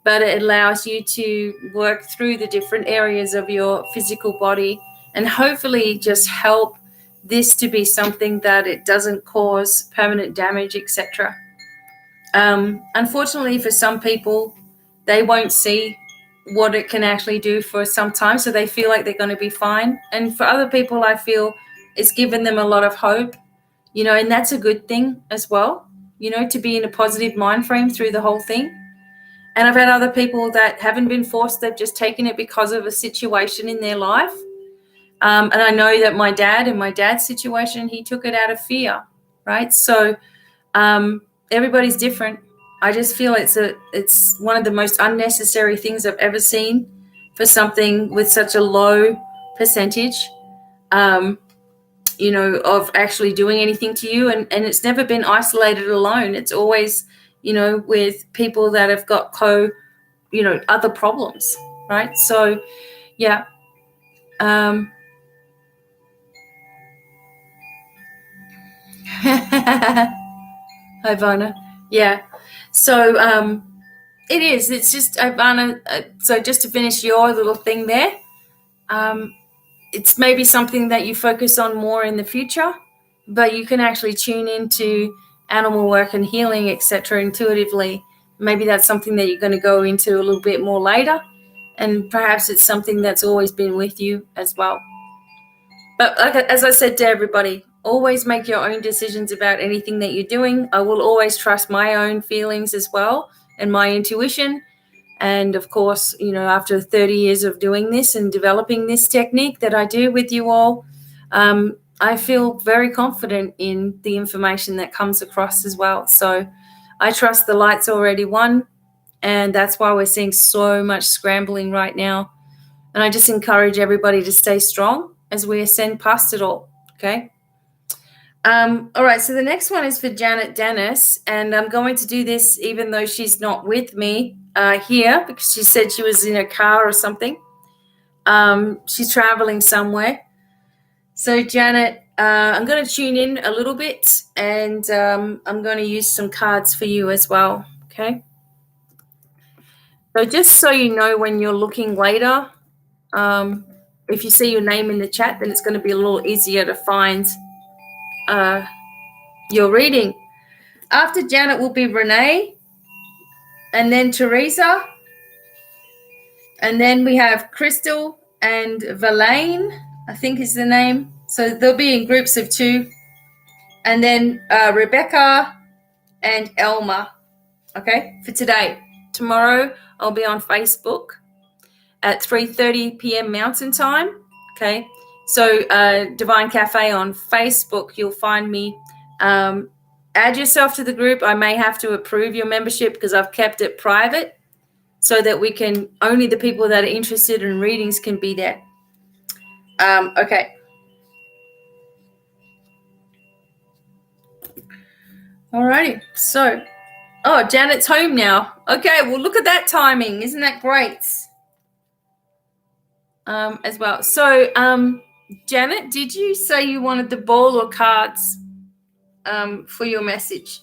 but it allows you to work through the different areas of your physical body and hopefully just help this to be something that it doesn't cause permanent damage, etc. Unfortunately, for some people, they won't see what it can actually do for some time, so they feel like they're going to be fine. And for other people, I feel it's given them a lot of hope, and that's a good thing as well, to be in a positive mind frame through the whole thing. And I've had other people that haven't been forced, they've just taken it because of a situation in their life. And I know that my dad, in my dad's situation, he took it out of fear, right? So everybody's different. I just feel it's one of the most unnecessary things I've ever seen for something with such a low percentage, of actually doing anything to you. And it's never been isolated alone. It's always, with people that have got other problems, right? So, yeah. Hi, Ivana. Yeah. So, it's just, Ivana, so just to finish your little thing there, it's maybe something that you focus on more in the future, but you can actually tune into animal work and healing, etc., intuitively. Maybe that's something that you're going to go into a little bit more later, and perhaps it's something that's always been with you as well. But as I said to everybody, always make your own decisions about anything that you're doing. I will always trust my own feelings as well and my intuition. And of course, after 30 years of doing this and developing this technique that I do with you all, I feel very confident in the information that comes across as well. So I trust the light's already won, and that's why we're seeing so much scrambling right now. And I just encourage everybody to stay strong as we ascend past it all, okay? All right, so the next one is for Janet Dennis, and I'm going to do this even though she's not with me here, because she said she was in a car or something. She's traveling somewhere. So Janet, I'm going to tune in a little bit, and I'm going to use some cards for you as well, okay? So just so you know, when you're looking later, if you see your name in the chat, then it's going to be a little easier to find your reading. After Janet will be Renee, and then Teresa, and then we have Crystal and Verlaine, I think is the name. So they'll be in groups of 2. And then Rebecca and Elma, okay, for today. Tomorrow I'll be on Facebook at 3:30 p.m. Mountain Time, okay? So Devine Cafe on Facebook, you'll find me. Add yourself to the group. I may have to approve your membership because I've kept it private so that only the people that are interested in readings can be there. Okay. Alrighty. So, Janet's home now. Okay, well, look at that timing. Isn't that great? As well. So, Janet, did you say you wanted the ball or cards for your message?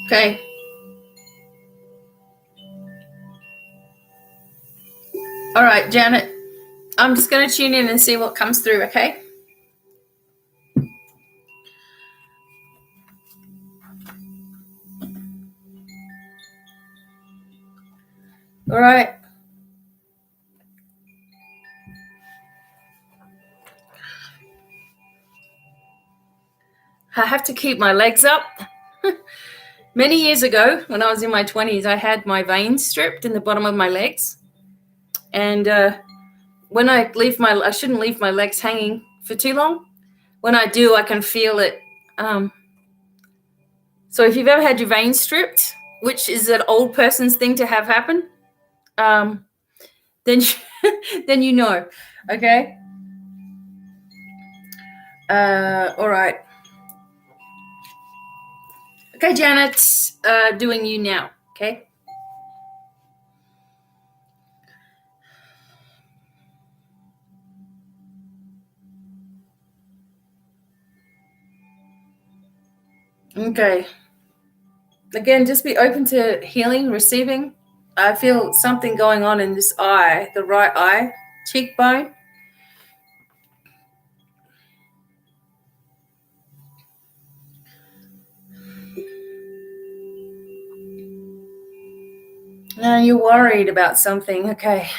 Okay. All right, Janet, I'm just going to tune in and see what comes through, okay? All right. I have to keep my legs up. Many years ago, when I was in my 20s, I had my veins stripped in the bottom of my legs. And when I shouldn't leave my legs hanging for too long. When I do, I can feel it. So if you've ever had your veins stripped, which is an old person's thing to have happen, then then you know, okay? All right. Okay, Janet, doing you now, okay? Okay. Again, just be open to healing, receiving. I feel something going on in this eye, the right eye, cheekbone. And you're worried about something, okay.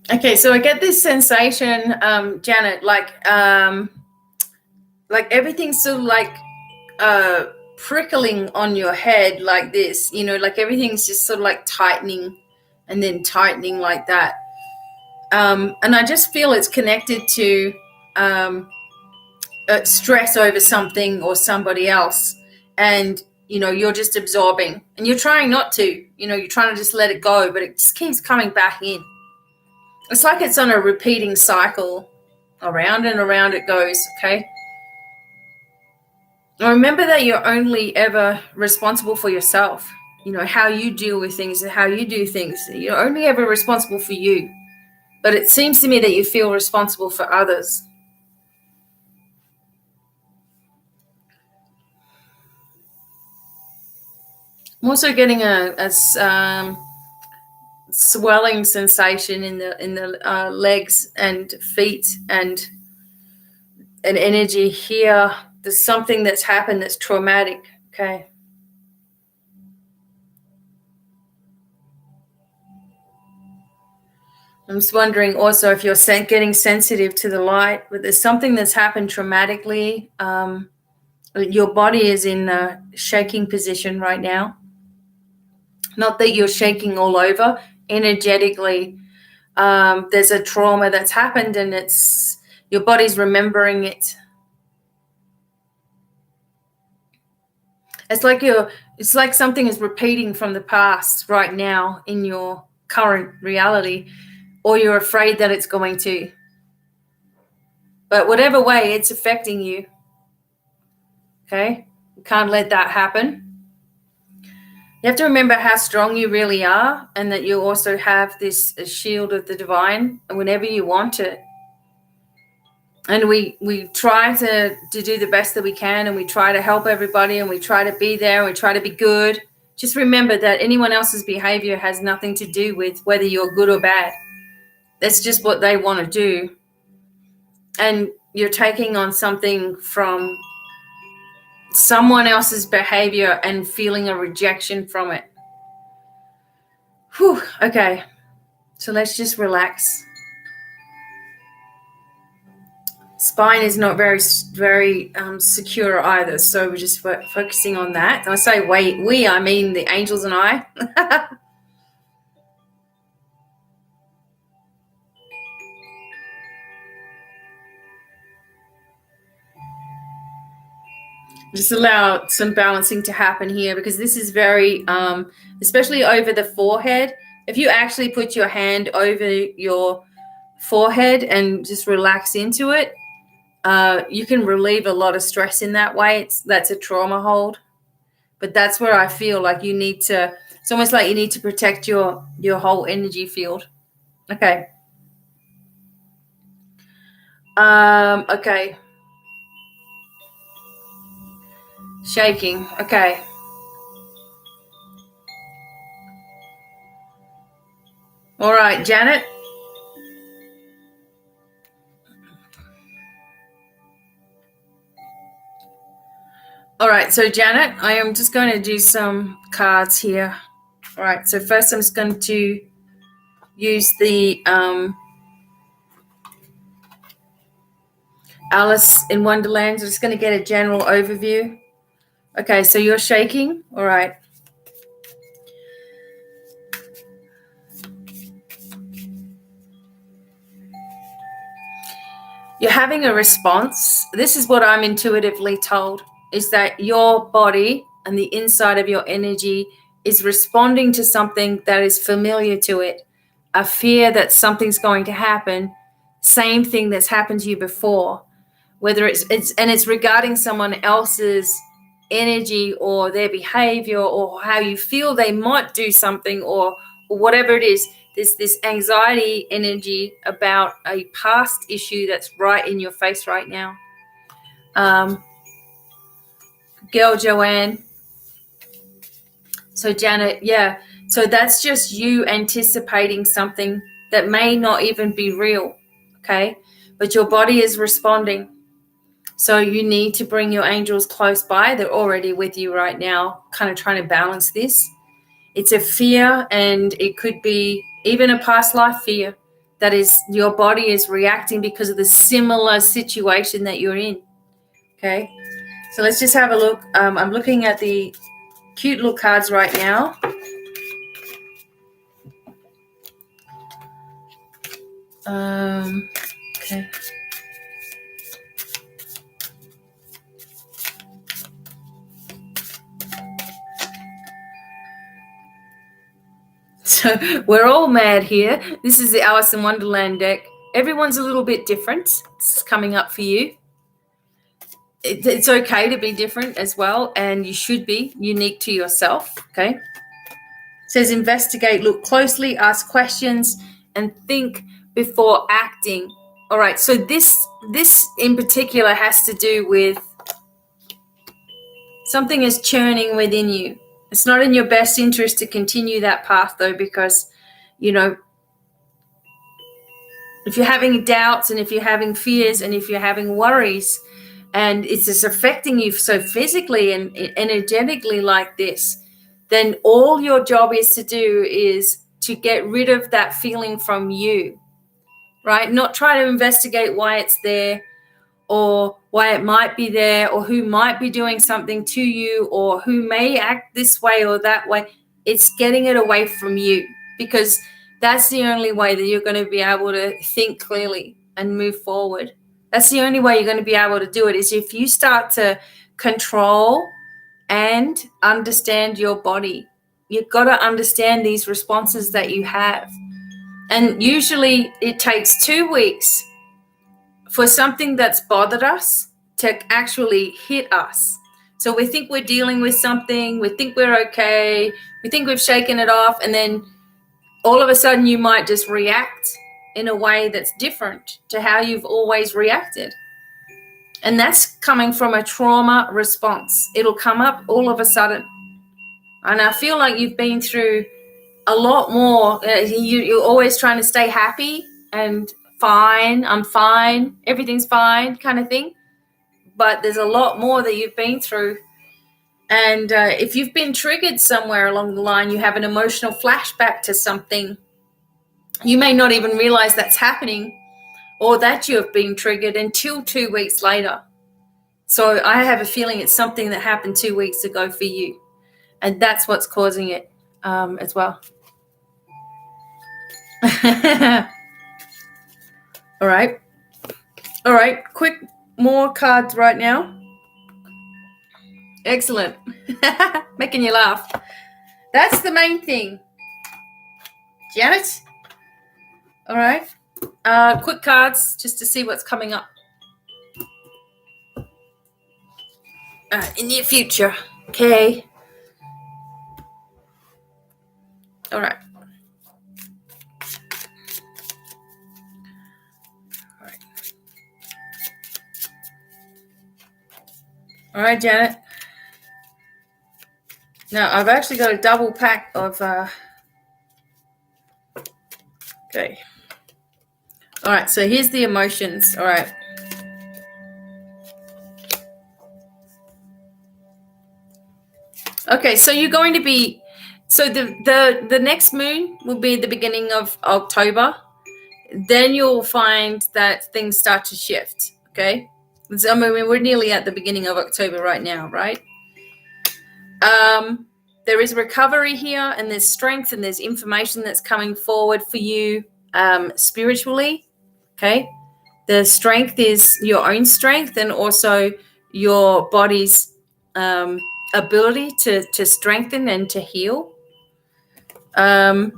Okay, so I get this sensation, Janet, like like everything's sort of like prickling on your head like this, like everything's just sort of like tightening and then tightening like that. And I just feel it's connected to stress over something or somebody else. And, you're just absorbing and you're trying not to, you're trying to just let it go, but it just keeps coming back in. It's like it's on a repeating cycle. Around and around it goes, okay? Now remember that you're only ever responsible for yourself. How you deal with things and how you do things. You're only ever responsible for you. But it seems to me that you feel responsible for others. I'm also getting a swelling sensation in the legs and feet and an energy here. There's something that's happened that's traumatic. Okay. I'm just wondering also if you're getting sensitive to the light, but there's something that's happened traumatically. Your body is in a shaking position right now. Not that you're shaking all over. Energetically, there's a trauma that's happened and your body's remembering it. It's like something is repeating from the past right now in your current reality, or you're afraid that it's going to. But whatever way, it's affecting you. Okay? You can't let that happen. You have to remember how strong you really are, and that you also have this shield of the divine whenever you want it. And we try to do the best that we can, and we try to help everybody, and we try to be there, and we try to be good. Just remember that anyone else's behavior has nothing to do with whether you're good or bad. That's just what they want to do. And you're taking on something from someone else's behavior and feeling a rejection from it. Whew, okay. So let's just relax. Spine is not very secure either, so we're just focusing on that. And I say we, I mean the angels and I. Just allow some balancing to happen here, because this is very, especially over the forehead. If you actually put your hand over your forehead and just relax into it, you can relieve a lot of stress in that way. That's a trauma hold. But that's where I feel like you need to, it's almost like you need to protect your whole energy field. Okay. Okay. Shaking. Okay. All right, Janet. All right, so Janet, I am just going to do some cards here. All right, so first I'm just going to use the Alice in Wonderland. I'm just going to get a general overview. Okay, so you're shaking. All right. You're having a response. This is what I'm intuitively told, is that your body and the inside of your energy is responding to something that is familiar to it, a fear that something's going to happen, same thing that's happened to you before, whether it's regarding someone else's energy or their behavior or how you feel they might do something or whatever it is. There's this anxiety energy about a past issue that's right in your face right now. Girl Joanne. So Janet, yeah. So that's just you anticipating something that may not even be real, okay? But your body is responding. So you need to bring your angels close by. They're already with you right now, kind of trying to balance this. It's a fear, and it could be even a past life fear that is your body is reacting because of the similar situation that you're in. Okay, so let's just have a look. I'm looking at the cute little cards right now. Okay. So we're all mad here. This is the Alice in Wonderland deck. Everyone's a little bit different. This is coming up for you. It's okay to be different as well, and you should be unique to yourself, okay? It says investigate, look closely, ask questions, and think before acting. All right, so this in particular has to do with something is churning within you. It's not in your best interest to continue that path, though, because, you know, if you're having doubts and if you're having fears and if you're having worries and it's just affecting you so physically and energetically like this, then all your job is to do is to get rid of that feeling from you, right? Not try to investigate why it's there or why it might be there or who might be doing something to you or who may act this way or that way. It's getting it away from you, because that's the only way that you're going to be able to think clearly and move forward. That's the only way you're going to be able to do it, is if you start to control and understand your body. You've got to understand these responses that you have. And usually it takes 2 weeks for something that's bothered us to actually hit us. So we think we're dealing with something, we think we're okay, we think we've shaken it off, and then all of a sudden you might just react in a way that's different to how you've always reacted. And that's coming from a trauma response. It'll come up all of a sudden. And I feel like you've been through a lot more. You're always trying to stay happy and fine, I'm fine, everything's fine kind of thing. But there's a lot more that you've been through. And if you've been triggered somewhere along the line, you have an emotional flashback to something, you may not even realize that's happening or that you have been triggered until 2 weeks later. So I have a feeling it's something that happened 2 weeks ago for you. And that's what's causing it as well. All right. All right. Quick, more cards right now. Excellent. Making you laugh. That's the main thing. Janet? All right. Quick cards just to see what's coming up in the future. Okay. All right. All right, Janet. Now, I've actually got a double pack of... okay. All right, so here's the emotions. All right. Okay, so you're going to be... So the next moon will be at the beginning of October. Then you'll find that things start to shift, okay? So, I mean, we're nearly at the beginning of October right now, right? There is recovery here, and there's strength, and there's information that's coming forward for you spiritually, okay? The strength is your own strength and also your body's ability to strengthen and to heal. And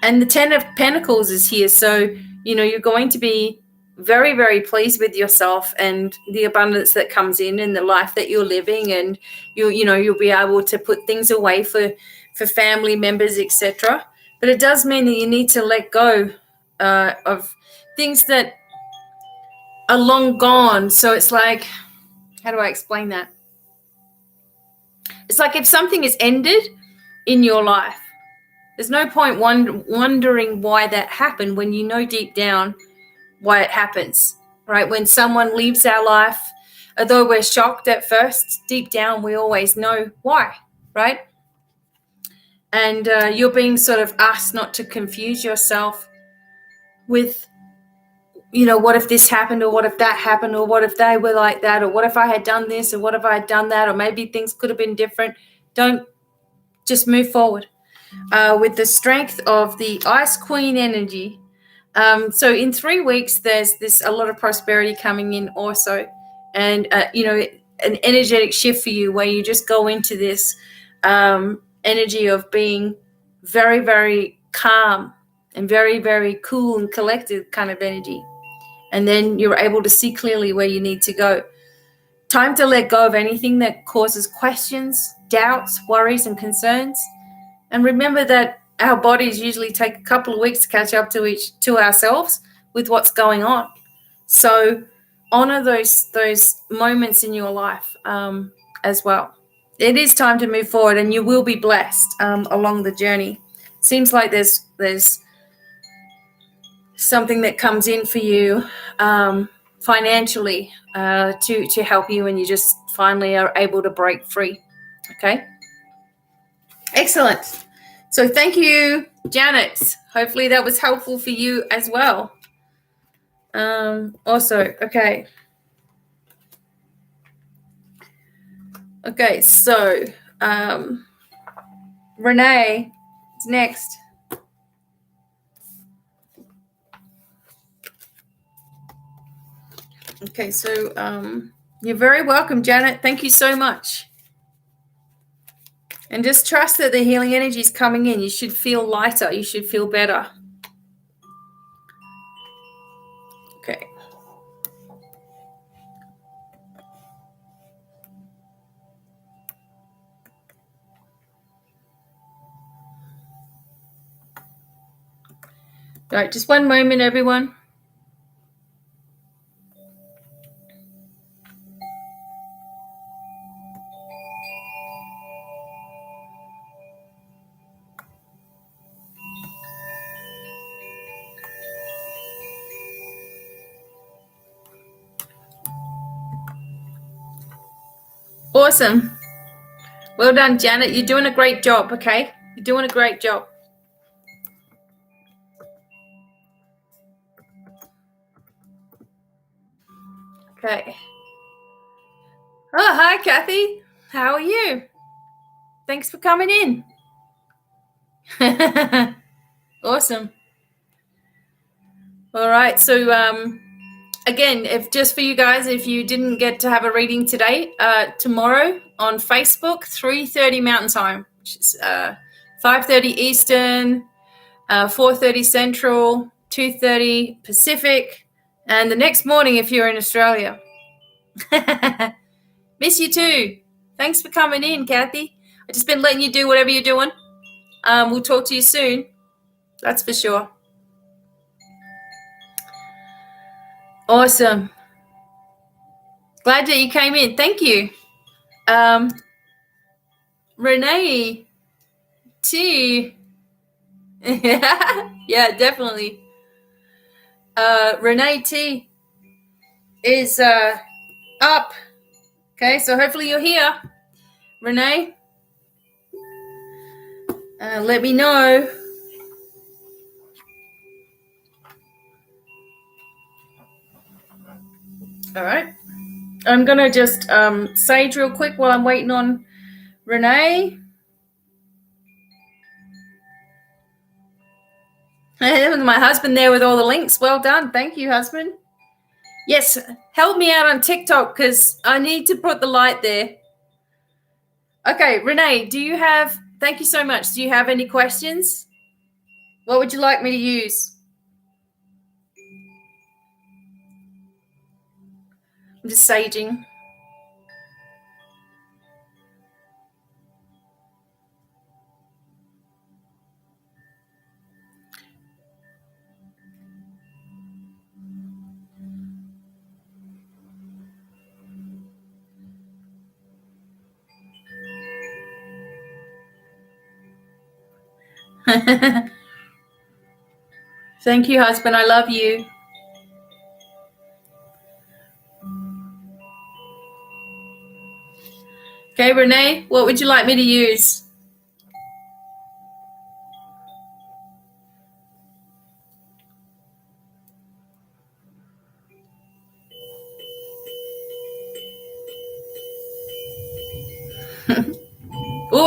the 10 of Pentacles is here. So, you know, you're going to be very, very pleased with yourself and the abundance that comes in the life that you're living. And, you'll be able to put things away for family members, etc. But it does mean that you need to let go of things that are long gone. So it's like, how do I explain that? It's like if something is ended in your life, there's no point wondering why that happened when you know deep down why it happens, right? When someone leaves our life, although we're shocked at first, deep down we always know why, right? And you're being sort of asked not to confuse yourself with what if this happened, or what if that happened, or what if they were like that, or what if I had done this, or what if I had done that, or maybe things could have been different. Don't, just move forward with the strength of the Ice Queen energy. So in 3 weeks, there's a lot of prosperity coming in also, and an energetic shift for you where you just go into this energy of being very, very calm and very, very cool and collected kind of energy. And then you're able to see clearly where you need to go. Time to let go of anything that causes questions, doubts, worries, and concerns. And remember that our bodies usually take a couple of weeks to catch up to ourselves with what's going on. So honor those moments in your life as well. It is time to move forward, and you will be blessed along the journey. Seems like there's something that comes in for you financially to help you, and you just finally are able to break free. Okay, excellent. So thank you, Janet. Hopefully that was helpful for you as well. Also, okay, so Renee is next. Okay, so you're very welcome, Janet. Thank you so much. And just trust that the healing energy is coming in. You should feel lighter. You should feel better. Okay. All right, just one moment, everyone. Awesome. Well done, Janet. You're doing a great job, okay? You're doing a great job. Okay. Oh, hi, Kathy. How are you? Thanks for coming in. Awesome. All right. So, again, if just for you guys, if you didn't get to have a reading today, tomorrow on Facebook, 3:30 Mountain Time, which is 5:30 Eastern, 4:30 Central, 2:30 Pacific, and the next morning if you're in Australia. Miss you too. Thanks for coming in, Kathy. I've just been letting you do whatever you're doing. We'll talk to you soon. That's for sure. Awesome. Glad that you came in. Thank you. Renee T. Yeah, definitely. Renee T is up. Okay, so hopefully you're here. Renee, let me know. All right. I'm going to just sage real quick while I'm waiting on Renee. And my husband there with all the links. Well done. Thank you, husband. Yes, help me out on TikTok because I need to put the light there. Okay, Renee, thank you so much. Do you have any questions? What would you like me to use? I'm just saging. Thank you, husband. I love you. Okay, Renee, what would you like me to use?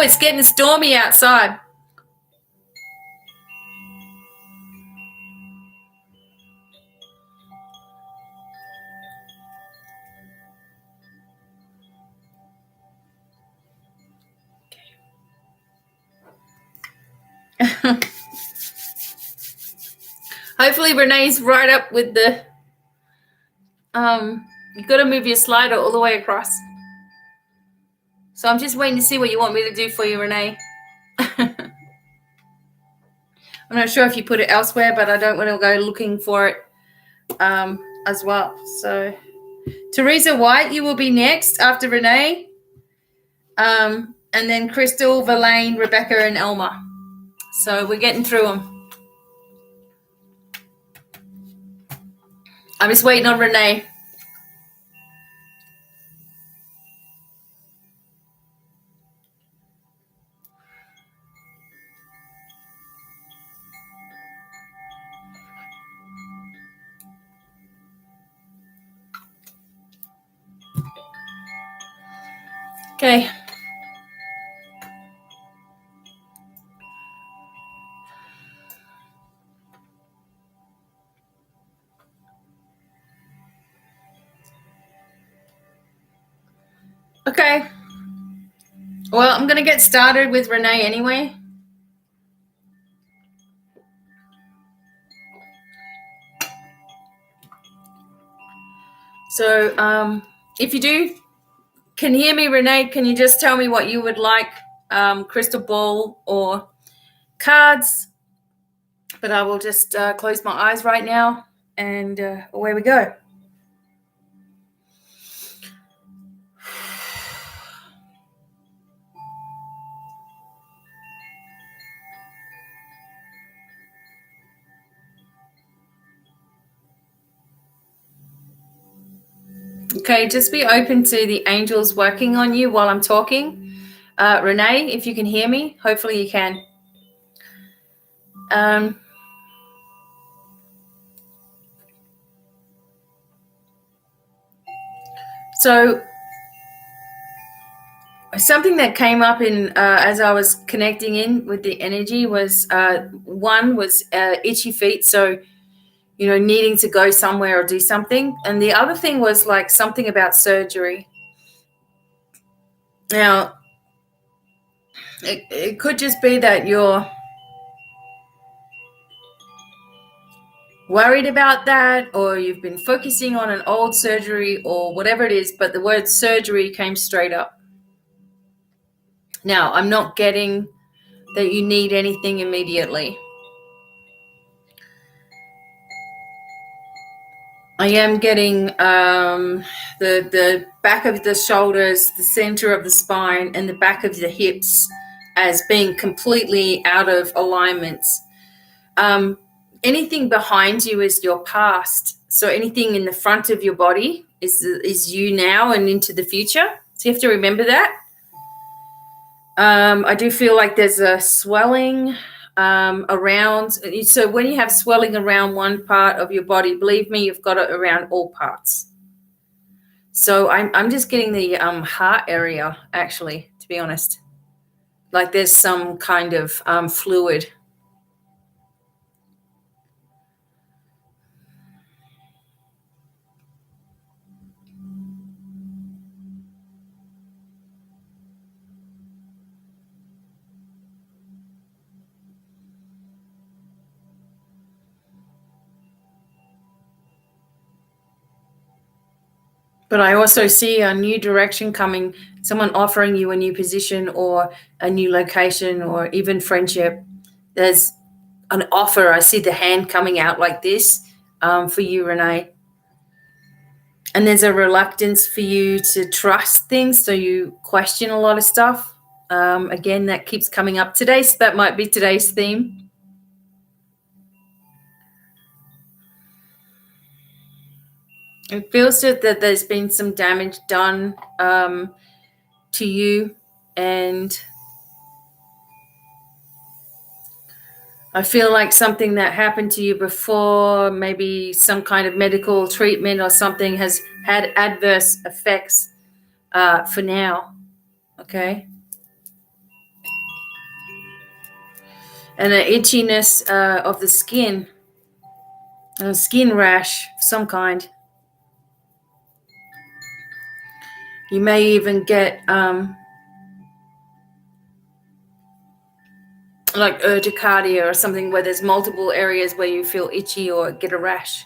it's getting stormy outside. Hopefully Renee's right up with the you've got to move your slider all the way across. So I'm just waiting to see what you want me to do for you, Renee. I'm not sure if you put it elsewhere, but I don't want to go looking for it as well. So Teresa White, you will be next after Renee. And then Crystal, Verlaine, Rebecca, and Elma. So we're getting through them. I'm just waiting on Renee. Okay. Okay. Well, I'm going to get started with Renee anyway. So if you can hear me, Renee, can you just tell me what you would like, crystal ball or cards? But I will just close my eyes right now, and away we go. Okay, just be open to the angels working on you while I'm talking. Renee, if you can hear me, hopefully you can. So something that came up in as I was connecting in with the energy was one was itchy feet. So, you know, needing to go somewhere or do something. And the other thing was like something about surgery. Now, it could just be that you're worried about that, or you've been focusing on an old surgery or whatever it is, but the word surgery came straight up. Now, I'm not getting that you need anything immediately. I am getting the back of the shoulders, the center of the spine, and the back of the hips as being completely out of alignments. Anything behind you is your past. So anything in the front of your body is you now and into the future. So you have to remember that. I do feel like there's a swelling around. So when you have swelling around one part of your body, believe me, you've got it around all parts. So I'm just getting the heart area, actually, to be honest. Like there's some kind of fluid. But I also see a new direction coming, someone offering you a new position or a new location or even friendship. There's an offer. I see the hand coming out like this for you, Renee. And there's a reluctance for you to trust things, so you question a lot of stuff. Again, that keeps coming up. That might be today's theme. It feels that there's been some damage done to you, and I feel like something that happened to you before, maybe some kind of medical treatment or something, has had adverse effects for now. Okay. and an itchiness of the skin, a skin rash of some kind. You may even get like urticaria or something where there's multiple areas where you feel itchy or get a rash.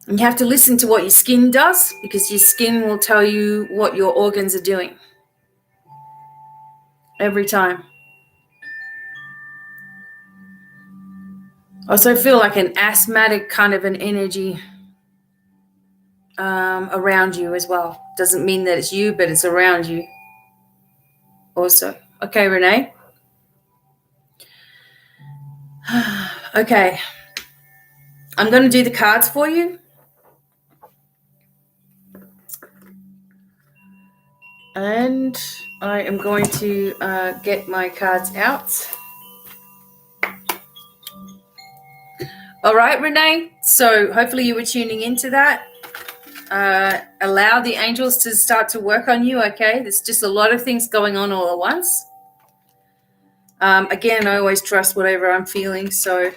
And you have to listen to what your skin does, because your skin will tell you what your organs are doing every time. I also feel like an asthmatic kind of an energy around you as well. Doesn't mean that it's you, but it's around you also. Okay, Renee? Okay. I'm going to do the cards for you. And I am going to get my cards out. All right, Renee. So hopefully you were tuning into that. Allow the angels to start to work on you, okay? There's just a lot of things going on all at once. Again, I always trust whatever I'm feeling. So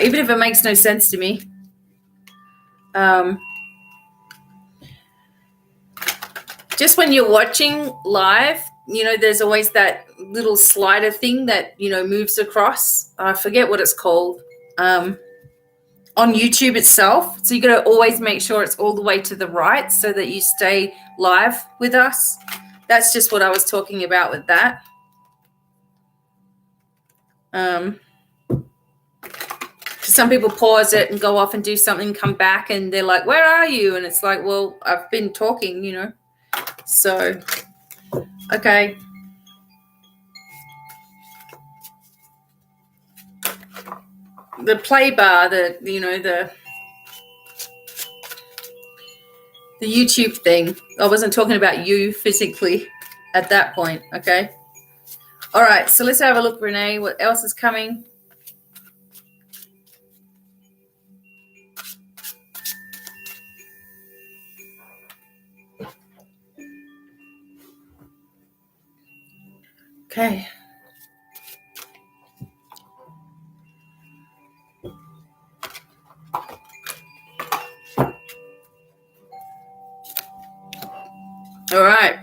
even if it makes no sense to me, just when you're watching live, there's always that little slider thing that, moves across. I forget what it's called. On YouTube itself. So you got to always make sure it's all the way to the right so that you stay live with us. That's just what I was talking about with that. Some people pause it and go off and do something, come back, and they're like, where are you? And it's like, well, I've been talking, So, okay. The play bar, the YouTube thing. I wasn't talking about you physically at that point, okay? All right, so let's have a look, Renee. What else is coming? Okay. All right.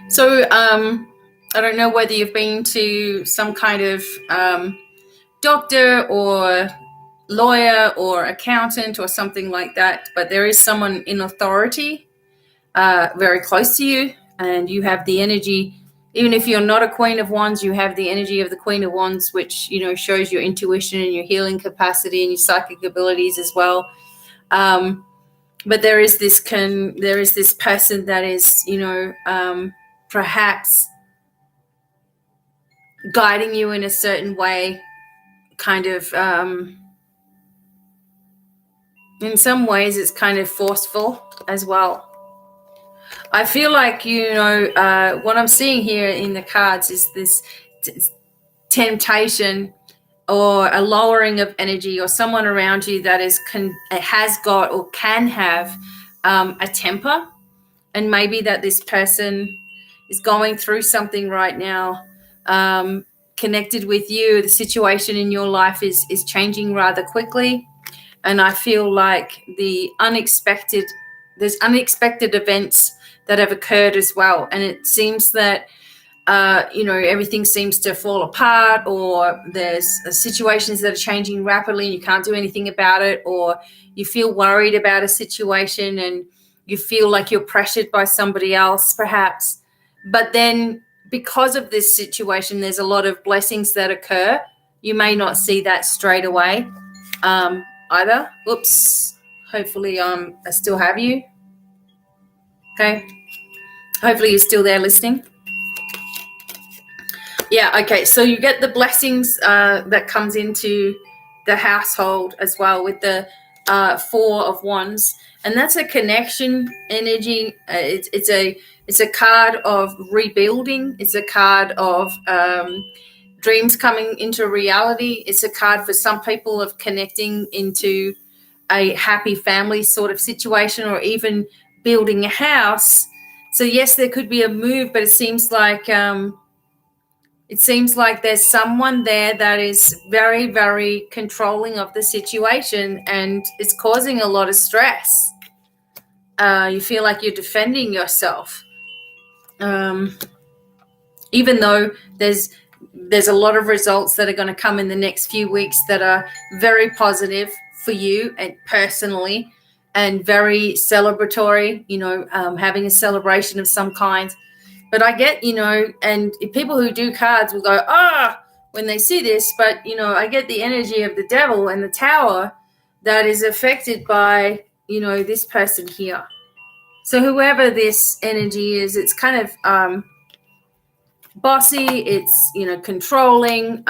So I don't know whether you've been to some kind of doctor or lawyer or accountant or something like that, but there is someone in authority very close to you, and you have the energy. Even if you're not a Queen of Wands, you have the energy of the Queen of Wands, which shows your intuition and your healing capacity and your psychic abilities as well. But there is this person that is perhaps guiding you in a certain way, kind of in some ways it's kind of forceful as well. I feel like, what I'm seeing here in the cards is this temptation or a lowering of energy, or someone around you that has got or can have a temper. And maybe that this person is going through something right now, connected with you. The situation in your life is changing rather quickly. And I feel like there's unexpected events that have occurred as well. And it seems that, everything seems to fall apart, or there's situations that are changing rapidly and you can't do anything about it, or you feel worried about a situation and you feel like you're pressured by somebody else perhaps. But then because of this situation, there's a lot of blessings that occur. You may not see that straight away either. Oops. Hopefully I still have you. Okay. Hopefully you're still there listening. Yeah, okay. So you get the blessings that comes into the household as well with the Four of Wands. And that's a connection energy. It's a card of rebuilding. It's a card of dreams coming into reality. It's a card for some people of connecting into a happy family sort of situation, or even building a house. So yes, there could be a move, but it seems like there's someone there that is very, very controlling of the situation, and it's causing a lot of stress. You feel like you're defending yourself, even though there's a lot of results that are going to come in the next few weeks that are very positive for you and personally, and very celebratory, having a celebration of some kind. But I get, and people who do cards will go, when they see this, but, I get the energy of the devil and the tower that is affected by, this person here. So whoever this energy is, it's kind of bossy, it's, controlling,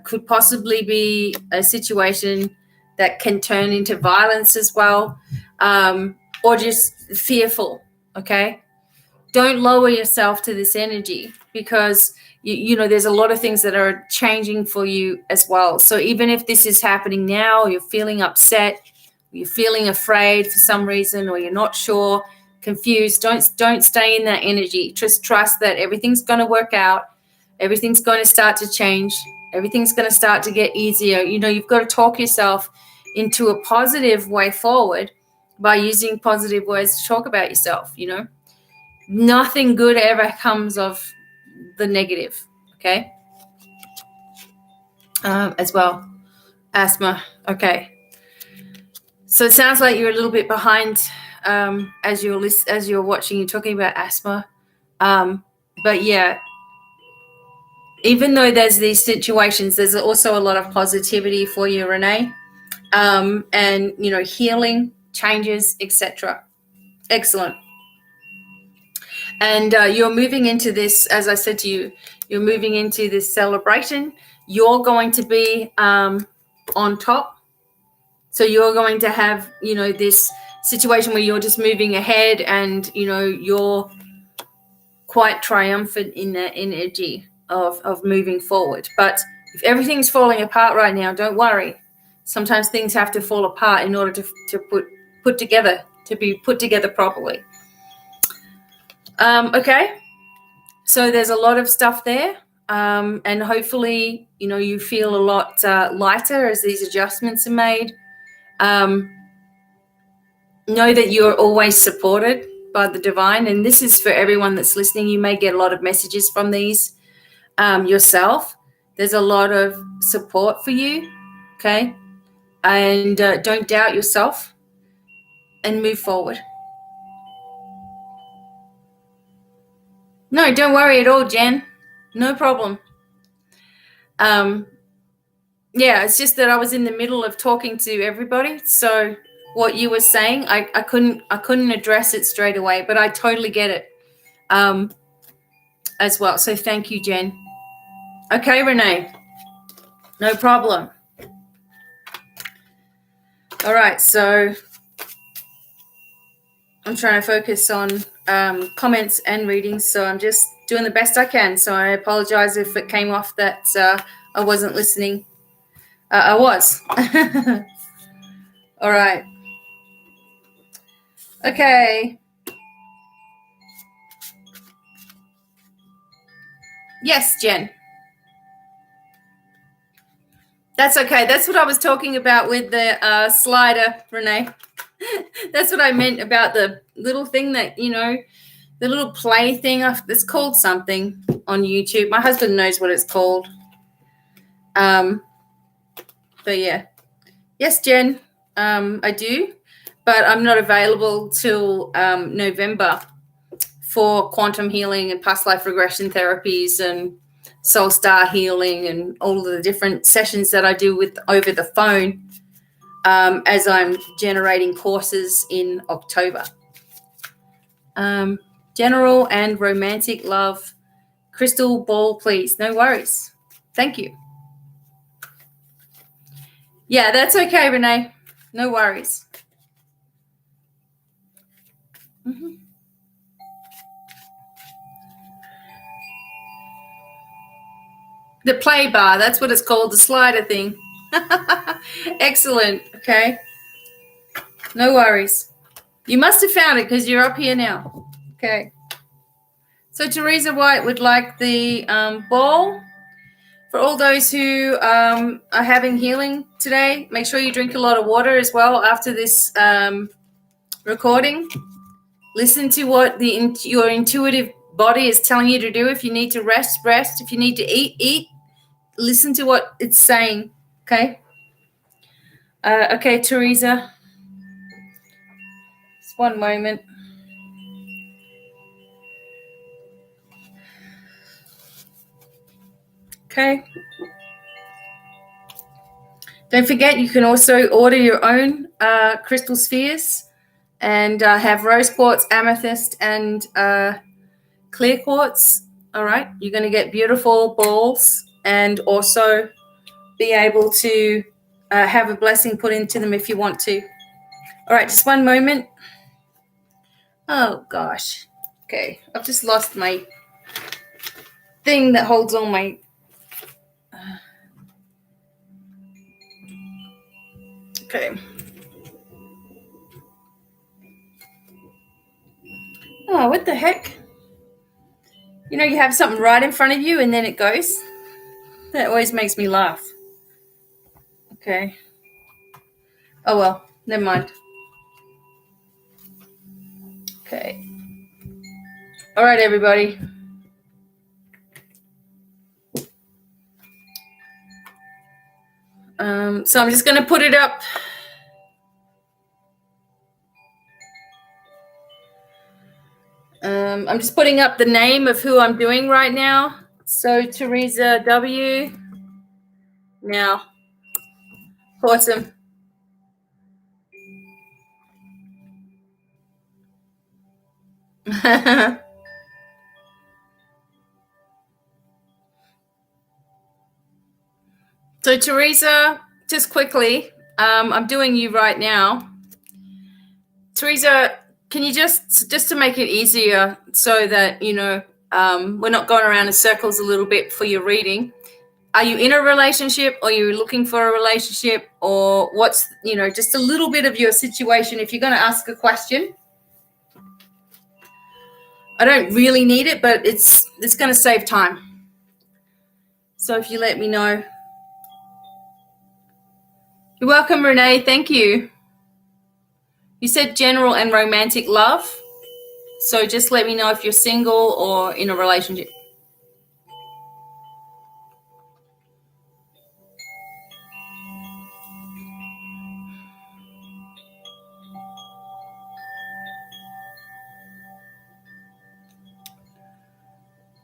could possibly be a situation that can turn into violence as well, or just fearful, okay? Don't lower yourself to this energy, because there's a lot of things that are changing for you as well. So even if this is happening now, you're feeling upset, you're feeling afraid for some reason, or you're not sure, confused, don't stay in that energy. Just trust that everything's going to work out. Everything's going to start to change. Everything's going to start to get easier. You've got to talk yourself into a positive way forward by using positive words to talk about yourself. Nothing good ever comes of the negative, okay? As well. Asthma, okay. So it sounds like you're a little bit behind as you're watching. You're talking about asthma. But yeah, even though there's these situations, there's also a lot of positivity for you, Renee. And, healing, changes, etc. Excellent. And you're moving into this, as I said to you, you're moving into this celebration. You're going to be on top. So you're going to have, this situation where you're just moving ahead, and, you're quite triumphant in that energy of moving forward. But if everything's falling apart right now, don't worry. Sometimes things have to fall apart in order to put together, to be put together properly. Okay, so there's a lot of stuff there, and hopefully, you feel a lot lighter as these adjustments are made. Know that you're always supported by the divine, and this is for everyone that's listening. You may get a lot of messages from these yourself. There's a lot of support for you, okay? And don't doubt yourself, and move forward. No, don't worry at all, Jen. No problem. Yeah, it's just that I was in the middle of talking to everybody. So what you were saying, I couldn't address it straight away, but I totally get it as well. So thank you, Jen. Okay, Renee. No problem. All right, so I'm trying to focus on comments and readings, so I'm just doing the best I can. So I apologize if it came off that I wasn't listening. I was. All right. Okay. Yes, Jen. That's okay. That's what I was talking about with the slider, Renee. That's what I meant about the little thing that, the little play thing. It's called something on YouTube. My husband knows what it's called. But yeah. Yes, Jen, I do. But I'm not available till November for quantum healing and past life regression therapies and soul star healing and all of the different sessions that I do with over the phone as I'm generating courses in October. General and romantic love. Crystal ball, please. No worries. Thank you. Yeah, that's okay, Renee. No worries. Mm-hmm. The play bar, that's what it's called, the slider thing. Excellent. Okay. No worries. You must have found it because you're up here now. Okay. So Teresa White would like the ball. For all those who are having healing today, make sure you drink a lot of water as well after this recording. Listen to what your intuitive body is telling you to do. If you need to rest, rest. If you need to eat, eat. Listen to what it's saying, okay? Okay, Teresa. Just one moment. Okay. Don't forget, you can also order your own crystal spheres and have rose quartz, amethyst, and clear quartz. All right. You're going to get beautiful balls and also be able to have a blessing put into them if you want to. All right. Just one moment. Oh, gosh. Okay. I've just lost my thing that holds all my... Okay. Oh, what the heck? You know, you have something right in front of you and then it goes. That always makes me laugh. Okay. Oh, well, never mind. Okay. All right, everybody. So I'm just going to put it up. I'm just putting up the name of who I'm doing right now. So Teresa W. Now, awesome. So Teresa, just quickly, I'm doing you right now. Teresa, can you just to make it easier so that, you know, we're not going around in circles a little bit for your reading. Are you in a relationship, or are you looking for a relationship, or what's, you know, just a little bit of your situation? If you're going to ask a question, I don't really need it, but it's going to save time. So if you let me know. You're welcome, Renee. Thank you. You said general and romantic love. So just let me know if you're single or in a relationship.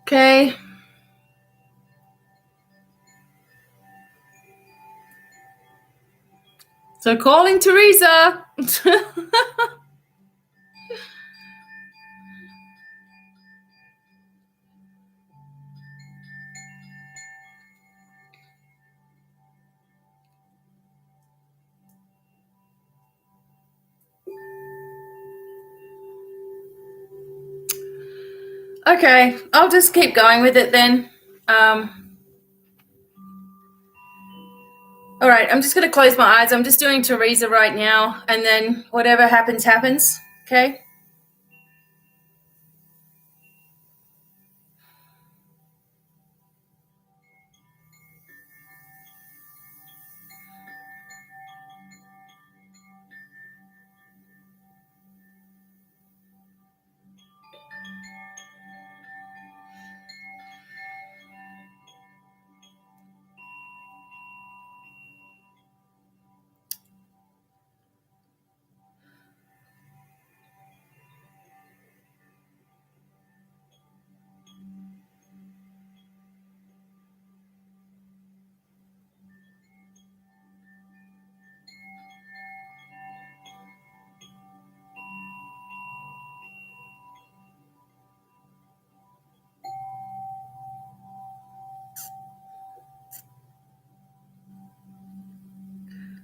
Okay. So calling Teresa. Okay, I'll just keep going with it then. All right, I'm just going to close my eyes. I'm just doing Teresa right now, and then whatever happens, happens. Okay?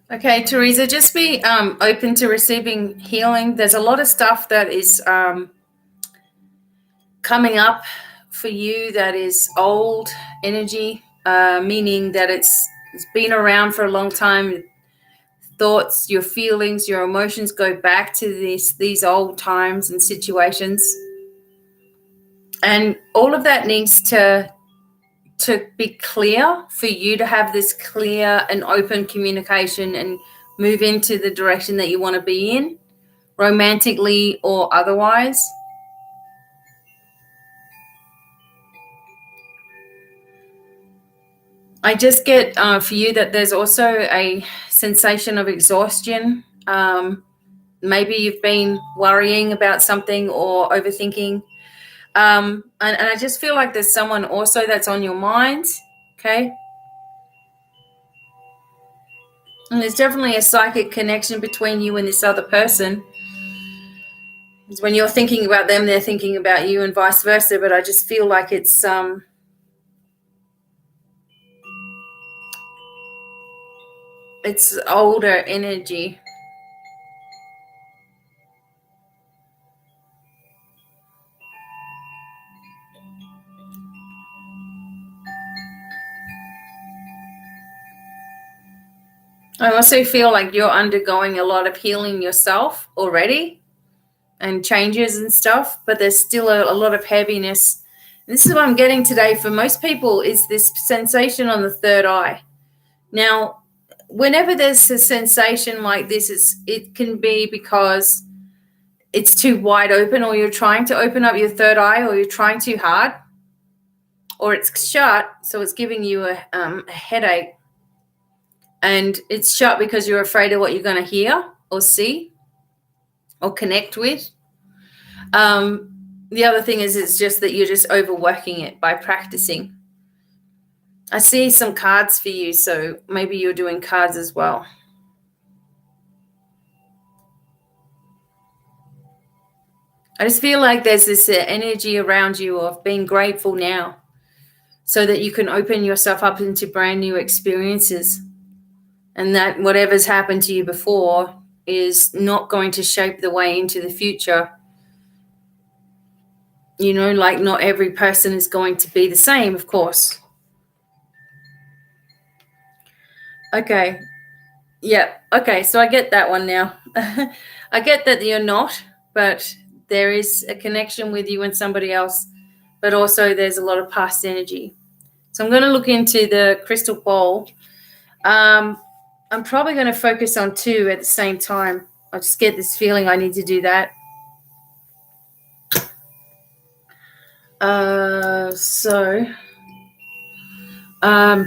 Okay, Teresa, just be open to receiving healing. There's a lot of stuff that is coming up for you that is old energy, meaning that it's been around for a long time. Thoughts, your feelings, your emotions go back to these old times and situations. And all of that needs to be clear for you to have this clear and open communication and move into the direction that you want to be in, romantically or otherwise. I just get for you that there's also a sensation of exhaustion. Maybe you've been worrying about something or overthinking. And I just feel like there's someone also that's on your mind, okay? And there's definitely a psychic connection between you and this other person. Because when you're thinking about them, they're thinking about you and vice versa. But I just feel like it's older energy. I also feel like you're undergoing a lot of healing yourself already and changes and stuff, but there's still a lot of heaviness. And this is what I'm getting today for most people is this sensation on the third eye. Now, whenever there's a sensation like this, it can be because it's too wide open, or you're trying to open up your third eye, or you're trying too hard, or it's shut, so it's giving you a headache. And it's shut because you're afraid of what you're going to hear or see or connect with. The other thing is it's just that you're just overworking it by practicing. I see some cards for you, so maybe you're doing cards as well. I just feel like there's this energy around you of being grateful now so that you can open yourself up into brand new experiences, and that whatever's happened to you before is not going to shape the way into the future. You know, like not every person is going to be the same, of course. Okay. Yeah. Okay. So I get that one now. I get that you're not, but there is a connection with you and somebody else, but also there's a lot of past energy. So I'm going to look into the crystal ball. I'm probably going to focus on two at the same time. I just get this feeling I need to do that.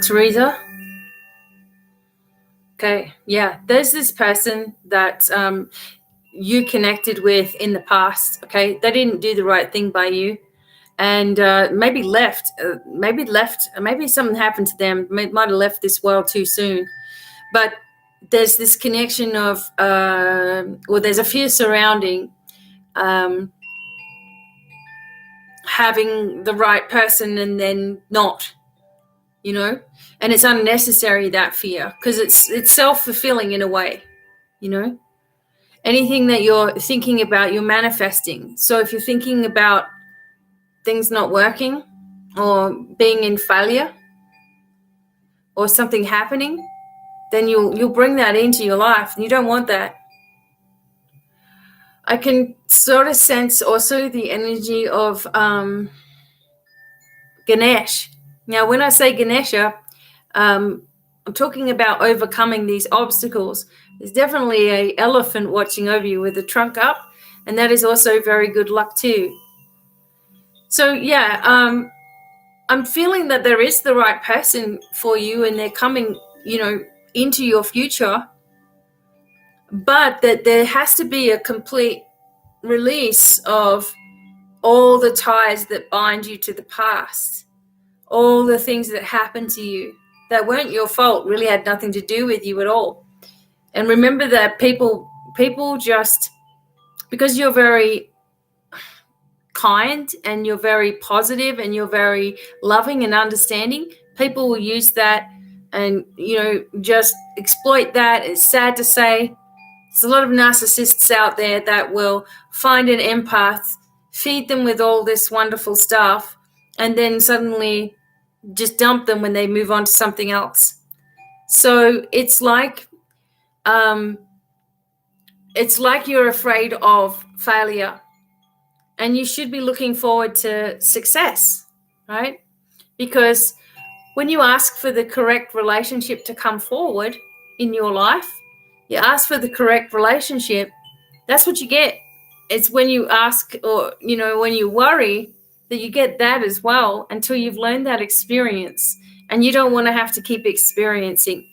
Teresa. Okay, yeah, there's this person that you connected with in the past. Okay, they didn't do the right thing by you, and maybe left. Maybe something happened to them. Might have left this world too soon. But there's this connection of, there's a fear surrounding having the right person and then not, you know, and it's unnecessary, that fear, because it's self-fulfilling in a way, you know. Anything that you're thinking about, you're manifesting. So if you're thinking about things not working or being in failure or something happening, then you'll bring that into your life, and you don't want that. I can sort of sense also the energy of Ganesh. Now, when I say Ganesha, I'm talking about overcoming these obstacles. There's definitely an elephant watching over you with the trunk up, and that is also very good luck too. So, yeah, I'm feeling that there is the right person for you, and they're coming, you know, into your future, but that there has to be a complete release of all the ties that bind you to the past, all the things that happened to you that weren't your fault, really had nothing to do with you at all. And remember that people just, because you're very kind and you're very positive and you're very loving and understanding, people will use that and, you know, just exploit that. It's sad to say. There's a lot of narcissists out there that will find an empath, feed them with all this wonderful stuff, and then suddenly just dump them when they move on to something else. So it's like you're afraid of failure, and you should be looking forward to success, right? Because when you ask for the correct relationship to come forward in your life, you ask for the correct relationship, that's what you get. It's when you ask, or, when you worry, that you get that as well, until you've learned that experience, and you don't want to have to keep experiencing.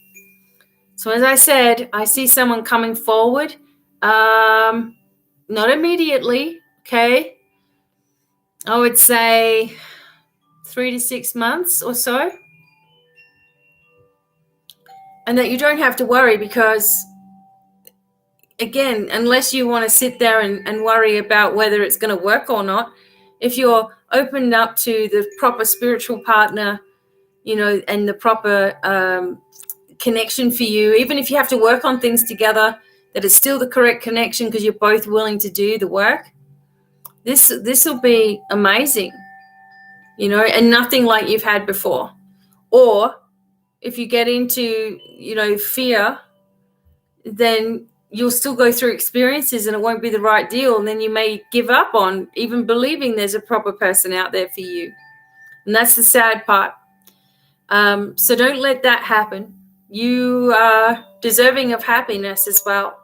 So as I said, I see someone coming forward, not immediately, okay? I would say 3 to 6 months or so. And that you don't have to worry, because, again, unless you want to sit there and worry about whether it's going to work or not, if you're opened up to the proper spiritual partner, and the proper connection for you, even if you have to work on things together, that it's still the correct connection because you're both willing to do the work, this will be amazing, and nothing like you've had before. Or if you get into, fear, then you'll still go through experiences and it won't be the right deal. And then you may give up on even believing there's a proper person out there for you. And that's the sad part. So don't let that happen. You are deserving of happiness as well.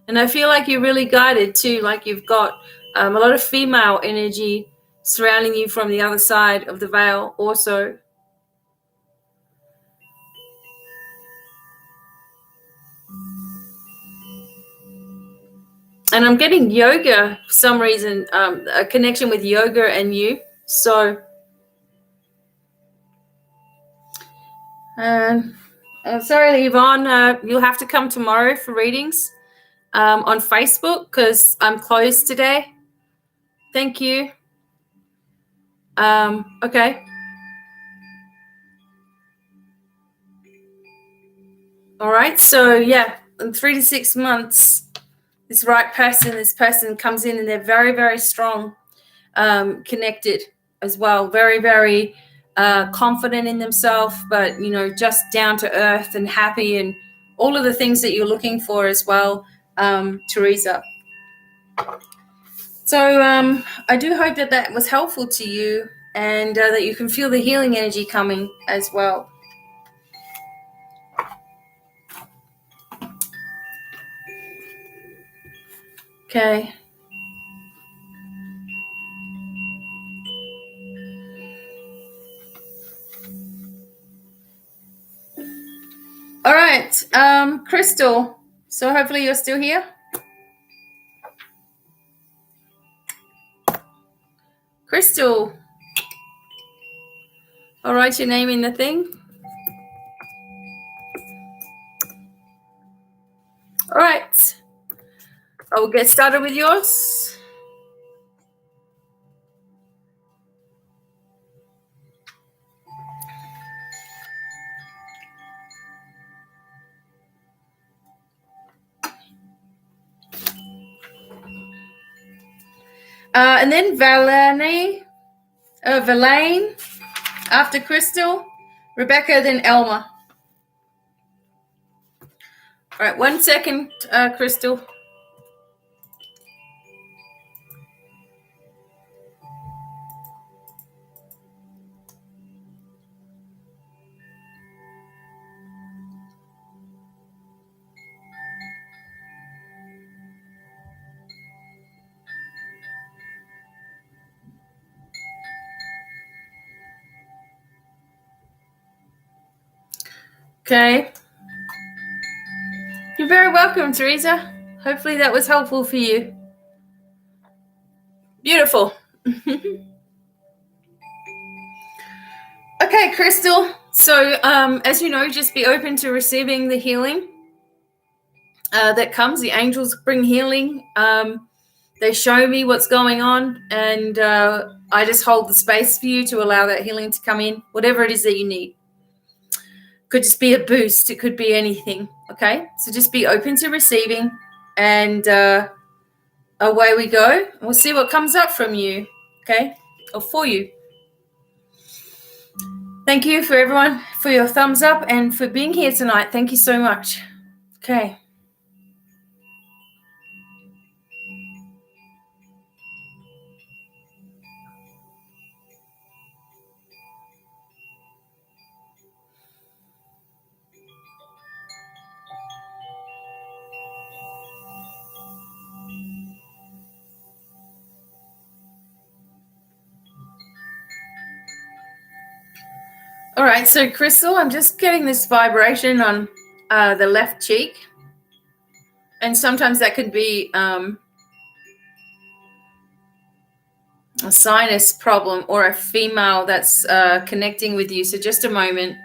And I feel like you're really guided too, like you've got a lot of female energy surrounding you from the other side of the veil also. And I'm getting yoga for some reason, a connection with yoga and you. So, sorry, Yvonne, you'll have to come tomorrow for readings on Facebook because I'm closed today. Thank you. Okay. All right. So, yeah, in 3 to 6 months, this person comes in and they're very, very strong, connected as well. Very, very confident in themselves, but, just down to earth and happy and all of the things that you're looking for as well, Teresa. So I do hope that was helpful to you and that you can feel the healing energy coming as well. Okay. All right, Crystal. So hopefully you're still here. Crystal. I'll write your name in the thing. All right. I will get started with yours. And then Valane, after Crystal, Rebecca, then Elma. All right, 1 second, Crystal. Okay. You're very welcome, Teresa. Hopefully that was helpful for you. Beautiful. Okay, Crystal. So, as you know, just be open to receiving the healing that comes. The angels bring healing. They show me what's going on, and I just hold the space for you to allow that healing to come in, whatever it is that you need. Could just be a boost. It could be anything. Okay, so just be open to receiving, and away we go. We'll see what comes up from you. Okay, or for you. Thank you for everyone for your thumbs up and for being here tonight. Thank you so much. Okay. All right, so Crystal, I'm just getting this vibration on the left cheek. And sometimes that could be a sinus problem or a female that's connecting with you. So just a moment.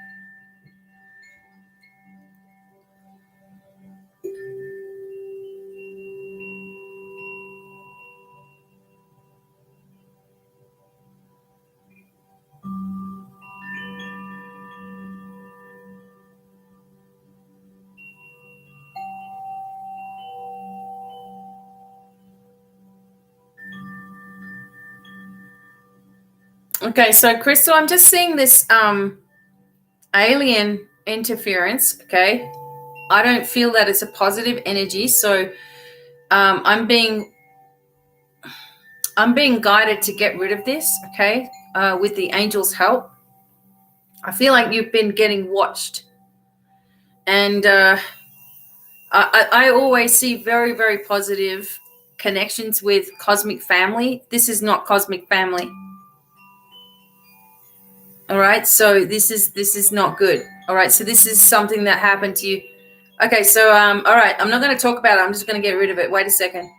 Okay, so Crystal, I'm just seeing this alien interference. Okay, I don't feel that it's a positive energy, so I'm being guided to get rid of this. Okay, with the angels' help. I feel like you've been getting watched, and I always see very, very positive connections with cosmic family. This is not cosmic family. All right, so this is not good. All right, so this is something that happened to you. Okay, so all right, I'm not going to talk about it. I'm just going to get rid of it. Wait a second.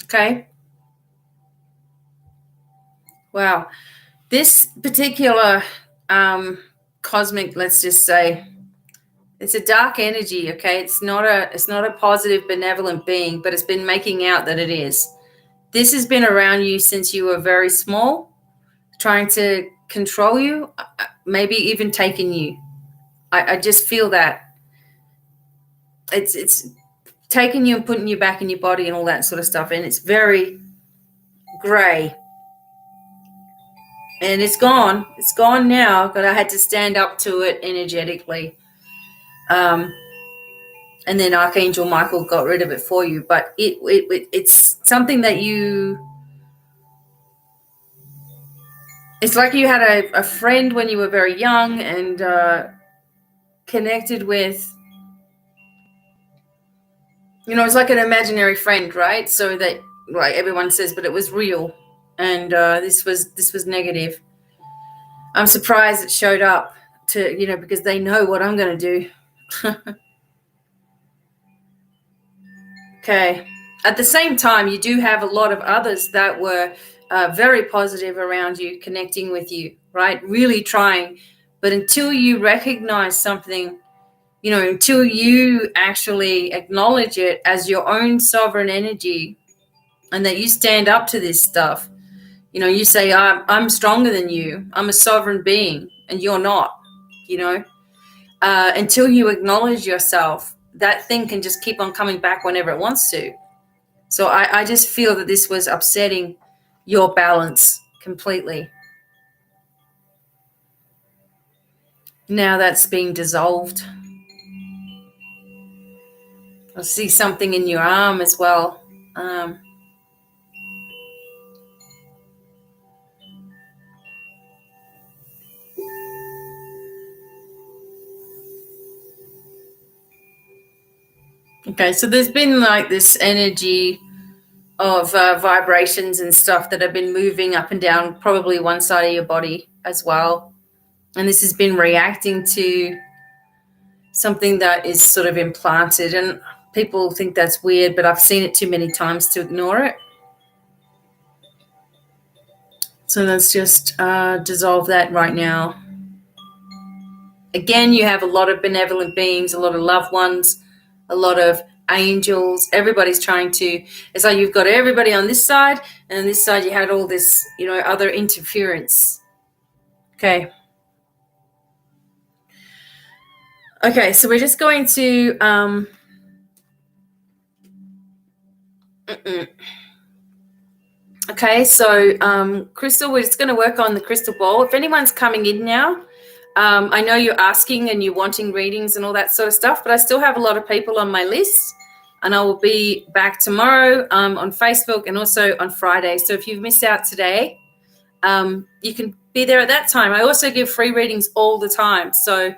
Okay. Wow. This particular cosmic, let's just say, it's a dark energy. Okay, it's not a positive, benevolent being, but it's been making out that it is. This has been around you since you were very small, trying to control you, maybe even taking you. I just feel that it's taking you and putting you back in your body and all that sort of stuff, and it's very gray. And it's gone. It's gone now, but I had to stand up to it energetically. And then Archangel Michael got rid of it for you. But it's something that it's like you had a friend when you were very young and connected with, it's like an imaginary friend, right? So that, like everyone says, but it was real. And this was negative. I'm surprised it showed up to, because they know what I'm going to do. Okay. At the same time, you do have a lot of others that were very positive around you, connecting with you, right? Really trying. But until you recognize something, until you actually acknowledge it as your own sovereign energy and that you stand up to this stuff, you say, I'm stronger than you. I'm a sovereign being and you're not, until you acknowledge yourself, that thing can just keep on coming back whenever it wants to. So I just feel that this was upsetting your balance completely. Now that's being dissolved. I see something in your arm as well. Okay, so there's been like this energy of vibrations and stuff that have been moving up and down probably one side of your body as well. And this has been reacting to something that is sort of implanted. And people think that's weird, but I've seen it too many times to ignore it. So let's just dissolve that right now. Again, you have a lot of benevolent beings, a lot of loved ones, a lot of angels. Everybody's trying to, it's like you've got everybody on this side, and on this side you had all this, other interference. Okay. Okay, so we're just going to okay, so Crystal, we're just going to work on the crystal ball. If anyone's coming in now, I know you're asking and you're wanting readings and all that sort of stuff, but I still have a lot of people on my list, and I will be back tomorrow on Facebook and also on Friday. So if you've missed out today, you can be there at that time. I also give free readings all the time. So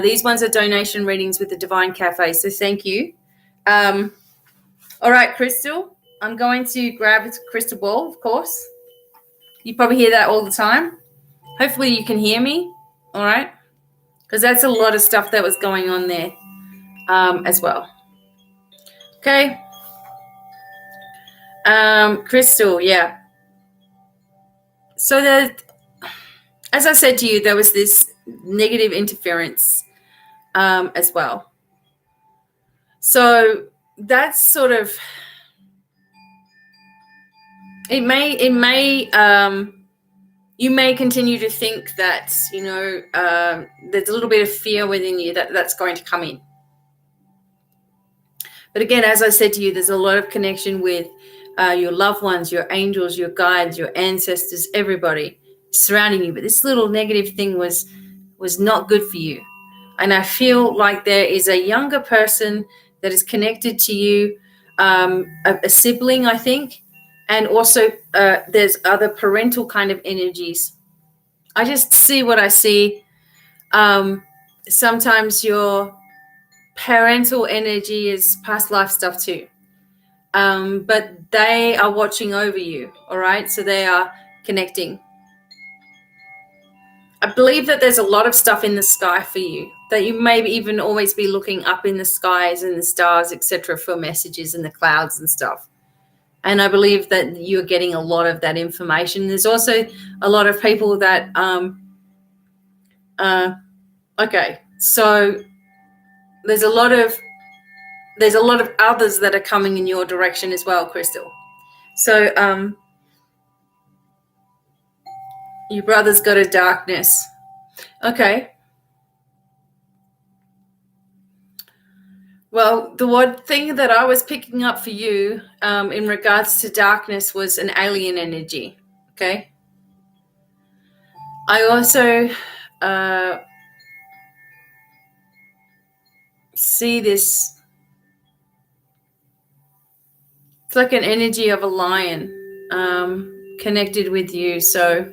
these ones are donation readings with the Devine Cafe. So thank you. All right, Crystal, I'm going to grab a crystal ball, of course. You probably hear that all the time. Hopefully you can hear me, all right? Because that's a lot of stuff that was going on there as well. Okay. Crystal, yeah. So as I said to you, there was this negative interference as well. So that's sort of, you may continue to think that, there's a little bit of fear within you that's going to come in. But again, as I said to you, there's a lot of connection with your loved ones, your angels, your guides, your ancestors, everybody surrounding you. But this little negative thing was not good for you. And I feel like there is a younger person that is connected to you, a sibling, I think. And also there's other parental kind of energies. I just see what I see. Sometimes your parental energy is past life stuff too. But they are watching over you, all right? So they are connecting. I believe that there's a lot of stuff in the sky for you, that you may even always be looking up in the skies and the stars, etc., for messages in the clouds and stuff. And I believe that you're getting a lot of that information. There's also a lot of people that, okay, so there's a lot of others that are coming in your direction as well, Crystal. So your brother's got a darkness. Okay. Well, the one thing that I was picking up for you in regards to darkness was an alien energy, okay? I also see this, it's like an energy of a lion connected with you, so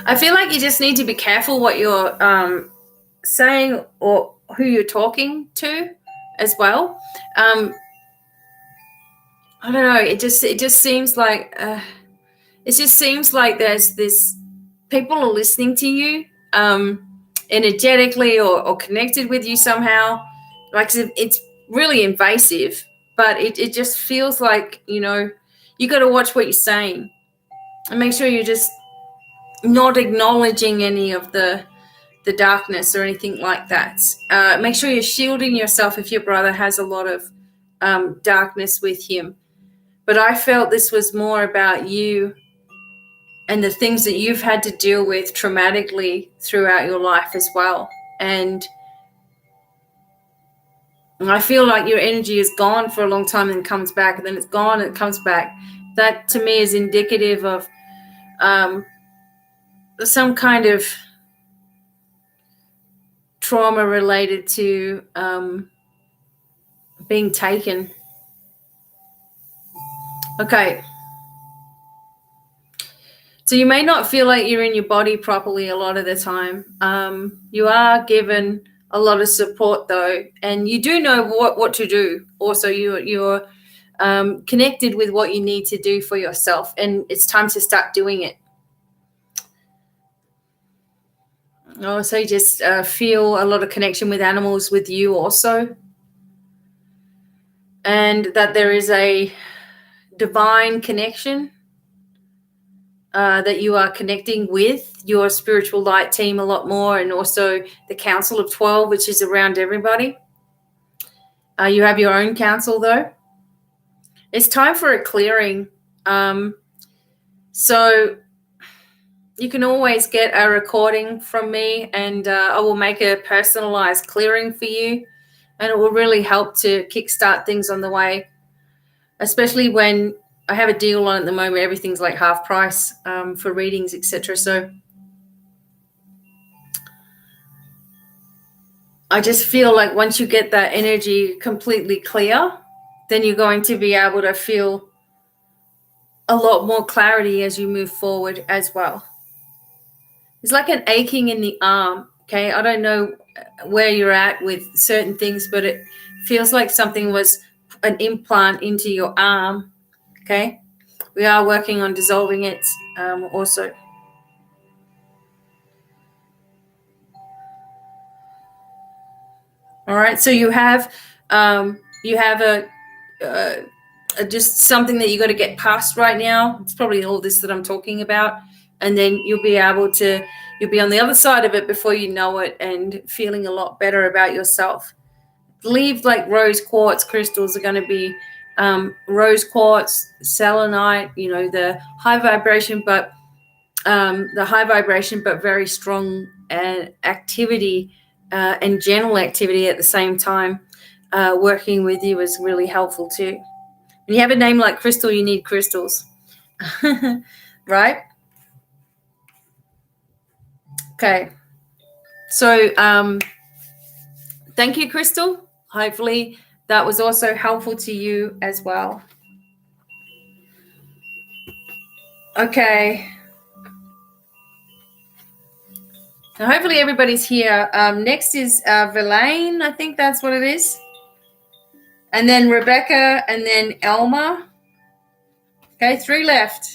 I feel like you just need to be careful what you're saying or who you're talking to as well. I don't know. It just seems like there's this, people are listening to you energetically or connected with you somehow. Like it's really invasive, but it just feels like, you got to watch what you're saying and make sure you're just not acknowledging any of the darkness or anything like that. Make sure you're shielding yourself if your brother has a lot of darkness with him. But I felt this was more about you and the things that you've had to deal with traumatically throughout your life as well. And I feel like your energy is gone for a long time and comes back, and then it's gone and it comes back. That to me is indicative of some kind of trauma related to being taken. Okay. So you may not feel like you're in your body properly a lot of the time. You are given a lot of support though, and you do know what to do. Also, you're connected with what you need to do for yourself, and it's time to start doing it. Also, you just feel a lot of connection with animals with you also, and that there is a divine connection that you are connecting with your spiritual light team a lot more, and also the Council of 12, which is around everybody. You have your own council though. It's time for a clearing. So you can always get a recording from me, and I will make a personalized clearing for you, and it will really help to kickstart things on the way, especially when I have a deal on at the moment. Everything's like half price for readings, etc. So I just feel like once you get that energy completely clear, then you're going to be able to feel a lot more clarity as you move forward as well. It's like an aching in the arm, okay? I don't know where you're at with certain things, but it feels like something was an implant into your arm, okay? We are working on dissolving it also. All right, so you have a just something that you got to get past right now. It's probably all this that I'm talking about, and then you'll be on the other side of it before you know it, and feeling a lot better about yourself. I believe like rose quartz crystals are going to be rose quartz, selenite, the high vibration, but very strong activity and gentle activity at the same time. Working with you is really helpful too. When you have a name like Crystal, you need crystals, right? Okay. So thank you, Crystal. Hopefully that was also helpful to you as well. Okay. Now, hopefully everybody's here. Next is Verlaine. I think that's what it is. And then Rebecca, and then Elma. Okay, 3 left.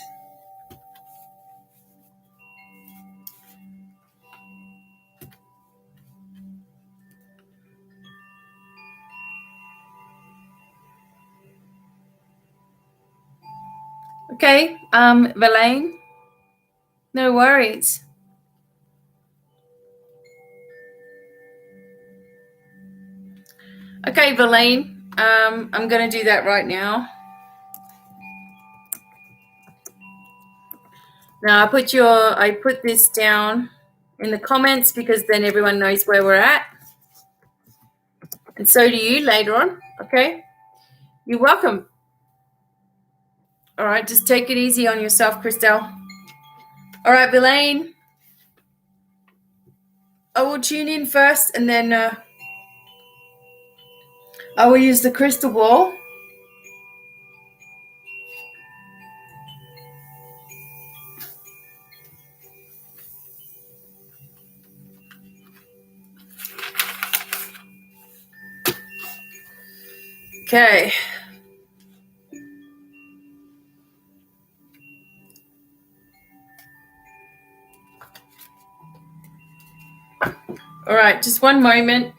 Okay, Verlaine. No worries. Okay, Verlaine. I'm going to do that right now. Now I put this down in the comments because then everyone knows where we're at. And so do you later on, okay? You're welcome. All right, just take it easy on yourself, Christelle. All right, Verlaine. I will tune in first, and then I will use the crystal ball. Okay. All right, just one moment.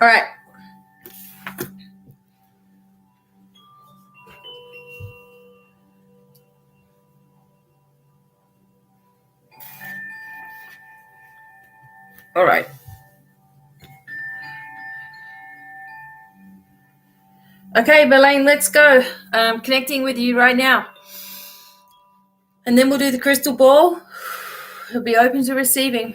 All right. All right. Okay, Verlaine, let's go. I'm connecting with you right now. And then we'll do the crystal ball. It'll be open to receiving.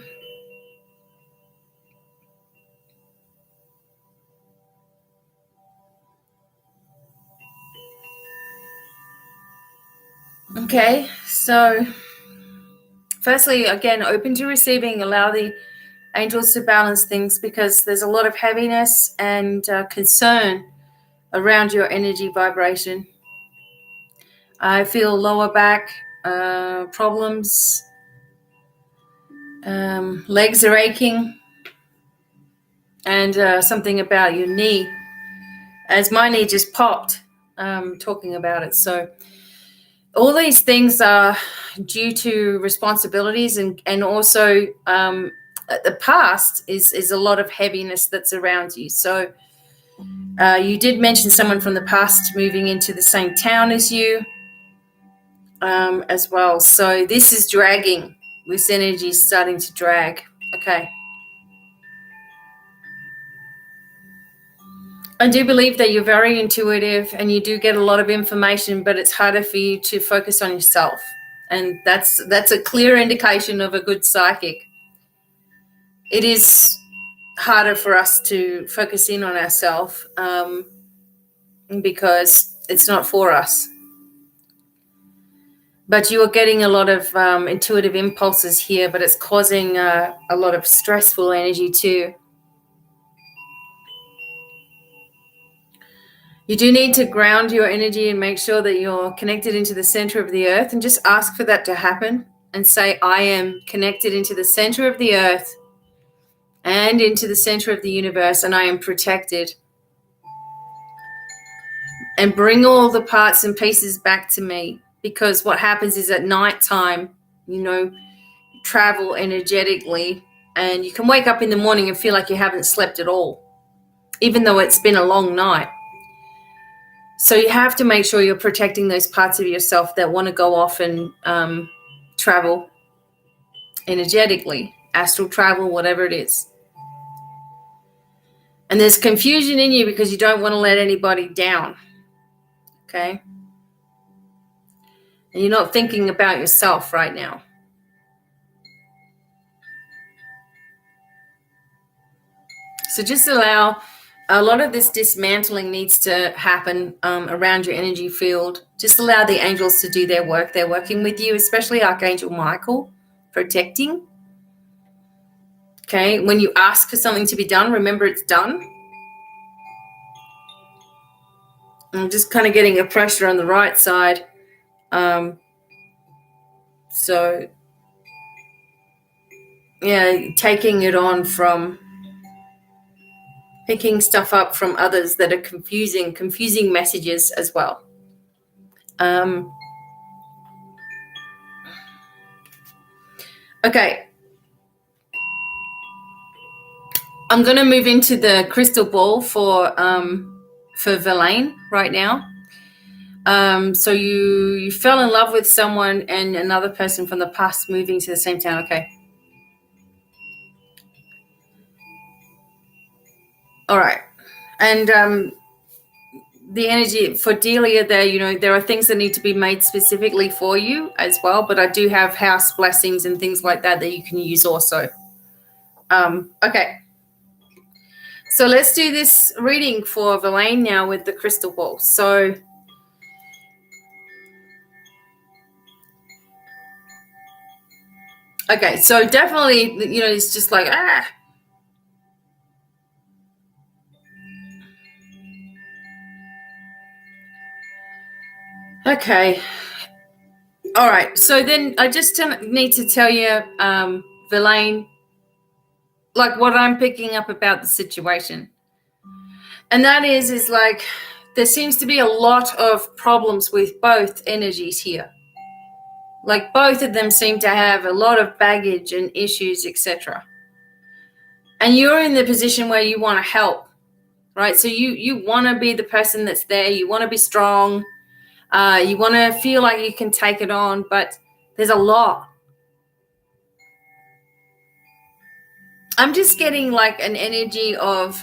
Okay, so firstly, again, open to receiving. Allow the angels to balance things because there's a lot of heaviness and concern around your energy vibration. I feel lower back problems. Legs are aching. And something about your knee, as my knee just popped talking about it. So all these things are due to responsibilities and also the past is a lot of heaviness that's around you. So you did mention someone from the past moving into the same town as you. as well. So this is dragging. This energy is starting to drag. Okay. I do believe that you're very intuitive and you do get a lot of information, but it's harder for you to focus on yourself. And that's a clear indication of a good psychic. It is harder for us to focus in on ourselves because it's not for us. But you are getting a lot of intuitive impulses here, but it's causing a lot of stressful energy too. You do need to ground your energy and make sure that you're connected into the center of the earth, and just ask for that to happen and say, I am connected into the center of the earth and into the center of the universe, and I am protected. And bring all the parts and pieces back to me, because what happens is at nighttime, travel energetically, and you can wake up in the morning and feel like you haven't slept at all, even though it's been a long night. So you have to make sure you're protecting those parts of yourself that want to go off and travel energetically, astral travel, whatever it is. And there's confusion in you because you don't want to let anybody down, okay? And you're not thinking about yourself right now. So just allow. A lot of this dismantling needs to happen around your energy field. Just allow the angels to do their work. They're working with you, especially Archangel Michael, protecting. Okay, when you ask for something to be done, remember it's done. I'm just kind of getting a pressure on the right side. So, yeah, taking it on from... picking stuff up from others that are confusing messages as well. Okay. I'm going to move into the crystal ball for Verlaine right now. So you fell in love with someone and another person from the past moving to the same town. Okay. All right. And the energy for Delia there, there are things that need to be made specifically for you as well, but I do have house blessings and things like that you can use also. Okay. So let's do this reading for Verlaine now with the crystal ball. So okay, so definitely, it's just like, Okay. All right. So then I just need to tell you, Verlaine, like what I'm picking up about the situation. And that is like there seems to be a lot of problems with both energies here. Like both of them seem to have a lot of baggage and issues, etc. And you're in the position where you want to help, right? So you want to be the person that's there. You want to be strong. You want to feel like you can take it on, but there's a lot. I'm just getting like an energy of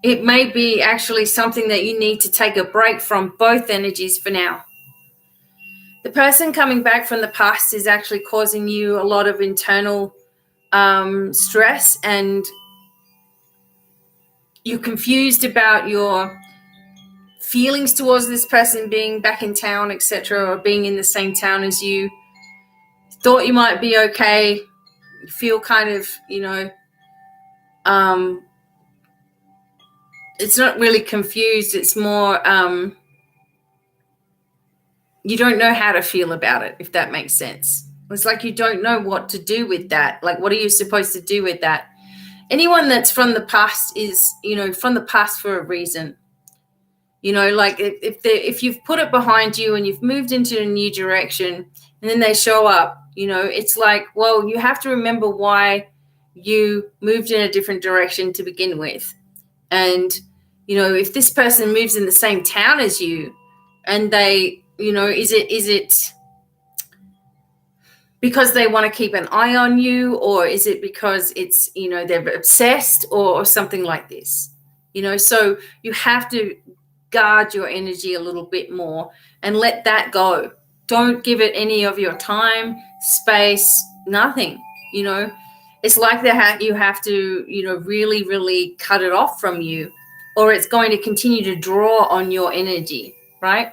it may be actually something that you need to take a break from both energies for now. The person coming back from the past is actually causing you a lot of internal stress, and you're confused about your feelings towards this person being back in town, etc., or being in the same town as you. Thought you might be okay. You feel kind of, it's not really confused. It's more you don't know how to feel about it, if that makes sense. It's like you don't know what to do with that. Like, what are you supposed to do with that? Anyone that's from the past is, from the past for a reason. Like if you've put it behind you and you've moved into a new direction and then they show up, it's like, well, you have to remember why you moved in a different direction to begin with. And, if this person moves in the same town as you and they is it because they want to keep an eye on you, or is it because it's, they're obsessed or something like this? So you have to guard your energy a little bit more and let that go. Don't give it any of your time, space, nothing. It's like you have to, really, really cut it off from you, or it's going to continue to draw on your energy, right?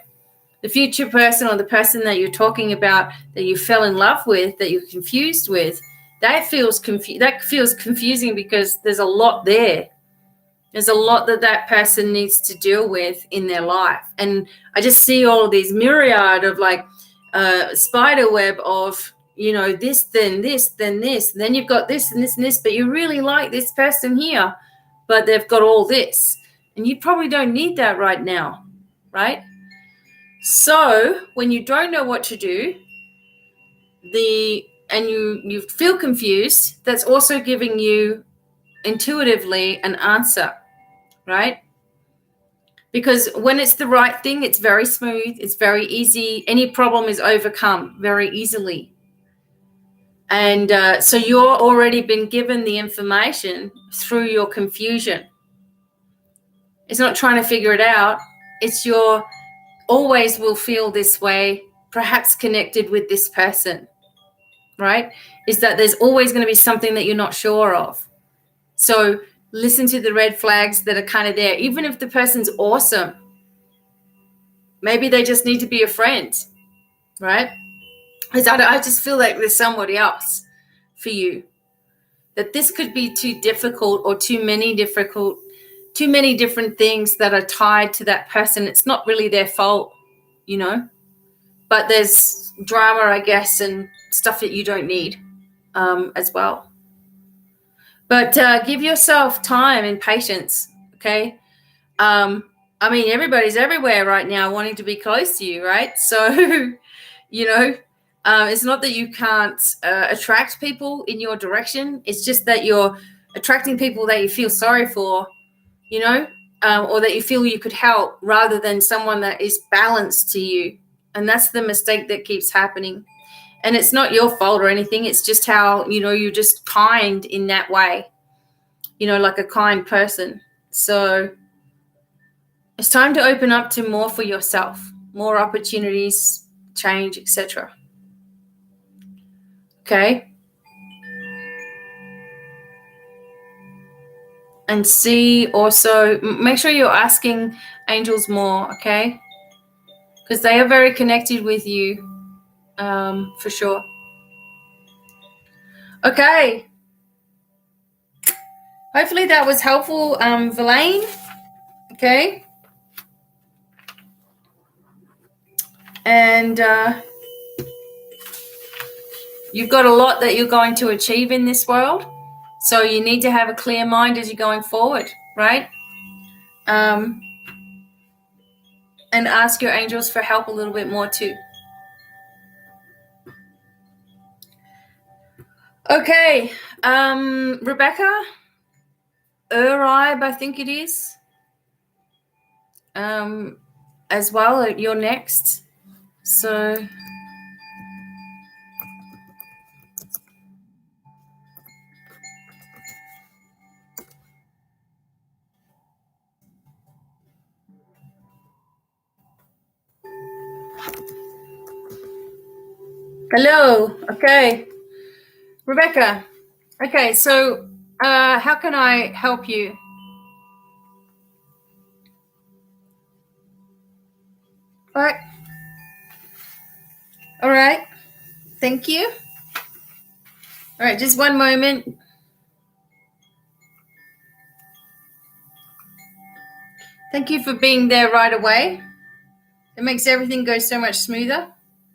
The future person, or the person that you're talking about, that you fell in love with, that you're confused with, that feels confusing because there's a lot there. There's a lot that person needs to deal with in their life. And I just see all of these myriad of spider web of, this, then this, then this. And then you've got this and this and this, but you really like this person here, but they've got all this. And you probably don't need that right now, right? So when you don't know what to do, and you feel confused, that's also giving you intuitively an answer, right? Because when it's the right thing, it's very smooth, it's very easy. Any problem is overcome very easily. And so you're already been given the information through your confusion. It's not trying to figure it out. It's your always will feel this way, perhaps connected with this person, right? Is that there's always going to be something that you're not sure of. So listen to the red flags that are kind of there. Even if the person's awesome, maybe they just need to be a friend, right? Because I just feel like there's somebody else for you, that this could be too difficult, or too many different things that are tied to that person. It's not really their fault, but there's drama, I guess, and stuff that you don't need as well. But give yourself time and patience, okay? Everybody's everywhere right now wanting to be close to you, right? So, it's not that you can't attract people in your direction. It's just that you're attracting people that you feel sorry for, or that you feel you could help, rather than someone that is balanced to you. And that's the mistake that keeps happening. And it's not your fault or anything. It's just how, you're just kind in that way, like a kind person. So it's time to open up to more for yourself, more opportunities, change, etc. Okay? And see also, make sure you're asking angels more, okay? Because they are very connected with you, for sure. Okay. Hopefully that was helpful, Verlaine. Okay. And you've got a lot that you're going to achieve in this world. So you need to have a clear mind as you're going forward, right? And ask your angels for help a little bit more too. Okay. Rebecca Uribe, I think it is. As well, you're next. So hello. Okay. Rebecca. Okay, so how can I help you? All right. All right. Thank you. All right, just one moment. Thank you for being there right away. It makes everything go so much smoother.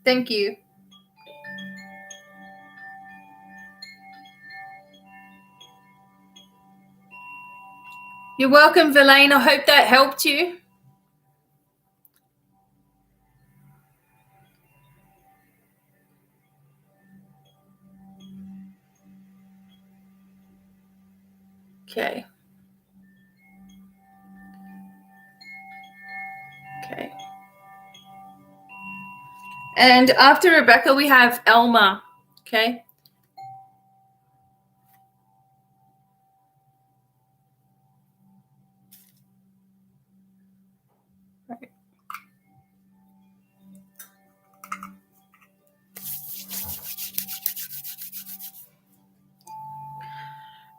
Thank you. You're welcome, Verlaine. I hope that helped you. Okay. Okay. And after Rebecca, we have Elma. Okay.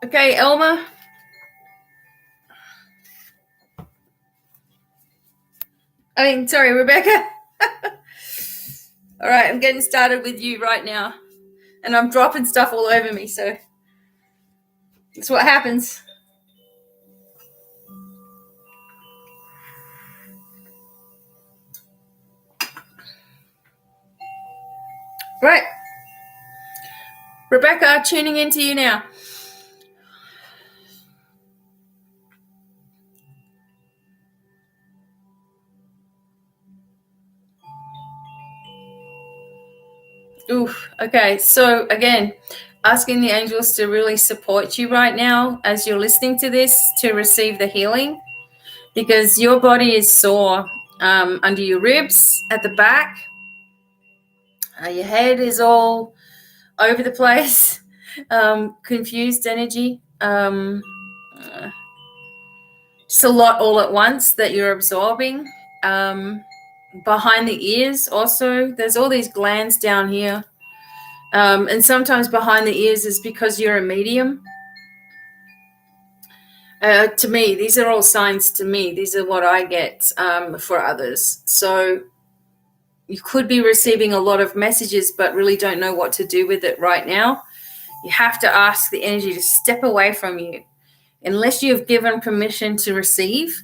Okay, Elma. Sorry, Rebecca. All right, I'm getting started with you right now. And I'm dropping stuff all over me, so that's what happens. Right. Rebecca, tuning into you now. Oof. Okay, so again, asking the angels to really support you right now as you're listening to this to receive the healing, because your body is sore under your ribs, at the back. Your head is all over the place, confused energy. Just a lot all at once that you're absorbing. Behind the ears also, there's all these glands down here. And sometimes behind the ears is because you're a medium. To me, these are all signs to me. These are what I get for others. So you could be receiving a lot of messages but really don't know what to do with it right now. You have to ask the energy to step away from you. Unless you've given permission to receive,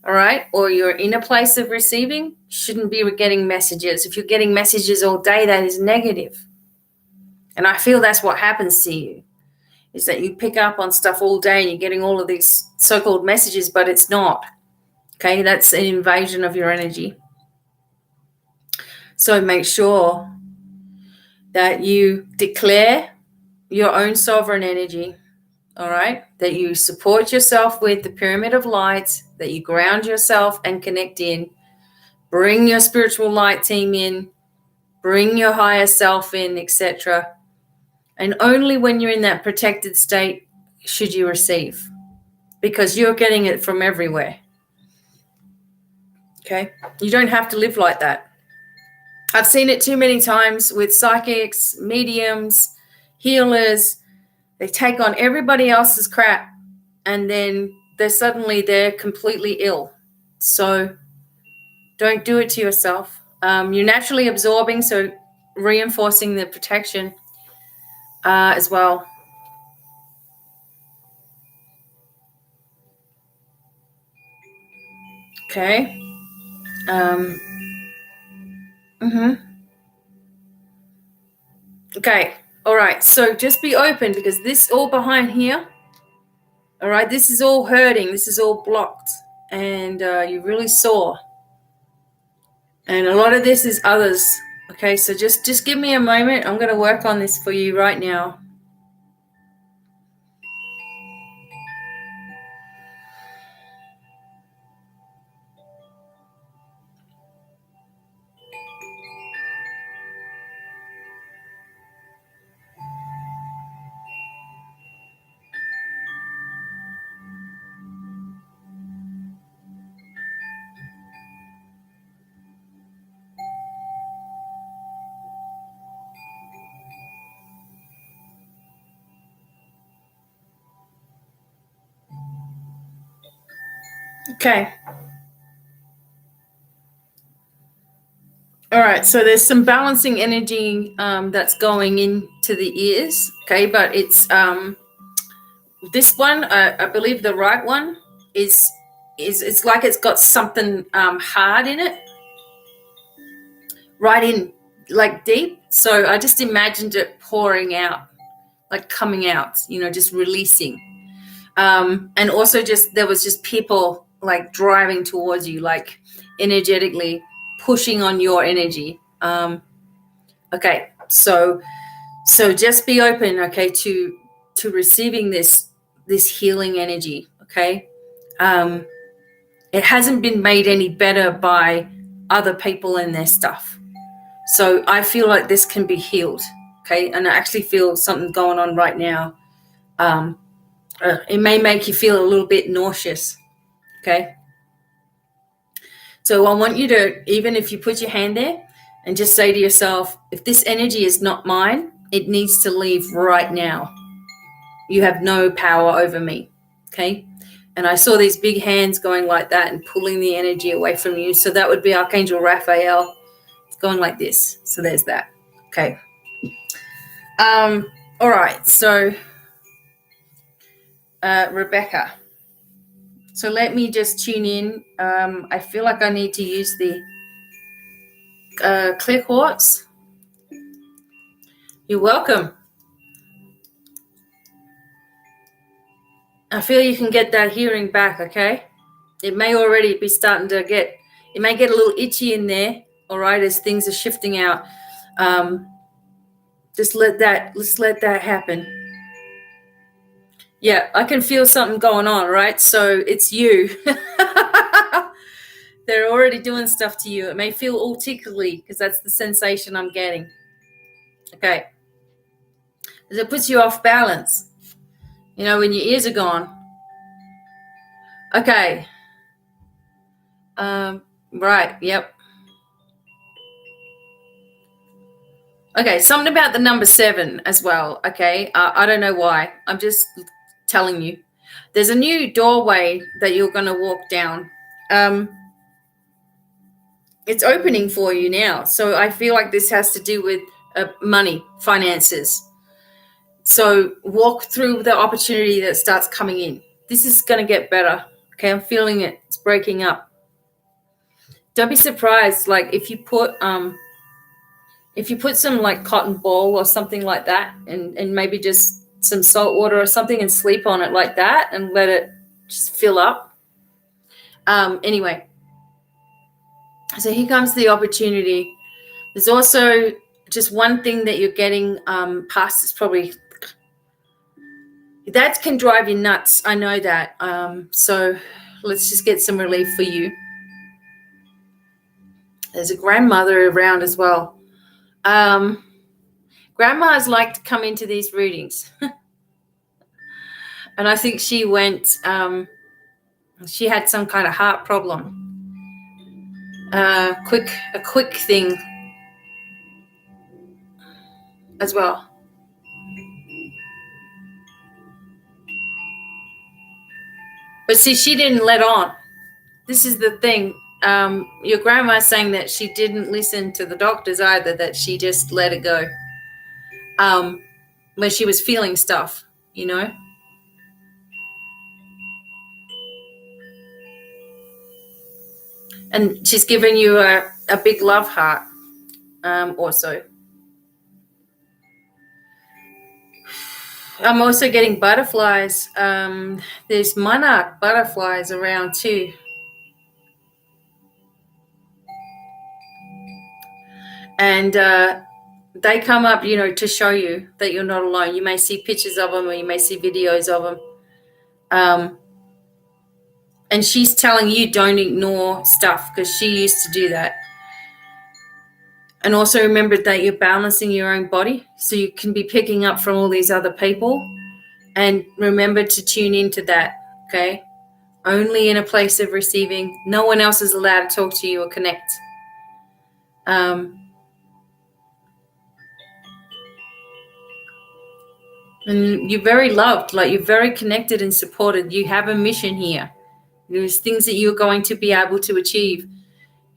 all right, or you're in a place of receiving, you shouldn't be getting messages. If you're getting messages all day, that is negative. And I feel that's what happens to you, is that you pick up on stuff all day and you're getting all of these so-called messages, but it's not. Okay, that's an invasion of your energy. So make sure that you declare your own sovereign energy, all right, that you support yourself with the pyramid of light, that you ground yourself and connect in, bring your spiritual light team in, bring your higher self in, etc. And only when you're in that protected state should you receive, because you're getting it from everywhere. Okay? You don't have to live like that. I've seen it too many times with psychics, mediums, healers. They take on everybody else's crap and then they're completely ill. So don't do it to yourself. You're naturally absorbing, so reinforcing the protection as well. Okay. Okay. All right. So just be open, because this all behind here, all right, this is all hurting. This is all blocked. And you really sore. And a lot of this is others. Okay. So just give me a moment. I'm going to work on this for you right now. Okay. All right. So there's some balancing energy that's going into the ears. Okay. But it's this one, I believe the right one is it's like it's got something hard in it, right in, like deep. So I just imagined it pouring out, like coming out, just releasing. And also there was just people like driving towards you, like energetically pushing on your energy. Okay, so just be open, okay, to receiving this healing energy. Okay, it hasn't been made any better by other people and their stuff. So I feel like this can be healed, okay? And I actually feel something going on right now. It may make you feel a little bit nauseous, okay? So I want you to, even if you put your hand there and just say to yourself, if this energy is not mine, it needs to leave right now. You have no power over me, okay? And I saw these big hands going like that and pulling the energy away from you. So that would be Archangel Raphael. It's going like this. So there's that, okay? All right, so Rebecca. So let me just tune in. I feel like I need to use the clear quartz. You're welcome. I feel you can get that hearing back, okay? It may already be starting to it may get a little itchy in there, all right, as things are shifting out. Let's let that happen. Yeah, I can feel something going on, right? So it's you. They're already doing stuff to you. It may feel all tickly because that's the sensation I'm getting. Okay. It puts you off balance. You know, when your ears are gone. Okay. Right. Yep. Okay. Something about the number 7 as well. Okay. I don't know why. I'm just telling you. There's a new doorway that you're going to walk down. It's opening for you now. So I feel like this has to do with money, finances. So walk through the opportunity that starts coming in. This is going to get better. Okay, I'm feeling it. It's breaking up. Don't be surprised, like if you put some like cotton ball or something like that, and maybe just some salt water or something, and sleep on it like that, and let it just fill up. Anyway, so here comes the opportunity. There's also just one thing that you're getting past is probably. That can drive you nuts. I know that. So let's just get some relief for you. There's a grandmother around as well. Grandmas like to come into these readings. And I think she went, she had some kind of heart problem. A quick thing as well. But see, she didn't let on. This is the thing. Your grandma's saying that she didn't listen to the doctors either, that she just let it go. When she was feeling stuff, you know. And she's giving you a big love heart also. I'm also getting butterflies. There's monarch butterflies around too. And they come up, you know, to show you that you're not alone. You may see pictures of them, or you may see videos of them. And she's telling you don't ignore stuff, because she used to do that. And also remember that you're balancing your own body, so you can be picking up from all these other people. And remember to tune into that, okay? Only in a place of receiving. No one else is allowed to talk to you or connect. And you're very loved, like you're very connected and supported. You have a mission here. There's things that you're going to be able to achieve.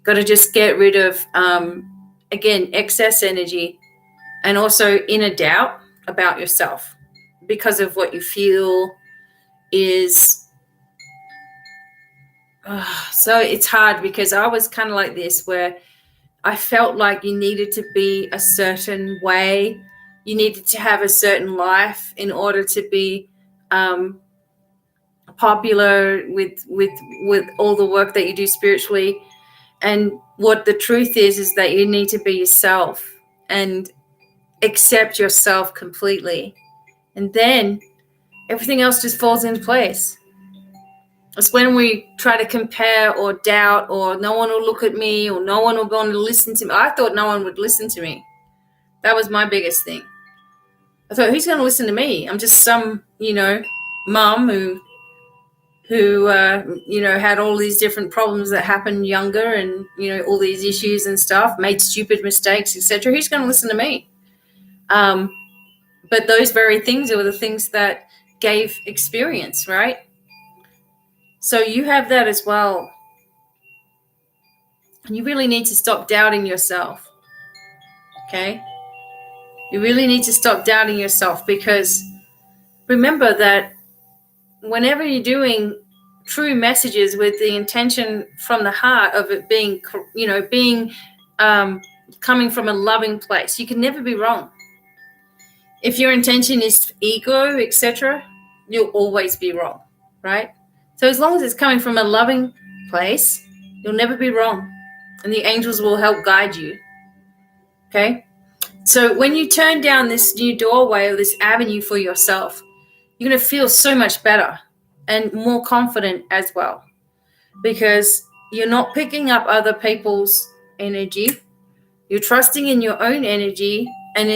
Got to just get rid of, again, excess energy, and also inner doubt about yourself because of what you feel is. So it's hard, because I was kind of like this, where I felt like you needed to be a certain way. You needed to have a certain life in order to be popular with all the work that you do spiritually. And what the truth is that you need to be yourself and accept yourself completely. And then everything else just falls into place. It's when we try to compare or doubt, or no one will look at me, or no one will want to listen to me. I thought no one would listen to me. That was my biggest thing. I thought, who's going to listen to me? I'm just some, mum who had all these different problems that happened younger, and, all these issues and stuff, made stupid mistakes, etc. Who's going to listen to me? But those very things are the things that gave experience, right? So you have that as well. And you really need to stop doubting yourself. Okay? You really need to stop doubting yourself, because remember that whenever you're doing true messages with the intention from the heart of it being, coming from a loving place, you can never be wrong. If your intention is ego, etc., you'll always be wrong, right? So as long as it's coming from a loving place, you'll never be wrong. And the angels will help guide you. Okay? So when you turn down this new doorway or this avenue for yourself, you're going to feel so much better and more confident as well, because you're not picking up other people's energy. You're trusting in your own energy, and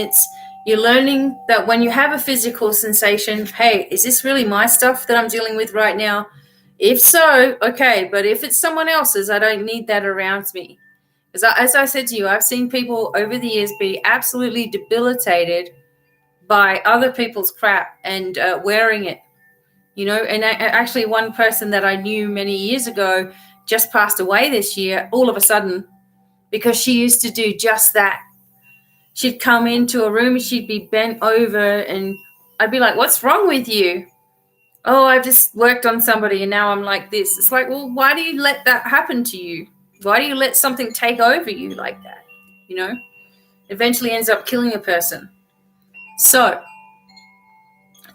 you're learning that when you have a physical sensation, hey, is this really my stuff that I'm dealing with right now? If so, okay, but if it's someone else's, I don't need that around me. As I said to you, I've seen people over the years be absolutely debilitated by other people's crap and wearing it, and actually one person that I knew many years ago just passed away this year, all of a sudden, because she used to do just that. She'd come into a room, she'd be bent over, and I'd be like, what's wrong with you? Oh, I've just worked on somebody and now I'm like this. It's like, well, why do you let that happen to you? Why do you let something take over you like that? Eventually ends up killing a person. So,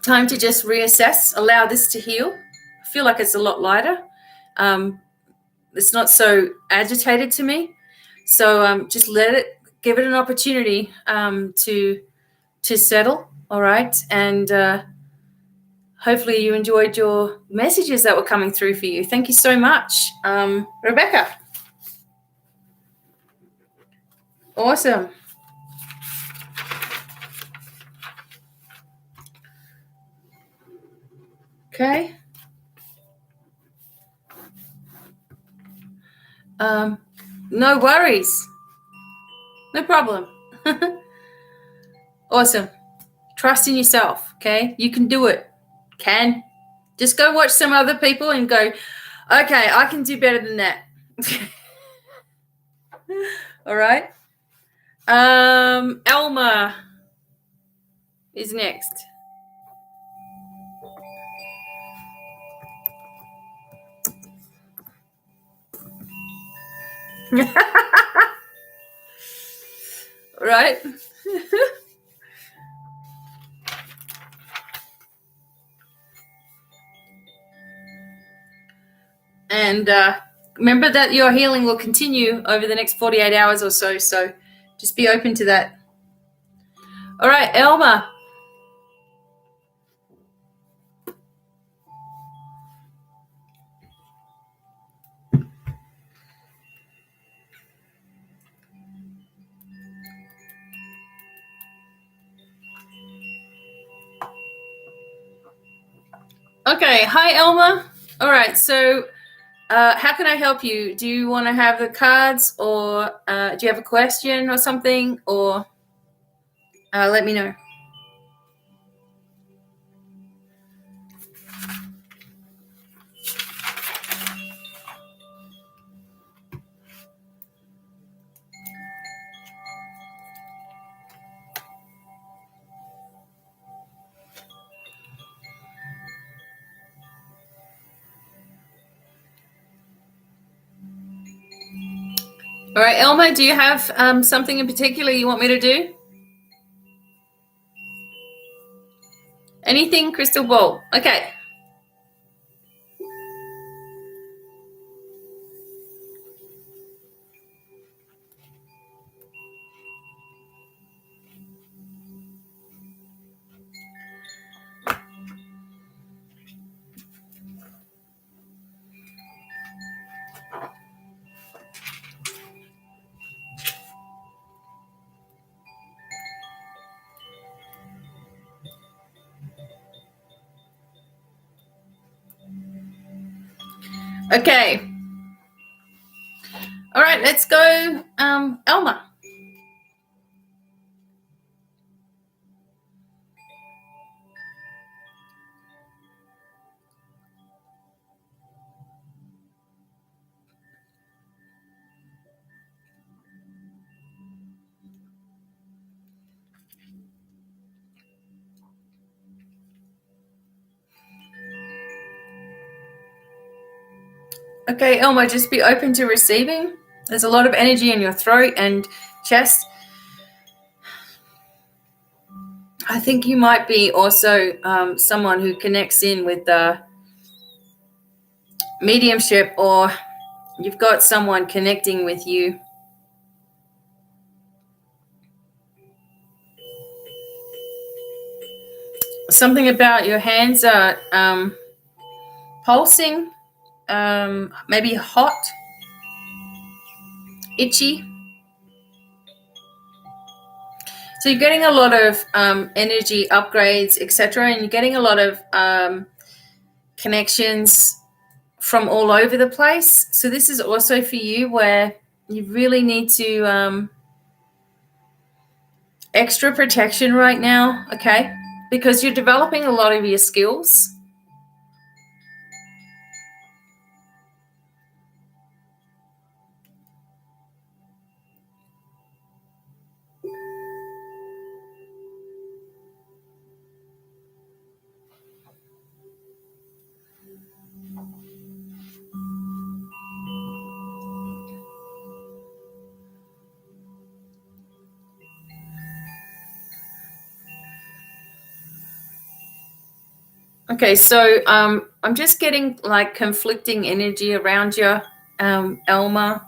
time to just reassess, allow this to heal. I feel like it's a lot lighter. It's not so agitated to me. So just give it an opportunity to settle, all right? And hopefully you enjoyed your messages that were coming through for you. Thank you so much. Rebecca. Awesome. Okay. No worries. No problem. Awesome. Trust in yourself, okay? You can do it. Just go watch some other people and go, okay, I can do better than that. All right. Elma is next. Right? And remember that your healing will continue over the next 48 hours or so. So just be open to that. All right, Elma. Okay. Hi, Elma. All right. So how can I help you? Do you want to have the cards, or do you have a question or something, or let me know. All right, Elma, do you have something in particular you want me to do? Anything, crystal ball? Okay. Okay. All right, let's go, Elma. Okay, Elma, just be open to receiving. There's a lot of energy in your throat and chest. I think you might be also someone who connects in with the mediumship, or you've got someone connecting with you. Something about your hands are pulsing, maybe hot, itchy. So you're getting a lot of energy upgrades, etc., and you're getting a lot of connections from all over the place. So this is also for you where you really need to extra protection right now, okay? Because you're developing a lot of your skills. Okay, so I'm just getting like conflicting energy around you, Elma.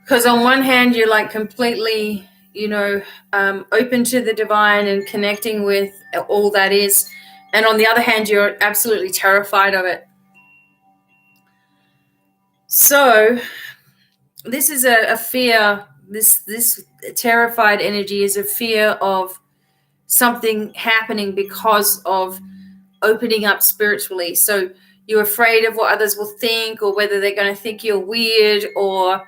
Because on one hand, you're like completely, open to the divine and connecting with all that is. And on the other hand, you're absolutely terrified of it. So this is a fear, this terrified energy is a fear of something happening because of opening up spiritually. So you're afraid of what others will think, or whether they're going to think you're weird, or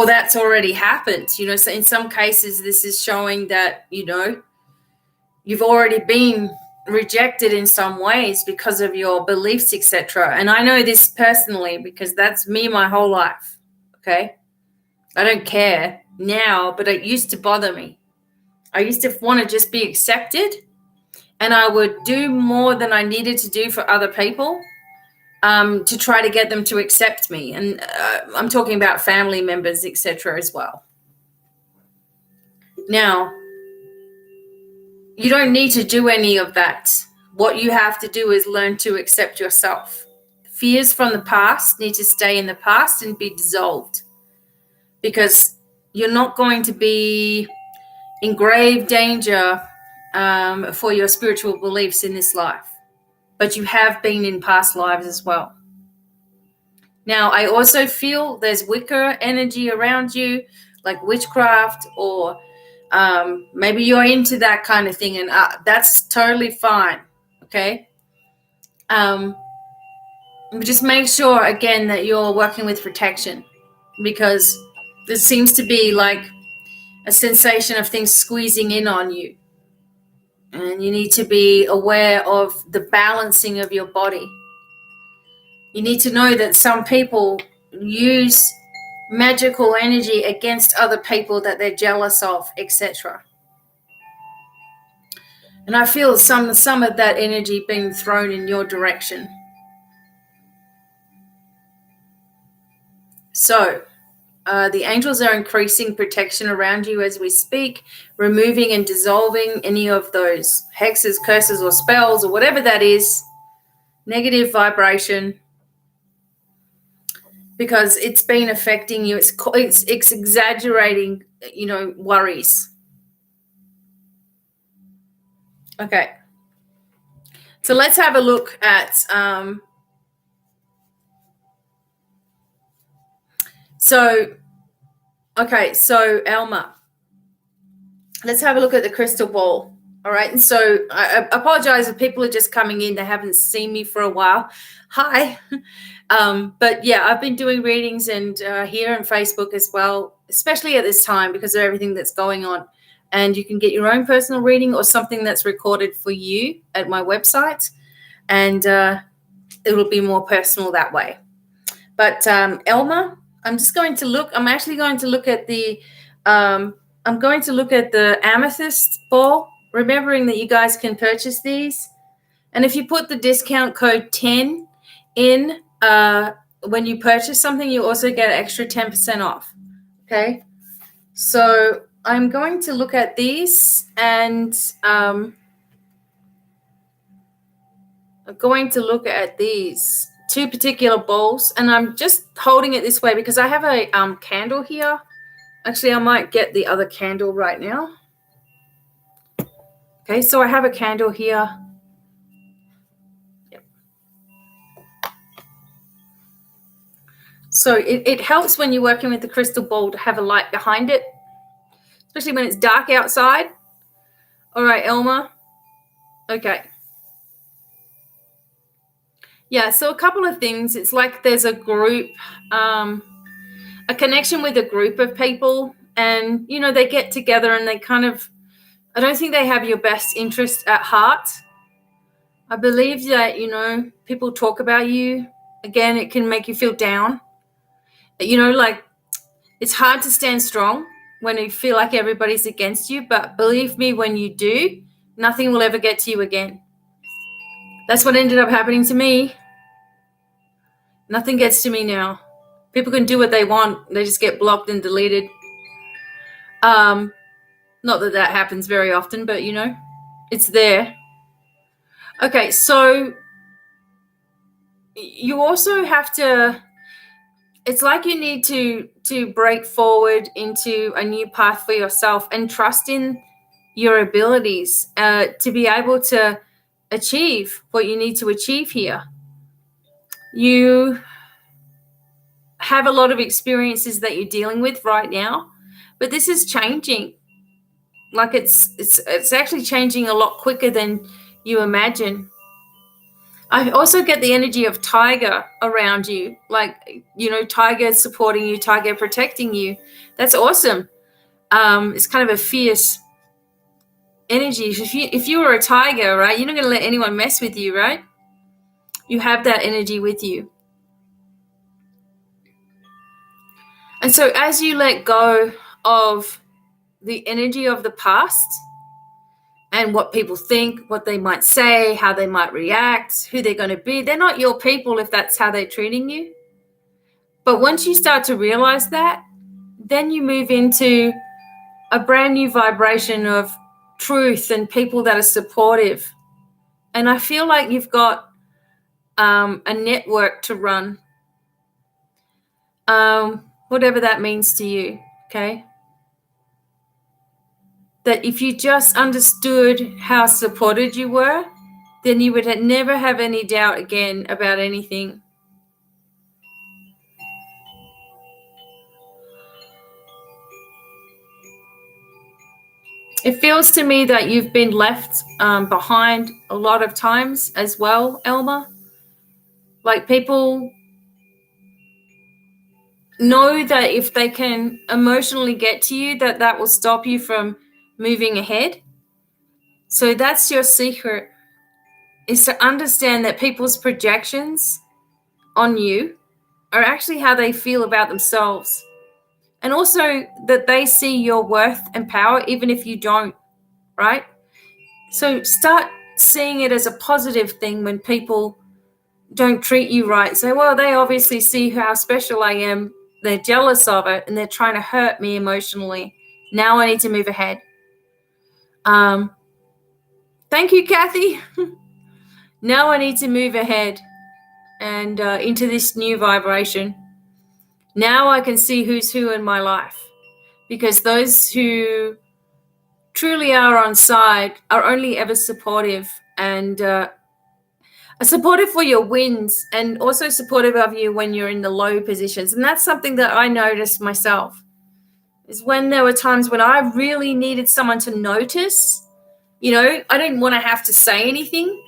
that's already happened. So in some cases this is showing that you've already been rejected in some ways because of your beliefs, etc. And I know this personally because that's me my whole life. Okay, I don't care now, but it used to bother me. I used to want to just be accepted, and I would do more than I needed to do for other people to try to get them to accept me. And I'm talking about family members, etc. as well. Now, you don't need to do any of that. What you have to do is learn to accept yourself. Fears from the past need to stay in the past and be dissolved, because you're not going to be in grave danger for your spiritual beliefs in this life, but you have been in past lives as well. Now, I also feel there's Wicca energy around you, like witchcraft, or maybe you're into that kind of thing, and that's totally fine, okay? Just make sure, again, that you're working with protection, because there seems to be like a sensation of things squeezing in on you. And you need to be aware of the balancing of your body. You need to know that some people use magical energy against other people that they're jealous of, etc. And I feel some of that energy being thrown in your direction. So the angels are increasing protection around you as we speak, removing and dissolving any of those hexes, curses, or spells, or whatever that is, negative vibration, because it's been affecting you. It's exaggerating, worries. Okay. So let's have a look at so Elma, let's have a look at the crystal ball. All right. And so I apologize if people are just coming in. They haven't seen me for a while. Hi. But yeah, I've been doing readings and here on Facebook as well, especially at this time because of everything that's going on. And you can get your own personal reading or something that's recorded for you at my website. And it'll be more personal that way. But Elma, I'm actually going to look at the amethyst ball, remembering that you guys can purchase these. And if you put the discount code 10 in when you purchase something, you also get extra 10% off. Okay. So I'm going to look at these and I'm going to look at these two particular bowls, and I'm just holding it this way because I have a candle here. Actually, I might get the other candle right now. Okay, so I have a candle here. Yep. So it helps when you're working with the crystal ball to have a light behind it, especially when it's dark outside. All right, Elma. Okay. Yeah, so a couple of things. It's like there's a group, a connection with a group of people, and, you know, they get together and they kind of, I don't think they have your best interest at heart. I believe that, you know, people talk about you. Again, it can make you feel down. You know, like it's hard to stand strong when you feel like everybody's against you. But believe me, when you do, nothing will ever get to you again. That's what ended up happening to me. Nothing gets to me now. People can do what they want. They just get blocked and deleted. Not that happens very often, but, you know, it's there. Okay, so you also have to, it's like you need to break forward into a new path for yourself and trust in your abilities to be able to achieve what you need to achieve here. You have a lot of experiences that you're dealing with right now, but this is changing. Like it's actually changing a lot quicker than you imagine. I also get the energy of Tiger around you, like, you know, Tiger supporting you, Tiger protecting you. That's awesome. It's kind of a fierce energy. If you were a tiger, right, you're not going to let anyone mess with you, right? You have that energy with you. And so as you let go of the energy of the past and what people think, what they might say, how they might react, who they're going to be, they're not your people if that's how they're treating you. But once you start to realize that, then you move into a brand new vibration of truth and people that are supportive. And I feel like you've got a network to run, whatever that means to you, okay? That if you just understood how supported you were, then you would never have any doubt again about anything. It feels to me that you've been left behind a lot of times as well, Elma. Like, people know that if they can emotionally get to you, that will stop you from moving ahead. So that's your secret, is to understand that people's projections on you are actually how they feel about themselves. And also that they see your worth and power even if you don't, right? So start seeing it as a positive thing when people don't treat you right. Say, well, they obviously see how special I am. They're jealous of it and they're trying to hurt me emotionally. Now I need to move ahead. Thank you, Kathy. Now I need to move ahead and into this new vibration. Now I can see who's who in my life, because those who truly are on side are only ever supportive and are supportive for your wins and also supportive of you when you're in the low positions. And that's something that I noticed myself, is when there were times when I really needed someone to notice, I didn't want to have to say anything.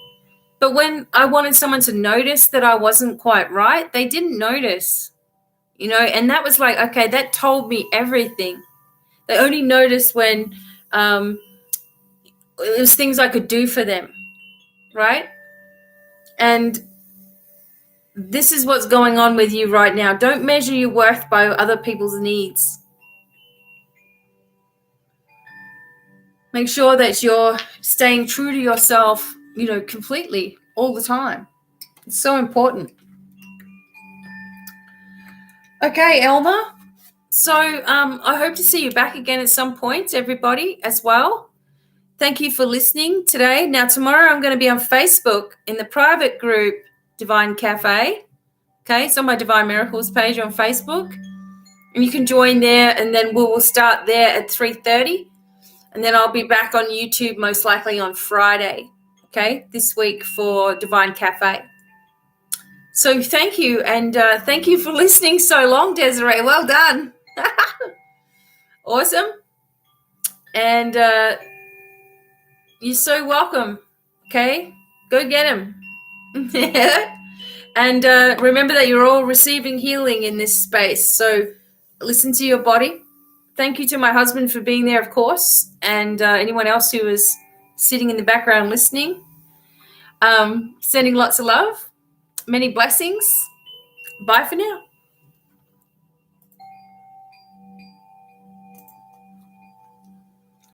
But when I wanted someone to notice that I wasn't quite right, they didn't notice, and that was like, okay, that told me everything. They only noticed when it was things I could do for them, right? And this is what's going on with you right now. Don't measure your worth by other people's needs. Make sure that you're staying true to yourself, completely all the time. It's so important. Okay, Elma. So I hope to see you back again at some point, everybody, as well. Thank you for listening today. Now, tomorrow I'm going to be on Facebook in the private group Devine Cafe. Okay, it's on my Divine Miracles page on Facebook. And you can join there, and then we will start there at 3:30. And then I'll be back on YouTube most likely on Friday, okay, this week for Divine Cafe. So thank you, and thank you for listening so long, Desiree. Well done. Awesome. And you're so welcome, okay? Go get him. And remember that you're all receiving healing in this space. So listen to your body. Thank you to my husband for being there, of course, and anyone else who is sitting in the background listening. Sending lots of love. Many blessings. Bye for now.